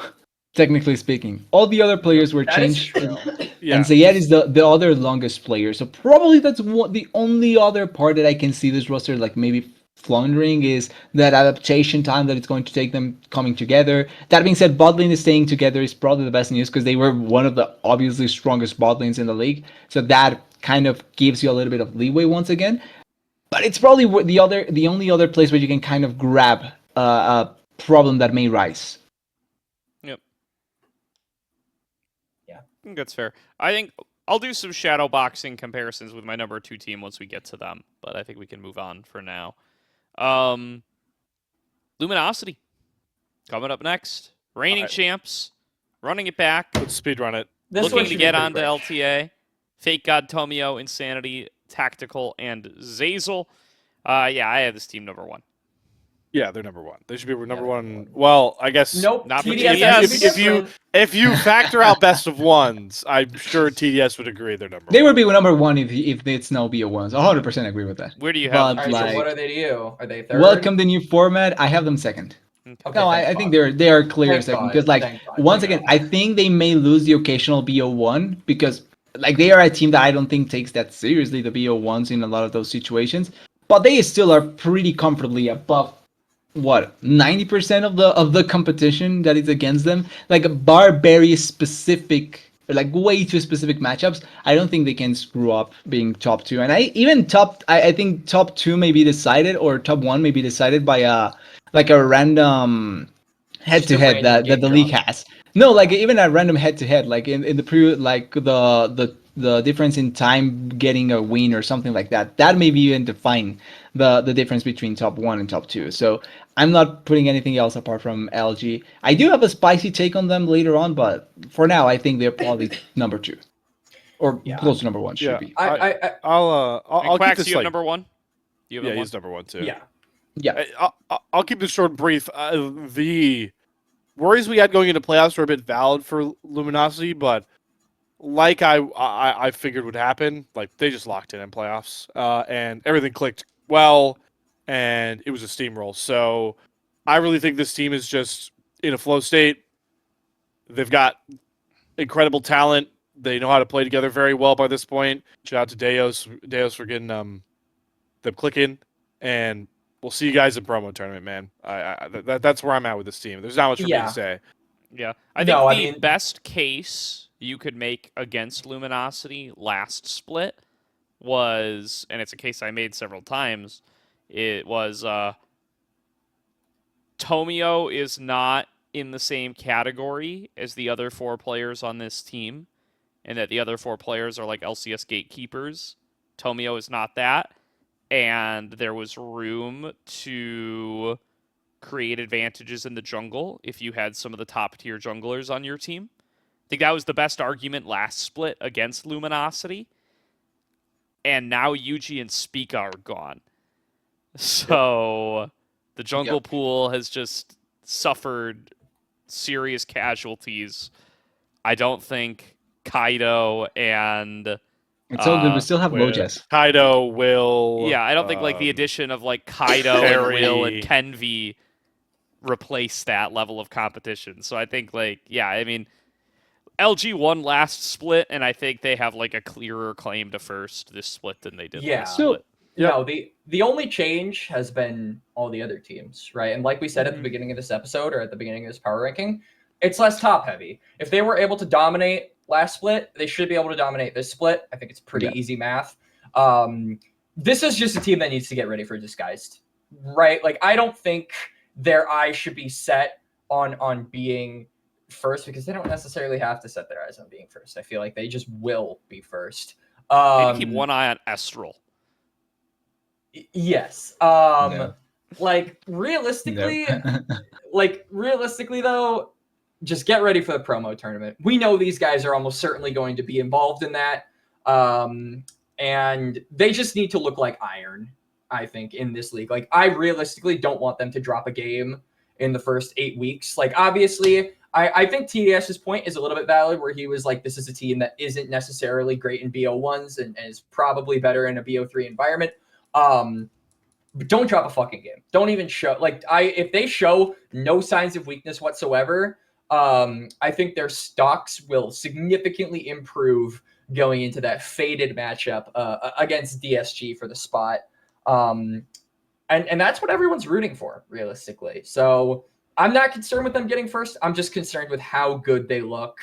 technically speaking. All the other players were That is changed. true. Yeah. And Zayed is the other longest player. So probably that's the only other part that I can see this roster like maybe floundering is that adaptation time that it's going to take them coming together. That being said, bot lane is staying together is probably the best news because they were one of the obviously strongest bot lanes in the league. So that kind of gives you a little bit of leeway once again. But it's probably the only other place where you can kind of grab a problem that may rise. Yep. Yeah. I think that's fair. I think I'll do some shadow boxing comparisons with my number 2 team once we get to them, but I think we can move on for now. Luminosity coming up next. Reigning champs, running it back, Let's speed run it. This one looking should to be get pretty on to quick. LTA. Fake God Tomio, Insanity, Tactical, and Zazel. Yeah, I have this team number 1. Yeah, they're number 1. They should be number they're 1. number 1. Well, I guess Nope. Not for TDS TDS. has to be different. if you factor out best of ones, I'm sure TDS would agree they're number They 1. would be number one if it's no BO1s. 100% agree with that. Where do you But, have them? All right, like, so what are they to you? Are they third? welcome the new format. I have them second. Okay. No, thank I think God. they are clear Thank second God, because like thank God, once I know. again, I think they may lose the occasional BO1 because like they are a team that I don't think takes that seriously the BO1s in a lot of those situations, but they still are pretty comfortably above what 90% of the competition that is against them. Like bar very specific, like way too specific matchups. I don't think they can screw up being top 2, and I think top 2 may be decided or top 1 may be decided by like a random head Just to a head random that game the league drop. has. No, like even a random head to head, like in the pre like the difference in time getting a win or something like that. That maybe even define the difference between top 1 and top 2. So I'm not putting anything else apart from LG. I do have a spicy take on them later on, but for now I think they're probably number 2 or Yeah. close to number 1 should Yeah. be. I'll And keep Quax, this you have like number 1? You have yeah, them he's number 1 too. Yeah. Yeah. I'll keep this short and brief. The worries we had going into playoffs were a bit valid for Luminosity, but like I figured would happen, like they just locked in playoffs, and everything clicked well, and it was a steamroll. So I really think this team is just in a flow state. They've got incredible talent. They know how to play together very well by this point. Shout out to Deos for getting them clicking, and we'll see you guys in promo tournament, man. That's where I'm at with this team. There's not much for me Yeah. to say. Yeah. I No, think I the mean- best case you could make against Luminosity last split was, and it's a case I made several times, it was Tomio is not in the same category as the other 4 players on this team, and that the other 4 players are like LCS gatekeepers. Tomio is not that, and there was room to create advantages in the jungle if you had some of the top tier junglers on your team. I think that was the best argument last split against Luminosity. And now Yuji and Spica are gone. So the jungle pool has just suffered serious casualties. I don't think Kaido and It's all good. We still have with Mojas. Kaido, Will. yeah, I don't think like the addition of like Kaido and Will and Kenvi replace that level of competition. So I think like, yeah, I mean, LG won last split, and I think they have like a clearer claim to first this split than they did Yeah. last So- split. Yep. No, the only change has been all the other teams, right? And like we said at the beginning of this episode or at the beginning of this power ranking, it's less top heavy. If they were able to dominate last split, they should be able to dominate this split. I think it's pretty easy math. This is just a team that needs to get ready for Disguised, right? Like I don't think their eyes should be set on being first because they don't necessarily have to set their eyes on being first. I feel like they just will be first. Maybe keep one eye on Estral. Yes. No. Like realistically, No. realistically though, just get ready for the promo tournament. We know these guys are almost certainly going to be involved in that. And they just need to look like iron, I think, in this league. Like, I realistically don't want them to drop a game in the first 8 weeks. Like, obviously, I think TDS's point is a little bit valid, where he was like, this is a team that isn't necessarily great in BO1s and is probably better in a BO3 environment. But don't drop a fucking game. Don't even show, like, if they show no signs of weakness whatsoever, I think their stocks will significantly improve going into that faded matchup against DSG for the spot. And that's what everyone's rooting for, realistically. So I'm not concerned with them getting first. I'm just concerned with how good they look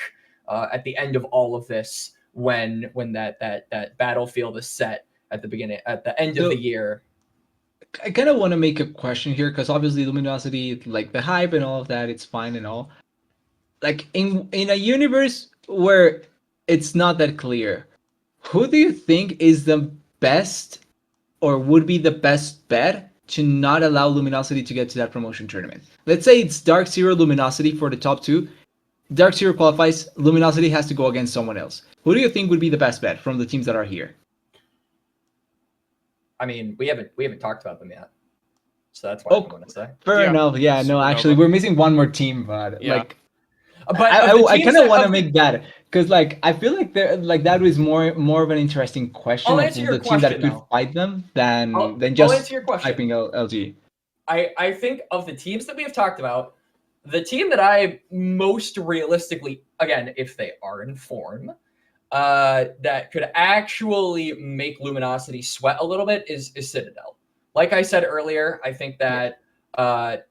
at the end of all of this when that battlefield is set at the end of the year. I kind of want to make a question here, because obviously Luminosity, like the hype and all of that, it's fine and all. Like in a universe where it's not that clear, who do you think is the best or would be the best bet to not allow Luminosity to get to that promotion tournament? Let's say it's DarkZero Luminosity for the top two. DarkZero qualifies, Luminosity has to go against someone else. Who do you think would be the best bet from the teams that are here? I mean, we haven't talked about them yet, so that's what I'm going to say. Fair enough. Yeah, no, Supernova. actually, we're missing one more team, but Yeah. like, But I kind of want to make that, because like I feel like that was more of an interesting question I'll of answer your the team that question, could though. fight them than I'll just answer your question. hyping LG. I think of the teams that we have talked about, the team that I most realistically, again, if they are in form, that could actually make Luminosity sweat a little bit is Citadel. Like I said earlier, I think that I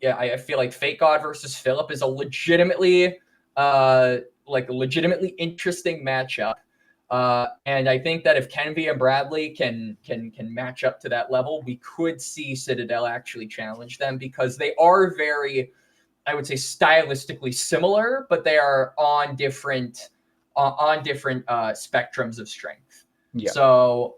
feel like Fake God versus Philip is a legitimately interesting matchup. And I think that if Kenvy and Bradley can match up to that level, we could see Citadel actually challenge them, because they are very, I would say, stylistically similar, but they are on different spectrums of strength. Yeah. So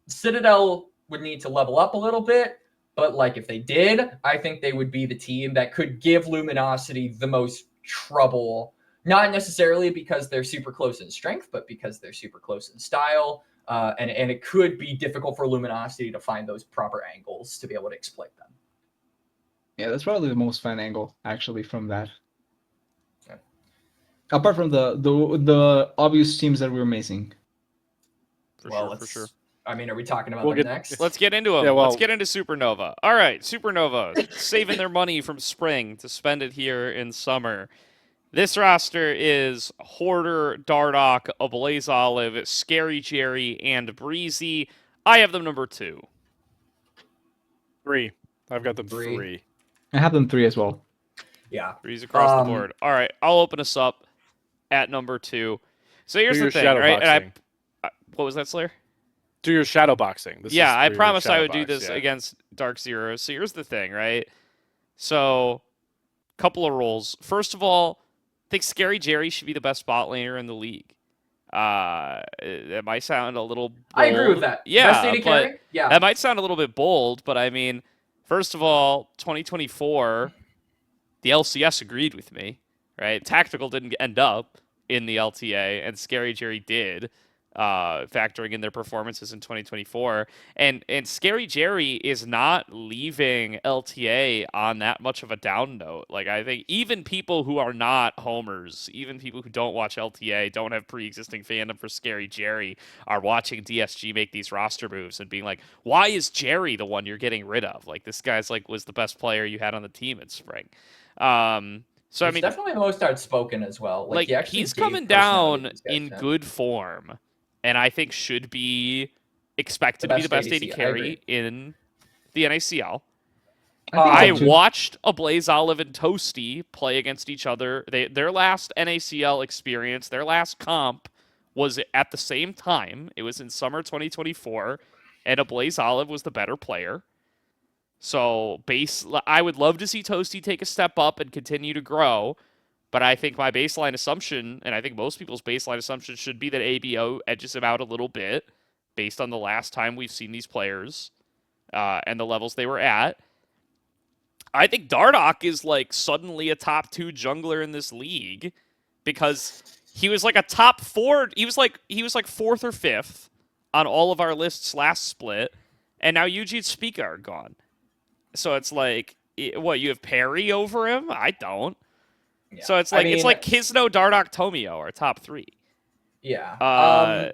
Citadel would need to level up a little bit, but like if they did, I think they would be the team that could give Luminosity the most trouble. Not necessarily because they're super close in strength, but because they're super close in style. And it could be difficult for Luminosity to find those proper angles to be able to exploit them. Yeah, that's probably the most fun angle actually from that. Yeah. Apart from the obvious teams that we're missing. For sure. I mean, are we talking about them next? Let's get into them. Yeah, well- Let's get into Supernova. All right, Supernova, saving their money from spring to spend it here in summer. This roster is Hoarder, Dardock, Ablaze Olive, Scary Jerry, and Breezy. I have them number 2. 3. I've got them 3. I have them 3 as well. Yeah. Breezy across the board. All right, I'll open us up at number 2. So here's Do the your thing, right? shadowboxing. And what was that, Slayer? Do your shadow boxing. Yeah, I promised I would do this against DarkZero. So here's the thing, right? So, couple of roles. First of all, I think Scary Jerry should be the best bot laner in the league. It might sound a little bold. I agree with that. Yeah, Best AD but carry? Yeah. that might sound a little bit bold, but I mean, first of all, 2024, the LCS agreed with me, right? Tactical didn't end up in the LTA, and Scary Jerry did, factoring in their performances in 2024. And Scary Jerry is not leaving LTA on that much of a down note. Like, I think even people who are not homers, even people who don't watch LTA, don't have pre-existing fandom for Scary Jerry, are watching DSG make these roster moves and being like, why is Jerry the one you're getting rid of? Like, this guy's like was the best player you had on the team in spring. So He's I mean, definitely the most outspoken as well. like he's coming down in good form, and I think should be expected to be the best AD carry in the NACL. I watched Ablaze Olive and Toasty play against each other. Their last NACL experience, their last comp, was at the same time. It was in summer 2024, and Ablaze Olive was the better player. So I would love to see Toasty take a step up and continue to grow, but I think my baseline assumption, and I think most people's baseline assumption, should be that ABO edges him out a little bit based on the last time we've seen these players and the levels they were at. I think Dardoch is like suddenly a top 2 jungler in this league because he was like a top 4. He was like 4th or 5th on all of our lists last split, and now Yuji and Spica are gone. So it's like, what, you have Perry over him? I don't. Yeah. So it's like it's like Kisno, Dardoch, Tomio are top 3. Yeah.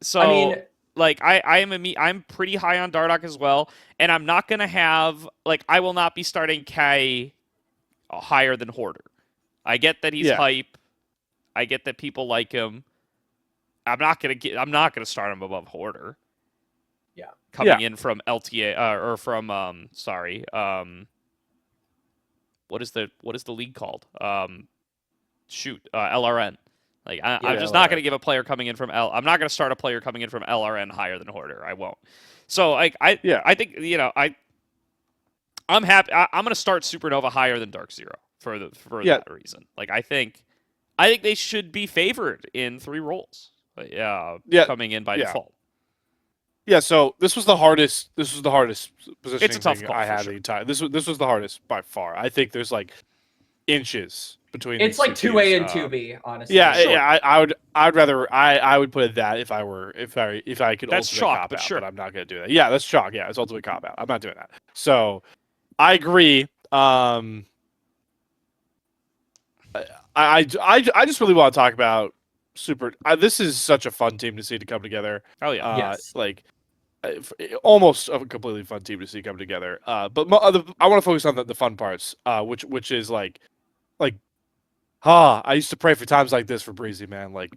So I mean, like I'm pretty high on Dardoch as well, and I'm not gonna have I will not be starting Kai higher than Hoarder. I get that he's hype. I get that people like him. I'm not gonna start him above Hoarder. Yeah. Coming in from LTA or from what is the league called? LRN. Like I'm just not going to give a player coming in from I'm not going to start a player coming in from LRN higher than Hoarder. I won't. So I think I'm happy. I'm going to start Supernova higher than DarkZero for that reason. Like I think they should be favored in 3 roles. Coming in by default. Yeah, so this was the hardest positioning It's a tough thing call I had sure. the entire. This was the hardest by far. I think there's like inches between. It's like 2A and 2B, honestly. Yeah, yeah. I'd rather I would put it that if I could. That's ultimate chalk, cop but out, sure. But I'm not gonna do that. Yeah, that's chalk. Yeah, it's ultimate cop out. I'm not doing that. So I agree. I just really want to talk about this is such a fun team to see to come together. Oh yeah. Yes. Almost a completely fun team to see come together. But I want to focus on the fun parts, which is I used to pray for times like this for Breezy, man. Like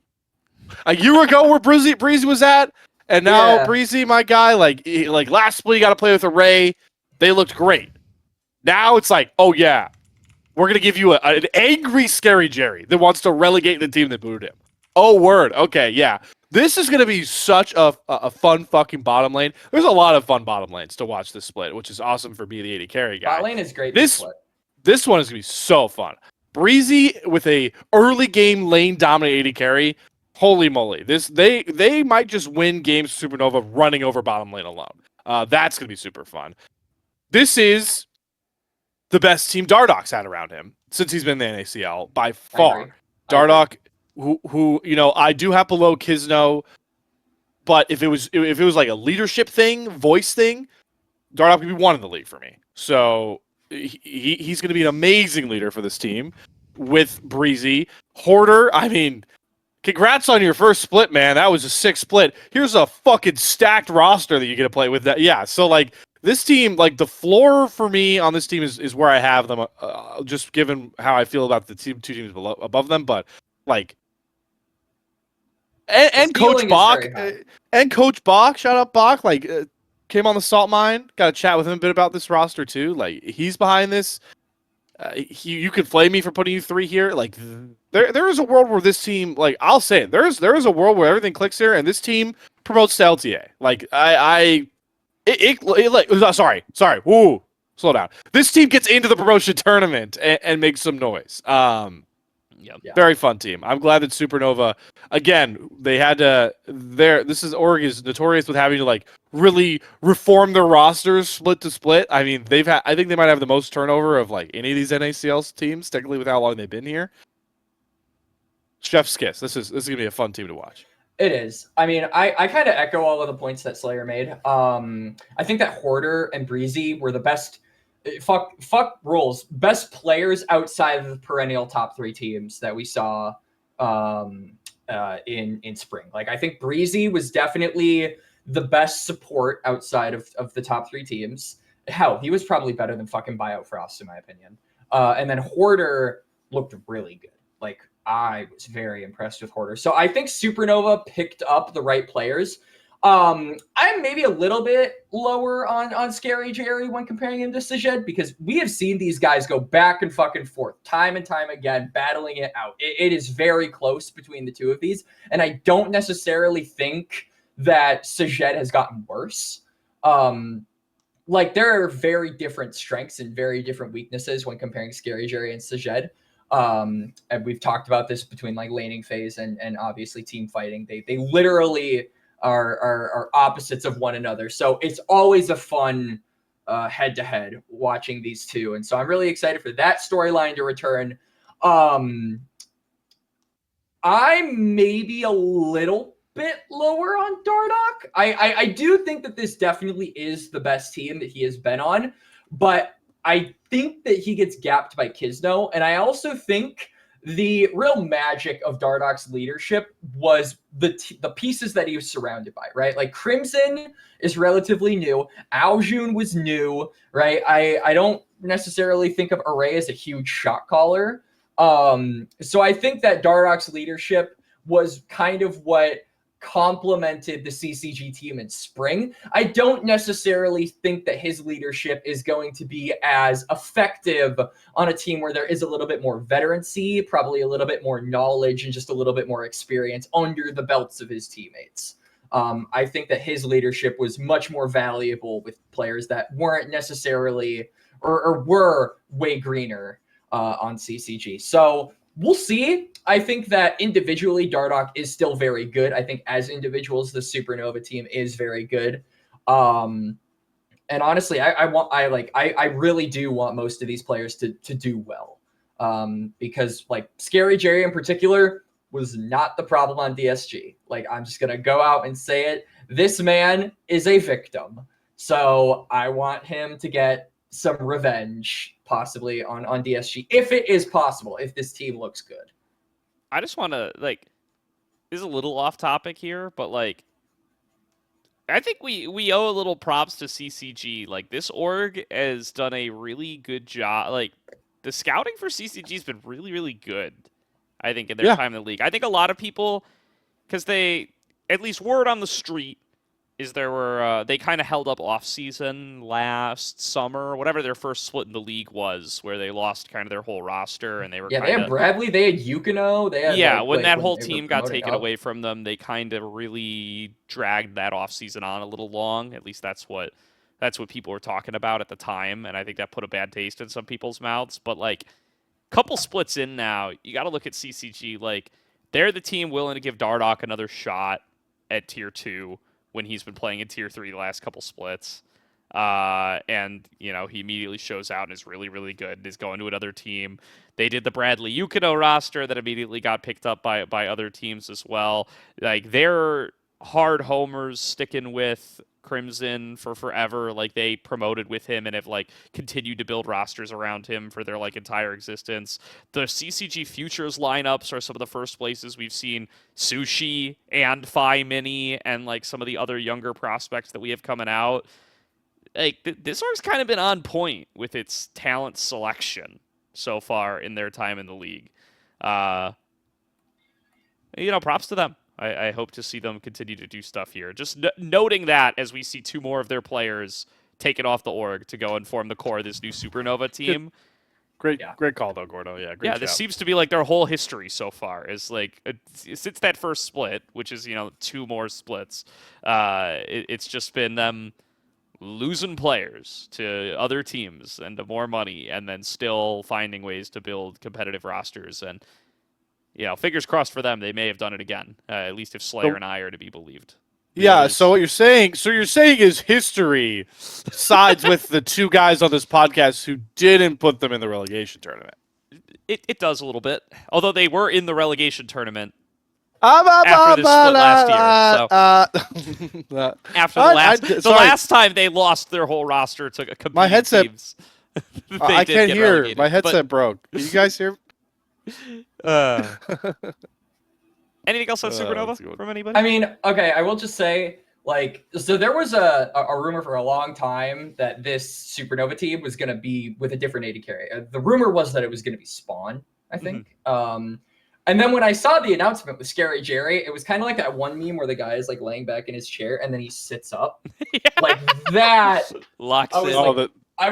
a year ago, where Breezy was at, and now Breezy, my guy, last split, you got to play with Array. They looked great. Now it's like, oh yeah, we're gonna give you an angry, scary Jerry that wants to relegate the team that booed him. Oh, word. Okay, yeah. This is going to be such a fun fucking bottom lane. There's a lot of fun bottom lanes to watch this split, which is awesome for me, the 80 carry guy. Bot lane is great. This one is going to be so fun. Breezy with a early game lane dominant 80 carry. Holy moly. They might just win games Supernova running over bottom lane alone. That's going to be super fun. This is the best team Dardoch's had around him since he's been in the NACL by far. Dardoch, who I do have below Kisno, but if it was like a leadership thing, voice thing, Dardoch would be 1 in the league for me. So he's going to be an amazing leader for this team with Breezy. Hoarder, I mean, congrats on your first split, man. That was a 6 split. Here's a fucking stacked roster that you get to play with. That so this team, the floor for me on this team is where I have them, just given how I feel about the 2 teams above them, but and Coach Bach shout out Bach, came on the salt mine, got to chat with him a bit about this roster too. He's behind this. You could flame me for putting you 3 here. There is a world where this team, I'll say it, there is a world where everything clicks here and this team promotes to LTA. Sorry. Woo. Slow down. This team gets into the promotion tournament and makes some noise. Very fun team. I'm glad that Supernova, again, they had to. Oregon is notorious with having to really reform their rosters split to split. I mean, I think they might have the most turnover of any of these NACL teams, technically with how long they've been here. Chef's kiss. This is gonna be a fun team to watch. It is. I mean, I kind of echo all of the points that Slayer made. I think that Hoarder and Breezy were the best. Fuck rules. Best players outside of the perennial top 3 teams that we saw in spring. I think Breezy was definitely the best support outside of the top 3 teams. Hell, he was probably better than fucking Buyout Frost in my opinion. And then Hoarder looked really good. I was very impressed with Hoarder. So I think Supernova picked up the right players. I'm maybe a little bit lower on Scary Jerry when comparing him to Sajed, because we have seen these guys go back and fucking forth time and time again, battling it out. It is very close between the 2 of these, and I don't necessarily think that Sajed has gotten worse. There are very different strengths and very different weaknesses when comparing Scary Jerry and Sajed. And we've talked about this between laning phase and obviously team fighting. They literally are opposites of one another. So it's always a fun head to head watching these two, and so I'm really excited for that storyline to return. I'm maybe a little bit lower on Dardock. I do think that this definitely is the best team that he has been on, but I think that he gets gapped by Kisno, and I also think the real magic of Dardock's leadership was the pieces that he was surrounded by, right? Like Crimson is relatively new. Aljun was new, right? I don't necessarily think of Array as a huge shot caller. So I think that Dardock's leadership was kind of what complemented the CCG team in spring. I don't necessarily think that his leadership is going to be as effective on a team where there is a little bit more veterancy, probably a little bit more knowledge, and just a little bit more experience under the belts of his teammates. I think that his leadership was much more valuable with players that weren't necessarily or were way greener on CCG. So we'll see. I think that individually, Dardock is still very good. I think as individuals, the Supernova team is very good. And honestly, I really do want most of these players to do well. Because like Scary Jerry in particular was not the problem on DSG. Like, I'm just gonna go out and say it. This man is a victim. So I want him to get some revenge possibly on DSG, if it is possible, if this team looks good. I just want to, like, this is a little off topic here, but, like, I think we owe a little props to CCG. Like, this org has done a really good job. Like, the scouting for CCG has been really, really good, I think, in their time in the league. I think a lot of people, because they, at least word on the street, is they kind of held up off-season last summer, whatever their first split in the league was, where they lost kind of their whole roster, and they were they had Bradley, they had Yukino, they had when that whole team got taken away from them, they kind of really dragged that off-season on a little long. At least that's what people were talking about at the time, and I think that put a bad taste in some people's mouths. But like, couple splits in now, you got to look at CCG. Like, they're the team willing to give Dardock another shot at Tier 2. When he's been playing in Tier 3 the last couple splits. And, you know, he immediately shows out and is really, really good and is going to another team. They did the Bradley Yukino roster that immediately got picked up by other teams as well. Like, they're hard homers sticking with Crimson for forever. Like, they promoted with him and have, like, continued to build rosters around him for their, like, entire existence. The CCG Futures lineups are some of the first places we've seen Sushi and Phi Mini and, like, some of the other younger prospects that we have coming out. Like, this org's kind of been on point with its talent selection so far in their time in the league. You know, props to them. I hope to see them continue to do stuff here. Just noting that as we see two more of their players take it off the org to go and form the core of this new Supernova team. Great call, though, Gordo. Yeah, great job. This seems to be like their whole history so far. Is like, since that first split, which is, you know, two more splits, it's just been them losing players to other teams and to more money, and then still finding ways to build competitive rosters. And, you know, fingers crossed for them, they may have done it again, at least if Slayer and I are to be believed. Yeah, so what you're saying is history sides with the two guys on this podcast who didn't put them in the relegation tournament. It does a little bit, although they were in the relegation tournament after this split last year. So after the last time they lost their whole roster to competing my headset teams, I can't hear. My headset broke. Can you guys hear? Anything else on Supernova from anybody? I mean, okay, I will just say, like, so there was a rumor for a long time that this Supernova team was going to be with a different AD carry. The rumor was that it was going to be Spawn, I think. And then when I saw the announcement with Scary Jerry, it was kind of like that one meme where the guy is like laying back in his chair and then he sits up. Like that. Locks in.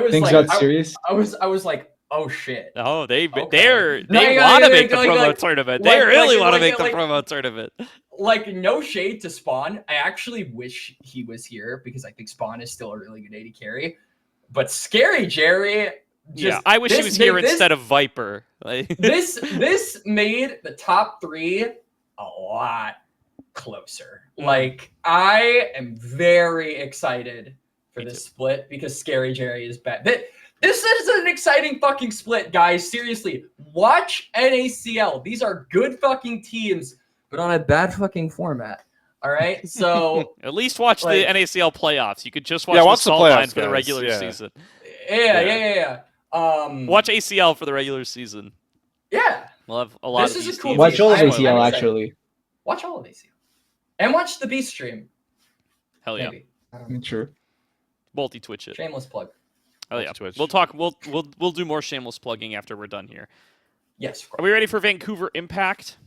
Things got serious. I was like, oh shit! Oh, they want to make the promo tournament. They really want to make the promo tournament. Like, no shade to Spawn. I actually wish he was here because I think Spawn is still a really good AD carry. But Scary Jerry, I wish he was here instead of Viper. Like, this made the top 3 a lot closer. Like, I am very excited for this split because Scary Jerry is bad. This is an exciting fucking split, guys. Seriously, watch NACL. These are good fucking teams, but on a bad fucking format. All right, so at least watch the NACL playoffs. You could just watch watch the the Salt playoffs, Line for the guys. regular season. Yeah. Watch ACL for the regular season. Yeah, We'll have a lot this of is these a cool teams. Watch all of I'm ACL excited. actually. Watch all of ACL, and watch the B stream. Hell yeah, Maybe. I don't know. Sure. multi-twitch it. Shameless plug. Hell yeah. Twitch. We'll talk. We'll do more shameless plugging after we're done here. Yes, of course. Are we ready for Vancouver Impact?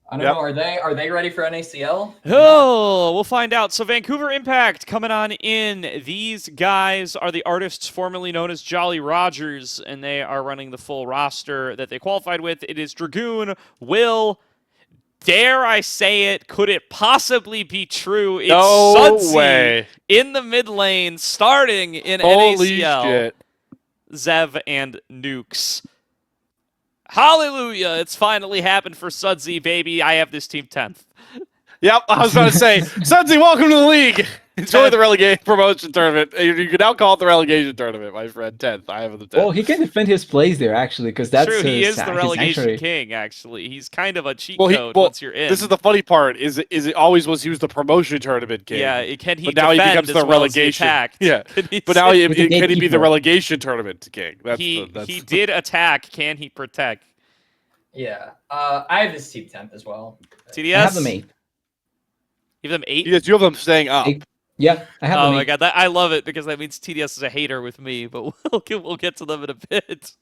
I don't know. Are they ready for NACL? Oh, we'll find out. So Vancouver Impact coming on in. These guys are the artists formerly known as Jolly Rogers, and they are running the full roster that they qualified with. It is Dragoon, Will. Dare I say it? Could it possibly be true? It's No Sudsy way. in the mid lane, starting in Holy NACL. shit. Zev and Nukes. Hallelujah! It's finally happened for Sudsy, baby. I have this team 10th. Yep, I was about to say, Sudsy, welcome to the league. Enjoy the relegation promotion tournament. You can now call it the relegation tournament, my friend. 10th. I have the 10th. Well, he can defend his place there actually, because that's True, he is his, the his relegation sanctuary. king, actually. He's kind of a cheat Well, code once you're in. This is the funny part. Is it always was he was the promotion tournament king? Yeah, can he but now he defend becomes as the well as he relegation. attack? Yeah, Can he but now say- he, He's a can he be the gatekeeper. relegation tournament king? That's he did attack. Can he protect? Yeah. I have this team 10th as well. TDS? I have them 8. Give them 8? You have them staying up. Eight. Yeah, I have Oh them my 8. god, I love it because that means TDS is a hater with me, but we'll get to them in a bit.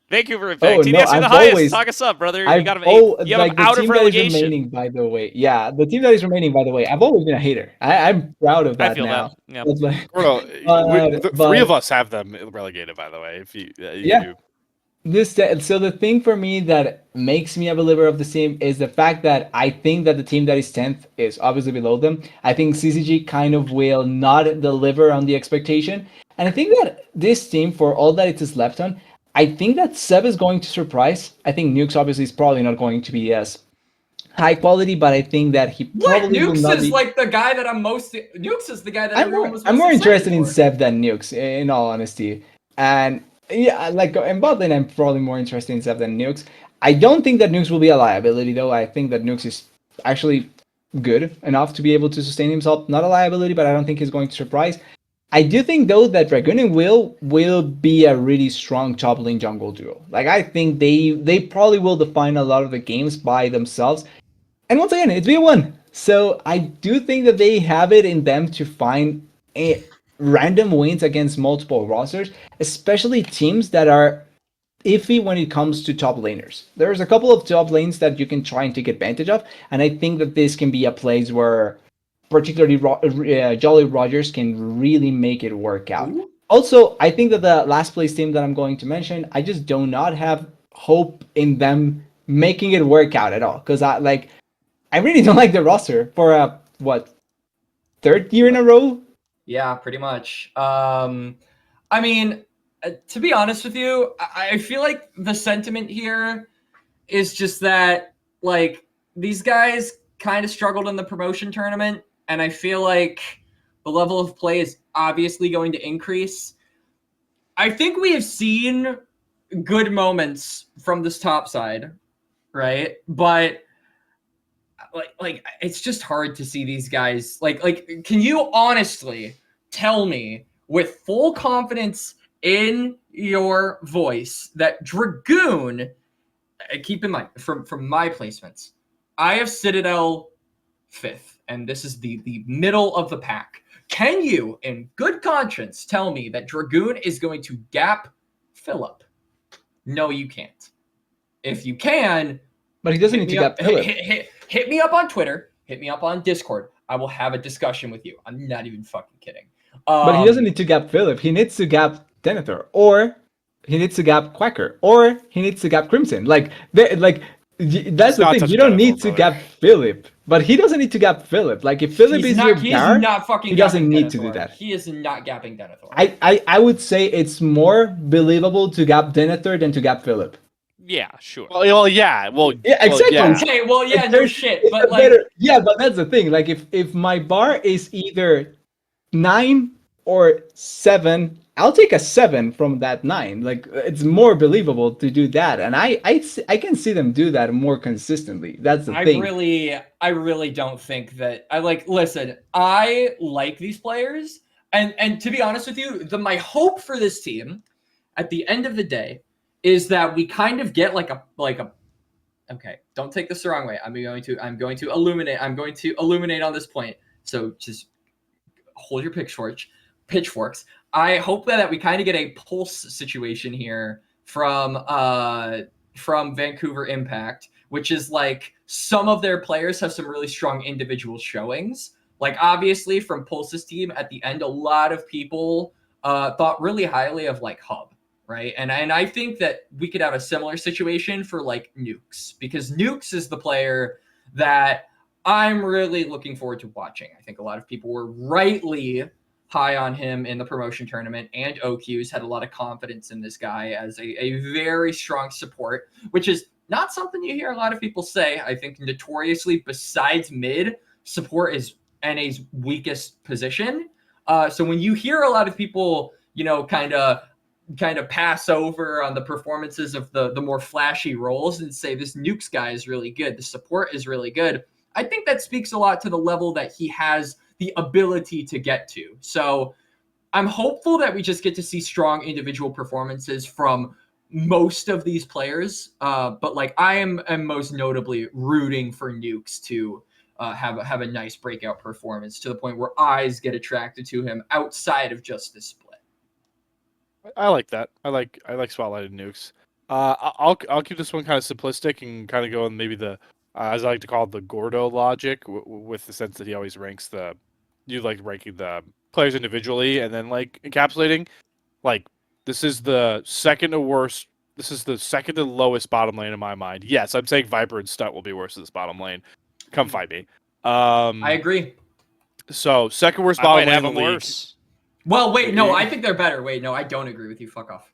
Vancouver Impact. Oh, TDS, no, you're the I've highest. always- Talk us up, brother. You I've got him al- 8. You have like him the out team of that is relegation. remaining, by the way. Yeah, the team that is remaining, by the way. I've always been a hater. I'm proud of that I feel now. that. Yeah. That's like- Gordo, the but- three of us have them relegated, by the way. If you Yeah. do. So the thing for me that makes me a believer of the team is the fact that I think that the team that is 10th is obviously below them. I think CCG kind of will not deliver on the expectation. And I think that this team, for all that it is left on, I think that Seb is going to surprise. I think Nukes obviously is probably not going to be as high quality, but I think that he What? probably will Nukes not is be... like the guy that I'm most. Nukes is the guy that everyone was most I'm more excited interested in for. Seb than Nukes, in all honesty. And yeah, like in bot lane, I'm probably more interested in Seb than Nukes. I don't think that Nukes will be a liability, though. I think that Nukes is actually good enough to be able to sustain himself. Not a liability, but I don't think he's going to surprise. I do think, though, that Dragoon and will be a really strong top lane jungle duo. Like, I think they probably will define a lot of the games by themselves. And once again, it's B1. So I do think that they have it in them to find random wins against multiple rosters, especially teams that are iffy when it comes to top laners. There's a couple of top lanes that you can try and take advantage of, and I think that this can be a place where particularly Jolly Rogers can really make it work out. Ooh. Also, I think that the last place team that I'm going to mention, I just do not have hope in them making it work out at all, because I really don't like the roster for a third year in a row. Yeah, pretty much. I mean, to be honest with you, I feel like the sentiment here is just that, like, these guys kind of struggled in the promotion tournament, and I feel like the level of play is obviously going to increase. I think we have seen good moments from this top side, right? But like it's just hard to see these guys like can you honestly tell me with full confidence in your voice that Dragoon, keep in mind from my placements, I have Citadel 5th, and this is the middle of the pack. Can you in good conscience tell me that Dragoon is going to gap Philip? No, you can't. If you can, But he doesn't need to gap Philip. Hit me up on Twitter. Hit me up on Discord. I will have a discussion with you. I'm not even fucking kidding. But he doesn't need to gap Philip. He needs to gap Denethor, or he needs to gap Quacker, or he needs to gap Crimson. That's the not thing. touch You don't Denethor, need to brother. gap Philip, but he doesn't need to gap Philip. Like if Philip is your he bar, is not fucking he doesn't gapping need to Denethor. do that. He is not gapping Denethor. I would say it's more believable to gap Denethor than to gap Philip. Yeah, sure. Well, yeah. Well, Yeah, exactly. yeah. Okay, well, yeah, It's no very- shit, it's but a like, better, yeah, but that's the thing. Like if my bar is either 9 or 7. I'll take a 7 from that 9. Like, it's more believable to do that, and I can see them do that more consistently. That's the thing. I really don't think that listen, I like these players, and to be honest with you, my hope for this team at the end of the day is that we kind of get like a okay, don't take this the wrong way. I'm going to illuminate on this point. So just hold your pitchforks. I hope that we kind of get a pulse situation here from Vancouver Impact, which is like some of their players have some really strong individual showings. Like obviously from Pulse's team at the end, a lot of people thought really highly of like Hub, right? And I think that we could have a similar situation for like Nukes, because Nukes is the player that I'm really looking forward to watching. I think a lot of people were rightly high on him in the promotion tournament, and OQs had a lot of confidence in this guy as a very strong support, which is not something you hear a lot of people say. I think notoriously, besides mid, support is NA's weakest position. So when you hear a lot of people, kind of pass over on the performances of the more flashy roles and say this Nukes guy is really good, the support is really good, I think that speaks a lot to the level that he has the ability to get to. So I'm hopeful that we just get to see strong individual performances from most of these players. But like I am most notably rooting for Nukes to have a nice breakout performance to the point where eyes get attracted to him outside of just this split. I like that. I like spotlighted Nukes. I'll keep this one kind of simplistic and kind of go on maybe the as I like to call it, the Gordo logic, with the sense that he always ranks ranking the players individually and then like encapsulating. Like this is the second to worst. This is the second to lowest bottom lane in my mind. Yes, I'm saying Viper and Stunt will be worse than this bottom lane. Come fight me. I agree. So second worst bottom lane in the league. Worse. Well, wait, no, I think they're better. Wait, no, I don't agree with you. Fuck off.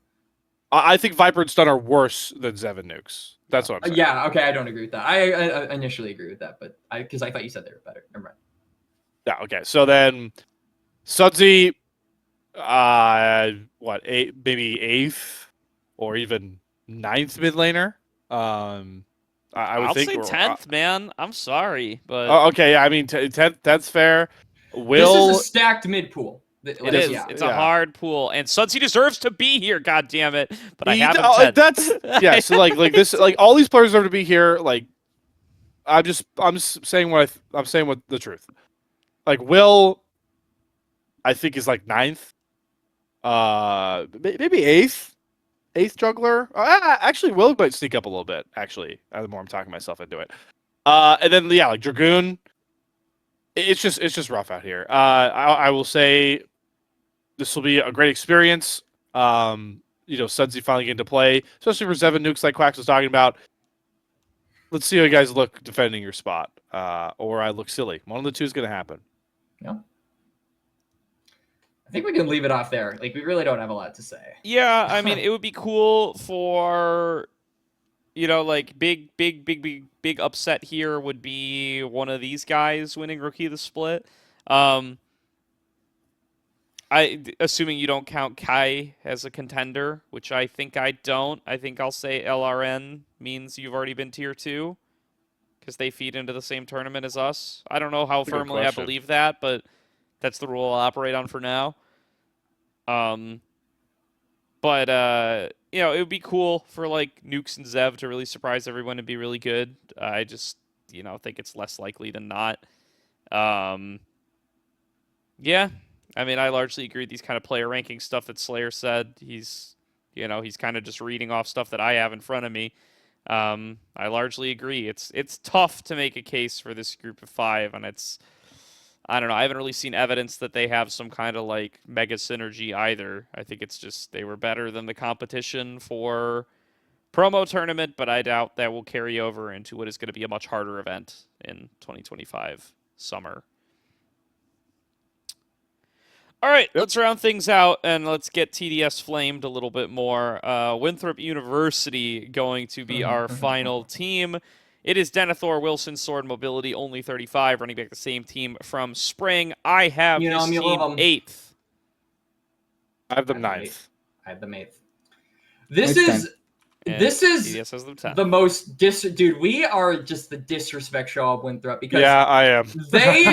I think Viper and Stun are worse than Zev and Nukes. That's what I'm saying. Yeah, okay, I don't agree with that. I initially agree with that, but because I thought you said they were better. Never mind. Yeah, okay. So then Sudsy, maybe 8th or even 9th mid laner. I'll say 10th, man. I'm sorry, but okay, yeah, I mean 10th. That's fair. This is a stacked mid pool. It is. Yeah. It's a hard pool, and Sudsy deserves to be here. God damn it! But I have him 10th. That's yeah. So like this, like all these players deserve to be here. Like I'm just saying I'm saying what the truth. Like Will, I think is like 9th. Maybe 8th juggler. Actually, Will might sneak up a little bit. Actually, the more I'm talking myself into it. And then yeah, like Dragoon. It's just rough out here. I will say this will be a great experience. Sudsy finally getting to play, especially for Zev and Nukes like Quax was talking about. Let's see how you guys look defending your spot, or I look silly. One of the two is going to happen. Yeah. I think we can leave it off there. Like, we really don't have a lot to say. Yeah, I mean, it would be cool for, like big upset here would be one of these guys winning Rookie of the Split. Assuming you don't count Kai as a contender, which I think I don't. I think I'll say LRN means you've already been tier 2 because they feed into the same tournament as us. I don't know how firmly I believe that, but that's the rule I'll operate on for now. But it would be cool for like Nukes and Zev to really surprise everyone and be really good. I just, think it's less likely than not. Yeah. I mean, I largely agree with these kind of player ranking stuff that Slayer said. He's kind of just reading off stuff that I have in front of me. I largely agree. It's tough to make a case for this group of 5, and I don't know. I haven't really seen evidence that they have some kind of like mega synergy either. I think it's just they were better than the competition for promo tournament, but I doubt that will carry over into what is going to be a much harder event in 2025 summer. All right, let's round things out and let's get TDS flamed a little bit more. Winthrop University going to be our final team It is Denethor, Wilson, Sword, Mobility, only 35, running back the same team from spring. I have You know this him, you team love him. 8th. I have them I have them 9th. I have them 8th. This It's is And this is TDS has them 10th. the most dude. We are just the disrespect show of Winthrop because Yeah, I am. they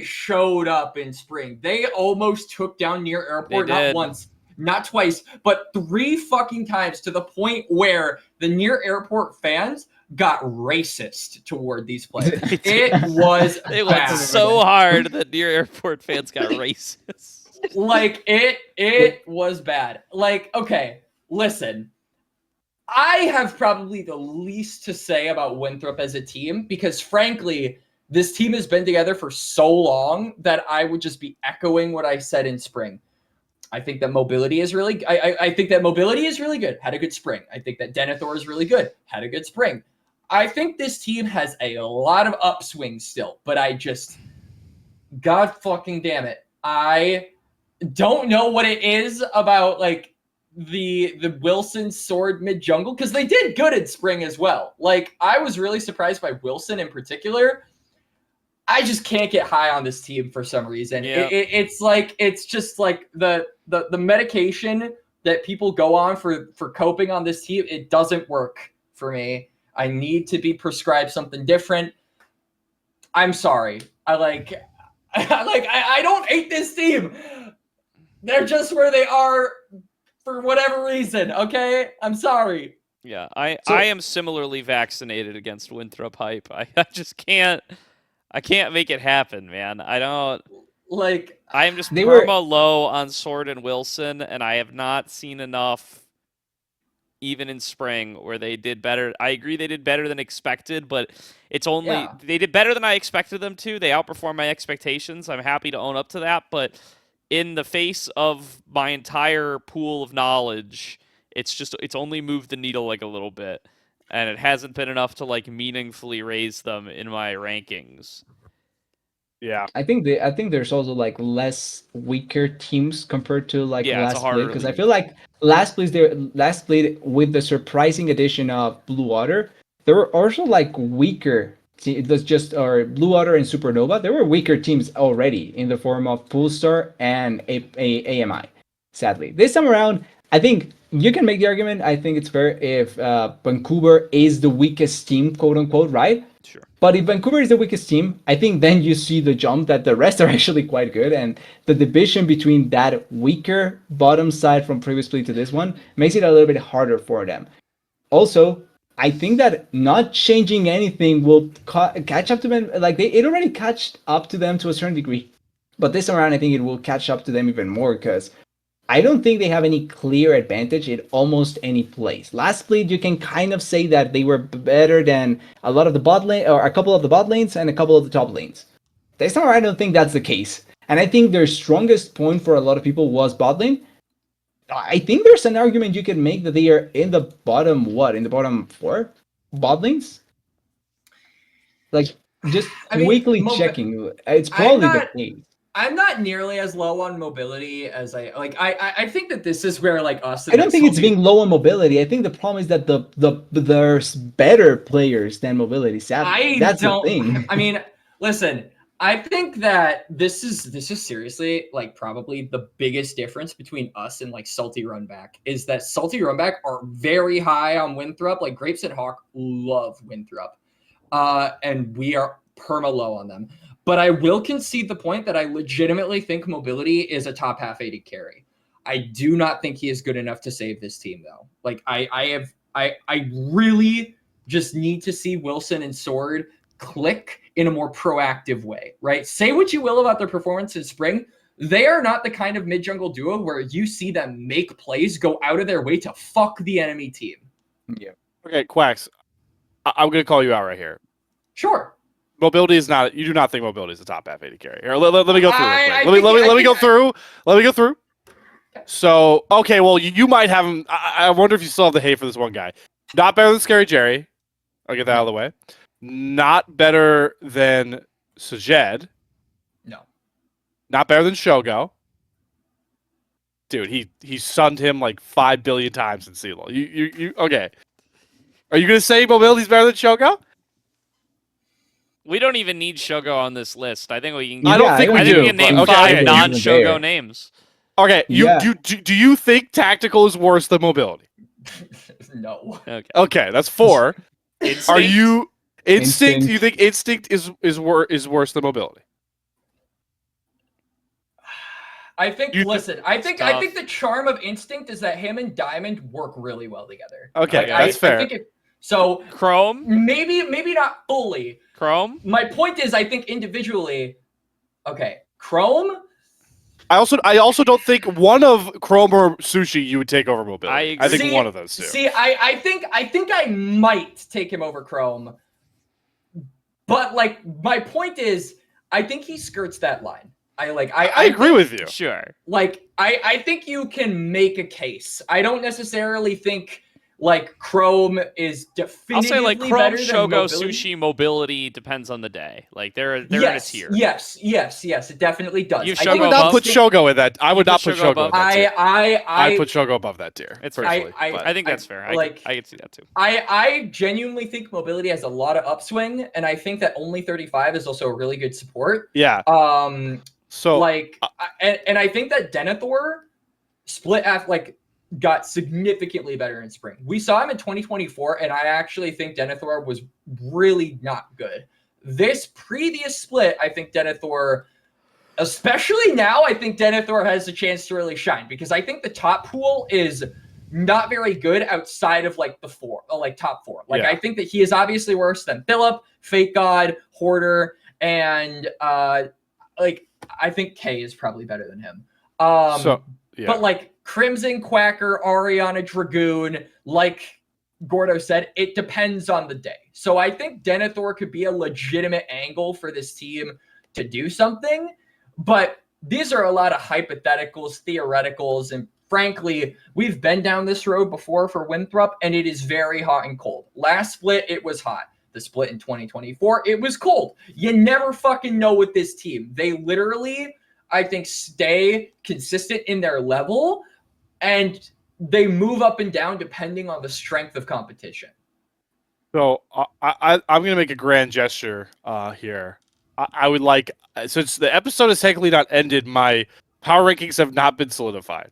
showed up in spring. They almost took down near airport They not did. once, not twice, but 3 fucking times to the point where the near airport fans got racist toward these players. It was They went bad. so hard that near airport fans got racist. Like it was bad. Like, okay, listen. I have probably the least to say about Winthrop as a team because frankly, this team has been together for so long that I would just be echoing what I said in spring. I think that mobility is really I think that mobility is really good. Had a good spring. I think that Denethor is really good. Had a good spring. I think this team has a lot of upswings still, but I just God fucking damn it. I don't know what it is about like the Wilson Sword mid jungle because they did good in spring as well. Like I was really surprised by Wilson in particular. I just can't get high on this team for some reason. Yeah. It's just like the medication that people go on for coping on this team. It doesn't work for me. I need to be prescribed something different. I'm sorry. I don't hate this team. They're just where they are for whatever reason, okay? I'm sorry. Yeah, I am similarly vaccinated against Winthrop hype. I just can't make it happen, man. I don't like I am just They were- perma low on Sword and Wilson, and I have not seen enough even in spring where they did better. I agree they did better than expected, but it's only Yeah. they did better than I expected them to. They outperformed my expectations. I'm happy to own up to that, but in the face of my entire pool of knowledge, it's only moved the needle like a little bit, and it hasn't been enough to like meaningfully raise them in my rankings. Yeah. I think there's also like less weaker teams compared to like Yeah, it's a last harder play because I league. feel like last play with the surprising addition of Blue Otter, there were also like weaker. It was just or Blue Otter and Supernova. There were weaker teams already in the form of Poolstar and AMI. Sadly, this time around, I think you can make the argument. I think it's fair if Vancouver is the weakest team, quote unquote, right? Sure. But if Vancouver is the weakest team, I think then you see the jump that the rest are actually quite good. And the division between that weaker bottom side from previously to this one makes it a little bit harder for them. Also, I think that not changing anything will catch up to them. Like it already catched up to them to a certain degree. But this time around, I think it will catch up to them even more because I don't think they have any clear advantage in almost any place. Last split, you can kind of say that they were better than a lot of the bot lane, or a couple of the bot lanes and a couple of the top lanes. This time I don't think that's the case. And I think their strongest point for a lot of people was bot lane. I think there's an argument you can make that they are in the bottom, in the bottom 4 bot lanes? Like, just quickly checking. It's probably the case. I'm not nearly as low on mobility as I think that this is where like us. I don't think it's being low on mobility. I think the problem is that there's better players than mobility. Sadly, that's the thing. I mean, listen. I think that this is seriously like probably the biggest difference between us and like Salty Runback is that Salty Runback are very high on Winthrop. Like Grapes and Hawk love Winthrop, and we are perma low on them. But I will concede the point that I legitimately think mobility is a top half 80 carry. I do not think he is good enough to save this team though. Like I really just need to see Wilson and Sword click in a more proactive way, right? Say what you will about their performance in spring. They are not the kind of mid-jungle duo where you see them make plays, go out of their way to fuck the enemy team. Yeah. Okay, Quax, I'm going to call you out right here. Sure. Mobility is not. You do not think mobility is a top F80 carry. Here, let me go through. Let me go through. So okay, well you might have him. I wonder if you still have the hate for this one guy. Not better than Scary Jerry. I'll get that out of the way. Not better than Sajed. No. Not better than Shogo. Dude, he sunned him like 5 billion times in CELO. You okay? Are you gonna say Mobility's better than Shogo? We don't even need Shogo on this list. I think we can. I don't think we I think do, we can name but- okay, 5 okay. non-Shogo names. Okay, Yeah. do you think Tactical is worse than Mobility? No. Okay. Okay, that's 4. Instinct? Are you Instinct? Instinct. You think Instinct is worse than Mobility? I think. You- Listen, I think tough. the charm of Instinct is that him and Diamond work really well together. Okay, Like, that's fair. I think so Chrome? maybe not fully. Chrome? My point is, I think individually. Okay, Chrome. I also don't think one of Chrome or Sushi you would take over Mobility. I I think See- one of those two. See, I think I might take him over Chrome, but like my point is, I think he skirts that line. I agree with you. Sure. Like I think you can make a case. I don't necessarily think like Chrome is I'll definitively say like Chrome, better than Shogo, Mobility. Sushi, Mobility depends on the day. Like they're in a tier. Yes, it definitely does. You I Shogo I think would not above- put Shogo in that. I would You not put put Shogo Shogo in above- that tier. I I'd put Shogo above that tier. It's personally. I- but- I think that's fair. like- I can see that too. I genuinely think Mobility has a lot of upswing, and I think that only 35 is also a really good support. yeah. So Like, and I think that Denethor split got significantly better in spring. We saw him in 2024, and I actually think Denethor was really not good. This previous split, I think Denethor, especially now, I think Denethor has a chance to really shine because I think the top pool is not very good outside of like the top 4. Like Yeah. I think that he is obviously worse than Philip, Fake God, Hoarder, and like I think K is probably better than him. yeah. But like Crimson, Quacker, Ariana, Dragoon, like Gordo said, it depends on the day. So I think Denethor could be a legitimate angle for this team to do something. But these are a lot of hypotheticals, theoreticals, and frankly, we've been down this road before for Winthrop, and it is very hot and cold. Last split, it was hot. The split in 2024, it was cold. You never fucking know with this team. They literally, I think, stay consistent in their level, and they move up and down depending on the strength of competition. So I'm going to make a grand gesture here. I would like, since the episode has technically not ended, my power rankings have not been solidified.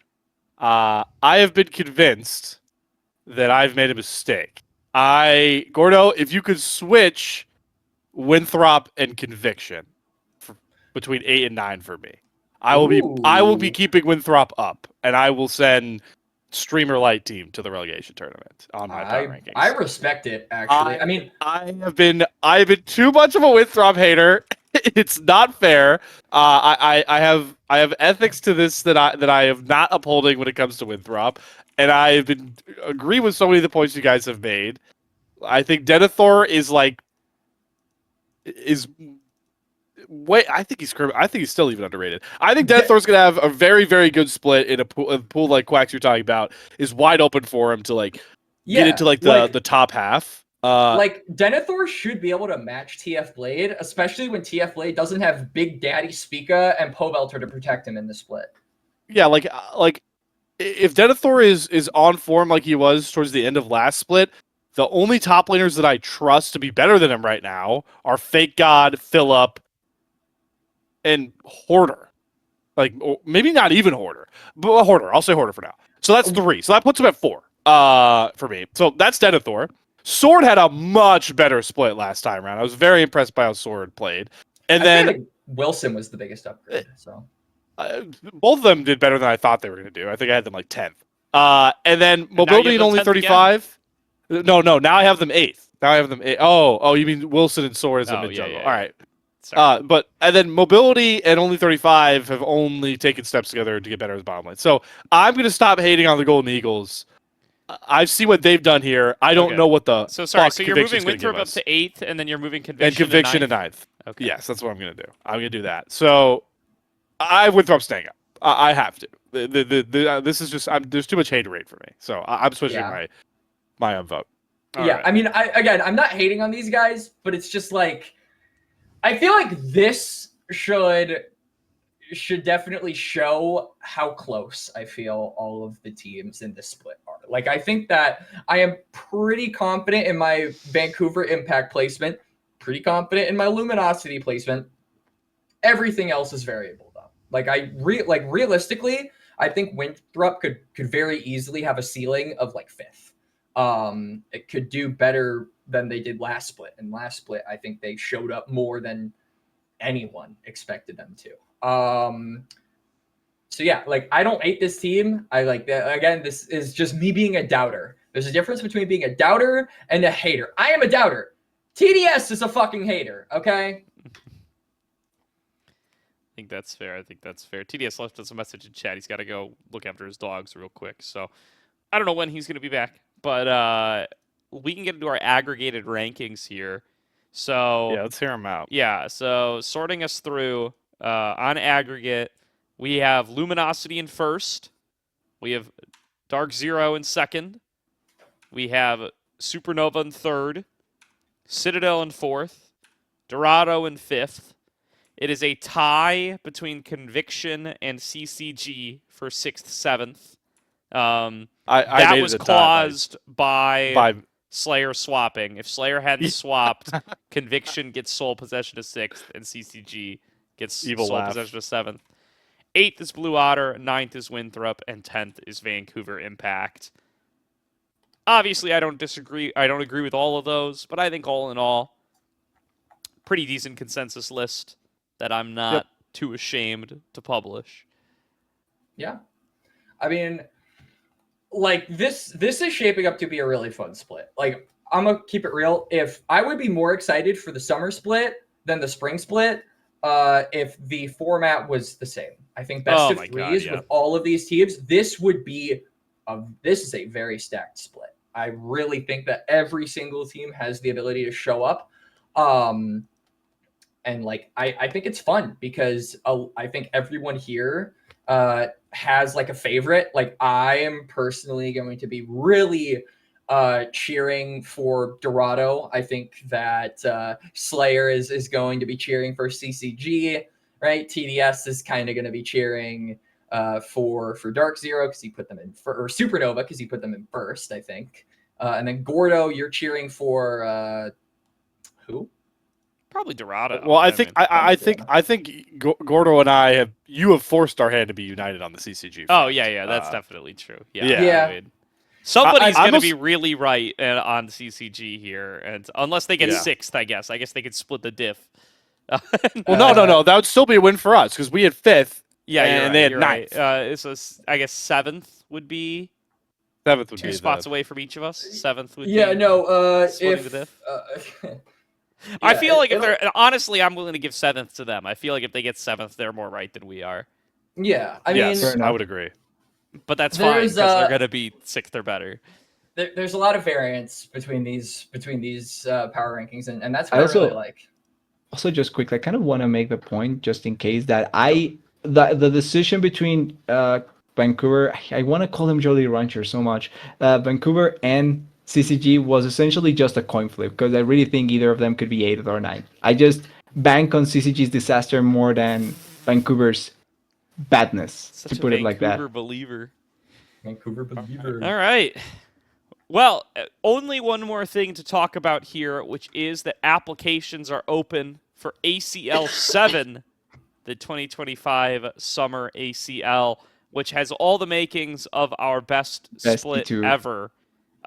I have been convinced that I've made a mistake. Gordo, if you could switch Winthrop and Conviction between 8 and 9 for me, I will be Ooh. keeping Winthrop up, and I will send Streamer Light Team to the relegation tournament on my power rankings. I respect it, actually. I mean, I have been too much of a Winthrop hater. It's not fair. I have ethics to this that I am not upholding when it comes to Winthrop, and I have been agree with so many of the points you guys have made. I think Denethor is I think he's still even underrated. I think Denethor's gonna have a very, very good split in a pool like Quax you're talking about is wide open for him to get into the top half. Like Denethor should be able to match TF Blade, especially when TF Blade doesn't have Big Daddy Spica and Pobelter to protect him in the split. Yeah, like if Denethor is on form like he was towards the end of last split, the only top laners that I trust to be better than him right now are Fake God, Philip, and Hoarder. Or maybe not even Hoarder, but Hoarder. I'll say Hoarder for now. So that's 3. So that puts him at 4 for me. So that's Denethor. Sword had a much better split last time around. I was very impressed by how Sword played. And I then feel like Wilson was the biggest upgrade. So both of them did better than I thought they were going to do. I think I had them 10th. And then Mobility have and only them 10th 35. No, now I have them 8th. Now I have them 8th. Oh, you mean Wilson and Sword as a mid jungle. Yeah. All right. Sorry. And then Mobility and only 35 have only taken steps together to get better as bottom lane. So I'm going to stop hating on the Golden Eagles. I see what they've done here. I don't know what the So sorry, fuck so you're moving Conviction's gonna Winthrop give up us. to 8th, and then you're moving And Conviction to to 9th. Okay. Yes, that's what I'm going to do. I'm going to do that. So I have Winthrop staying up. I have to. This is just there's too much hate rate for me. So I'm switching my own vote. yeah, I mean, I'm not hating on these guys, but it's just like I feel like this should definitely show how close I feel all of the teams in this split are. split. Like, I think that I am pretty confident in my Vancouver Impact placement, pretty confident in my Luminosity placement. Everything else is variable, though. Like, realistically, I think Winthrop could very easily have a ceiling of like 5th. It could do better than they did last split. And last split, I think they showed up more than anyone expected them to. So yeah, like, I don't hate this team. I like that. Again, this is just me being a doubter. There's a difference between being a doubter and a hater. I am a doubter. TDS is a fucking hater, okay? I think that's fair. TDS left us a message in chat. He's got to go look after his dogs real quick. So I don't know when he's going to be back, but we can get into our aggregated rankings here. So Yeah, let's hear him out. yeah, so sorting us through on aggregate, we have Luminosity in first. We have DarkZero in second. We have Supernova in third. Citadel in fourth. Dorado in fifth. It is a tie between Conviction and CCG for 6th, 7th. That was caused by Slayer swapping. If Slayer hadn't swapped, Conviction gets sole possession of 6th, and CCG gets sole possession of 7th. 8th is Blue Otter, 9th is Winthrop, and 10th is Vancouver Impact. Obviously, I don't disagree. I don't agree with all of those, but I think all in all, pretty decent consensus list that I'm not too ashamed to publish. Yeah. I mean, like, this is shaping up to be a really fun split. Like, I'm going to keep it real. If I would be more excited for the summer split than the spring split, if the format was the same. I think best of threes with all of these teams, this is a very stacked split. I really think that every single team has the ability to show up. And like, I think it's fun because I think everyone here has like a favorite. Like, I am personally going to be really cheering for Dorado. I think that Slayer is going to be cheering for CCG, right? TDS is kind of going to be cheering for DarkZero because he put them in or Supernova because he put them in first, I think. And then Gordo, you're cheering for who? Probably Dorado. Well, I think Gordo and I have forced our hand to be united on the CCG. Oh yeah, that's definitely true. Yeah. I mean, somebody's going to be really right on CCG here, and unless they get 6th, I guess they could split the diff. Well, no, that would still be a win for us because we had 5th. Yeah, and they had 9th. Right. So I guess 7th would be 7th would 2 be spots away from each of us. 7th would be splitting the diff. I feel like if they're honestly, I'm willing to give 7th to them. I feel like if they get 7th, they're more right than we are. Yeah, I mean, I would agree. But that's fine because they're going to be 6th or better. There's a lot of variance between these power rankings, and that's what I really like. Also, just quickly, I kind of want to make the point, just in case, that the decision between Vancouver, I want to call him Jolly Rancher so much, Vancouver and CCG was essentially just a coin flip because I really think either of them could be 8th or 9th. I just bank on CCG's disaster more than Vancouver's badness, Such to put it like that. Vancouver believer. All right. Well, only one more thing to talk about here, which is that applications are open for ACL 7, the 2025 Summer ACL, which has all the makings of our best split T2 ever.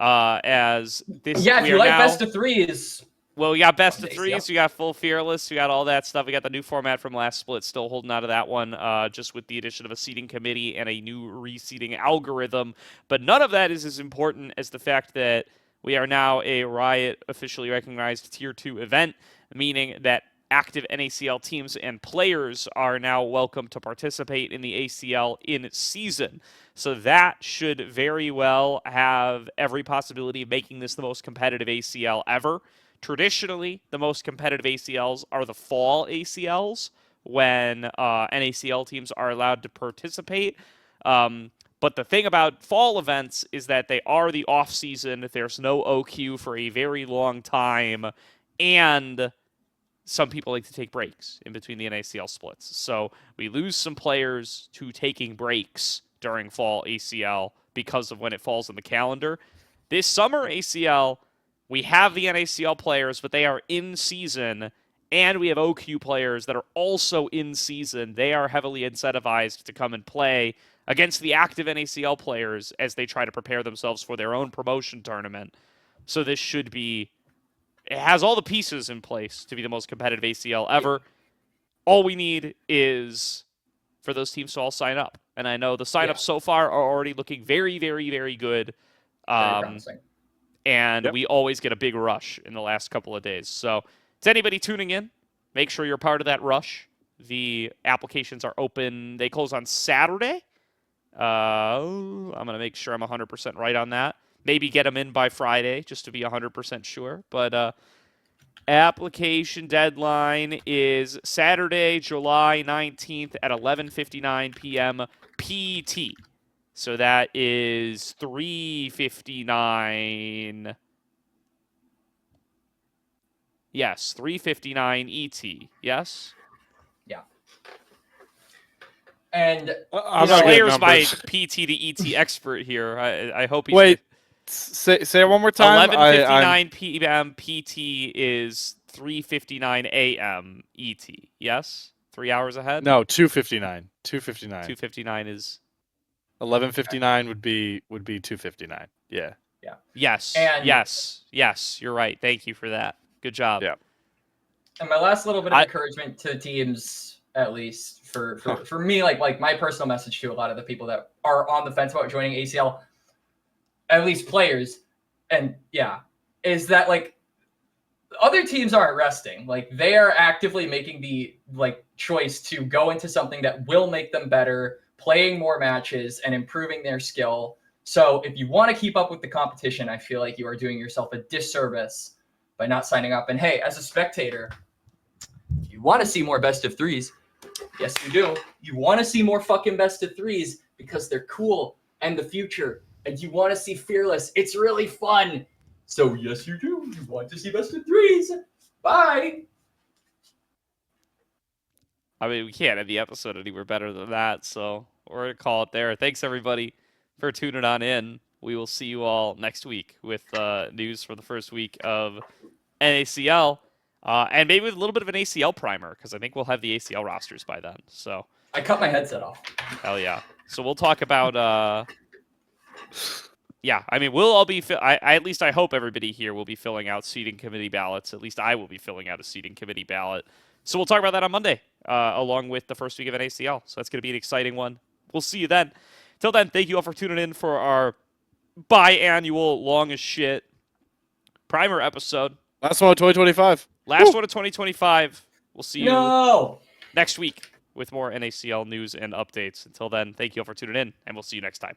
As this, if you like best of threes. Well, we got best of threes, we got full fearless, we got all that stuff. We got the new format from last split, still holding out of that one, just with the addition of a seeding committee and a new reseeding algorithm. But none of that is as important as the fact that we are now a Riot officially recognized Tier 2 event, meaning that active NACL teams and players are now welcome to participate in the ACL in season. So that should very well have every possibility of making this the most competitive ACL ever. Traditionally, the most competitive ACLs are the fall ACLs when NACL teams are allowed to participate. But the thing about fall events is that they are the off-season. There's no OQ for a very long time, and some people like to take breaks in between the NACL splits. So we lose some players to taking breaks during fall ACL because of when it falls in the calendar. This summer ACL, we have the NACL players, but they are in season, and we have OQ players that are also in season. They are heavily incentivized to come and play against the active NACL players as they try to prepare themselves for their own promotion tournament. So this should be, it has all the pieces in place to be the most competitive ACL ever. All we need is for those teams to all sign up. And I know the signups so far are already looking very, very, very good. Very promising. And we always get a big rush in the last couple of days. So to anybody tuning in, make sure you're part of that rush. The applications are open. They close on Saturday. I'm going to make sure I'm 100% right on that. Maybe get them in by Friday just to be 100% sure. But application deadline is Saturday, July 19th at 11:59 p.m. PT. So that is 3:59. Yes, 3:59 ET. Yes? Yeah. And I'm not good Slayer's at my numbers. PT to ET expert here. I hope he's Wait, say it one more time. 11:59 p.m. PT is 3:59 a.m. ET. Yes? 3 hours ahead? No, 2:59. 2:59. 2:59 is 11:59 would be 2:59. Yeah. yes. And- Yes, you're right. Thank you for that. Good job. Yeah. And my last little bit of encouragement to teams, at least for me, like my personal message to a lot of the people that are on the fence about joining ACL, at least players, and is that like other teams aren't resting. Like they are actively making the choice to go into something that will make them better, playing more matches and improving their skill. So if you want to keep up with the competition, I feel like you are doing yourself a disservice by not signing up. And hey, as a spectator, you want to see more best of threes. Yes, you do. You want to see more fucking best of threes because they're cool and the future. And you want to see Fearless. It's really fun. So yes, you do. You want to see best of threes. Bye. I mean, we can't end the episode anywhere better than that, so we're going to call it there. Thanks, everybody, for tuning on in. We will see you all next week with news for the first week of NACL, and maybe with a little bit of an ACL primer, because I think we'll have the ACL rosters by then. So I cut my headset off. hell yeah. So we'll talk about... yeah, I mean, we'll all be... at least I hope everybody here will be filling out seating committee ballots. At least I will be filling out a seating committee ballot. So we'll talk about that on Monday, along with the first week of NACL. So that's going to be an exciting one. We'll see you then. Till then, thank you all for tuning in for our biannual, long as shit primer episode. Last one of 2025. Last one of 2025. We'll see No. you next week with more NACL news and updates. Until then, thank you all for tuning in, and we'll see you next time.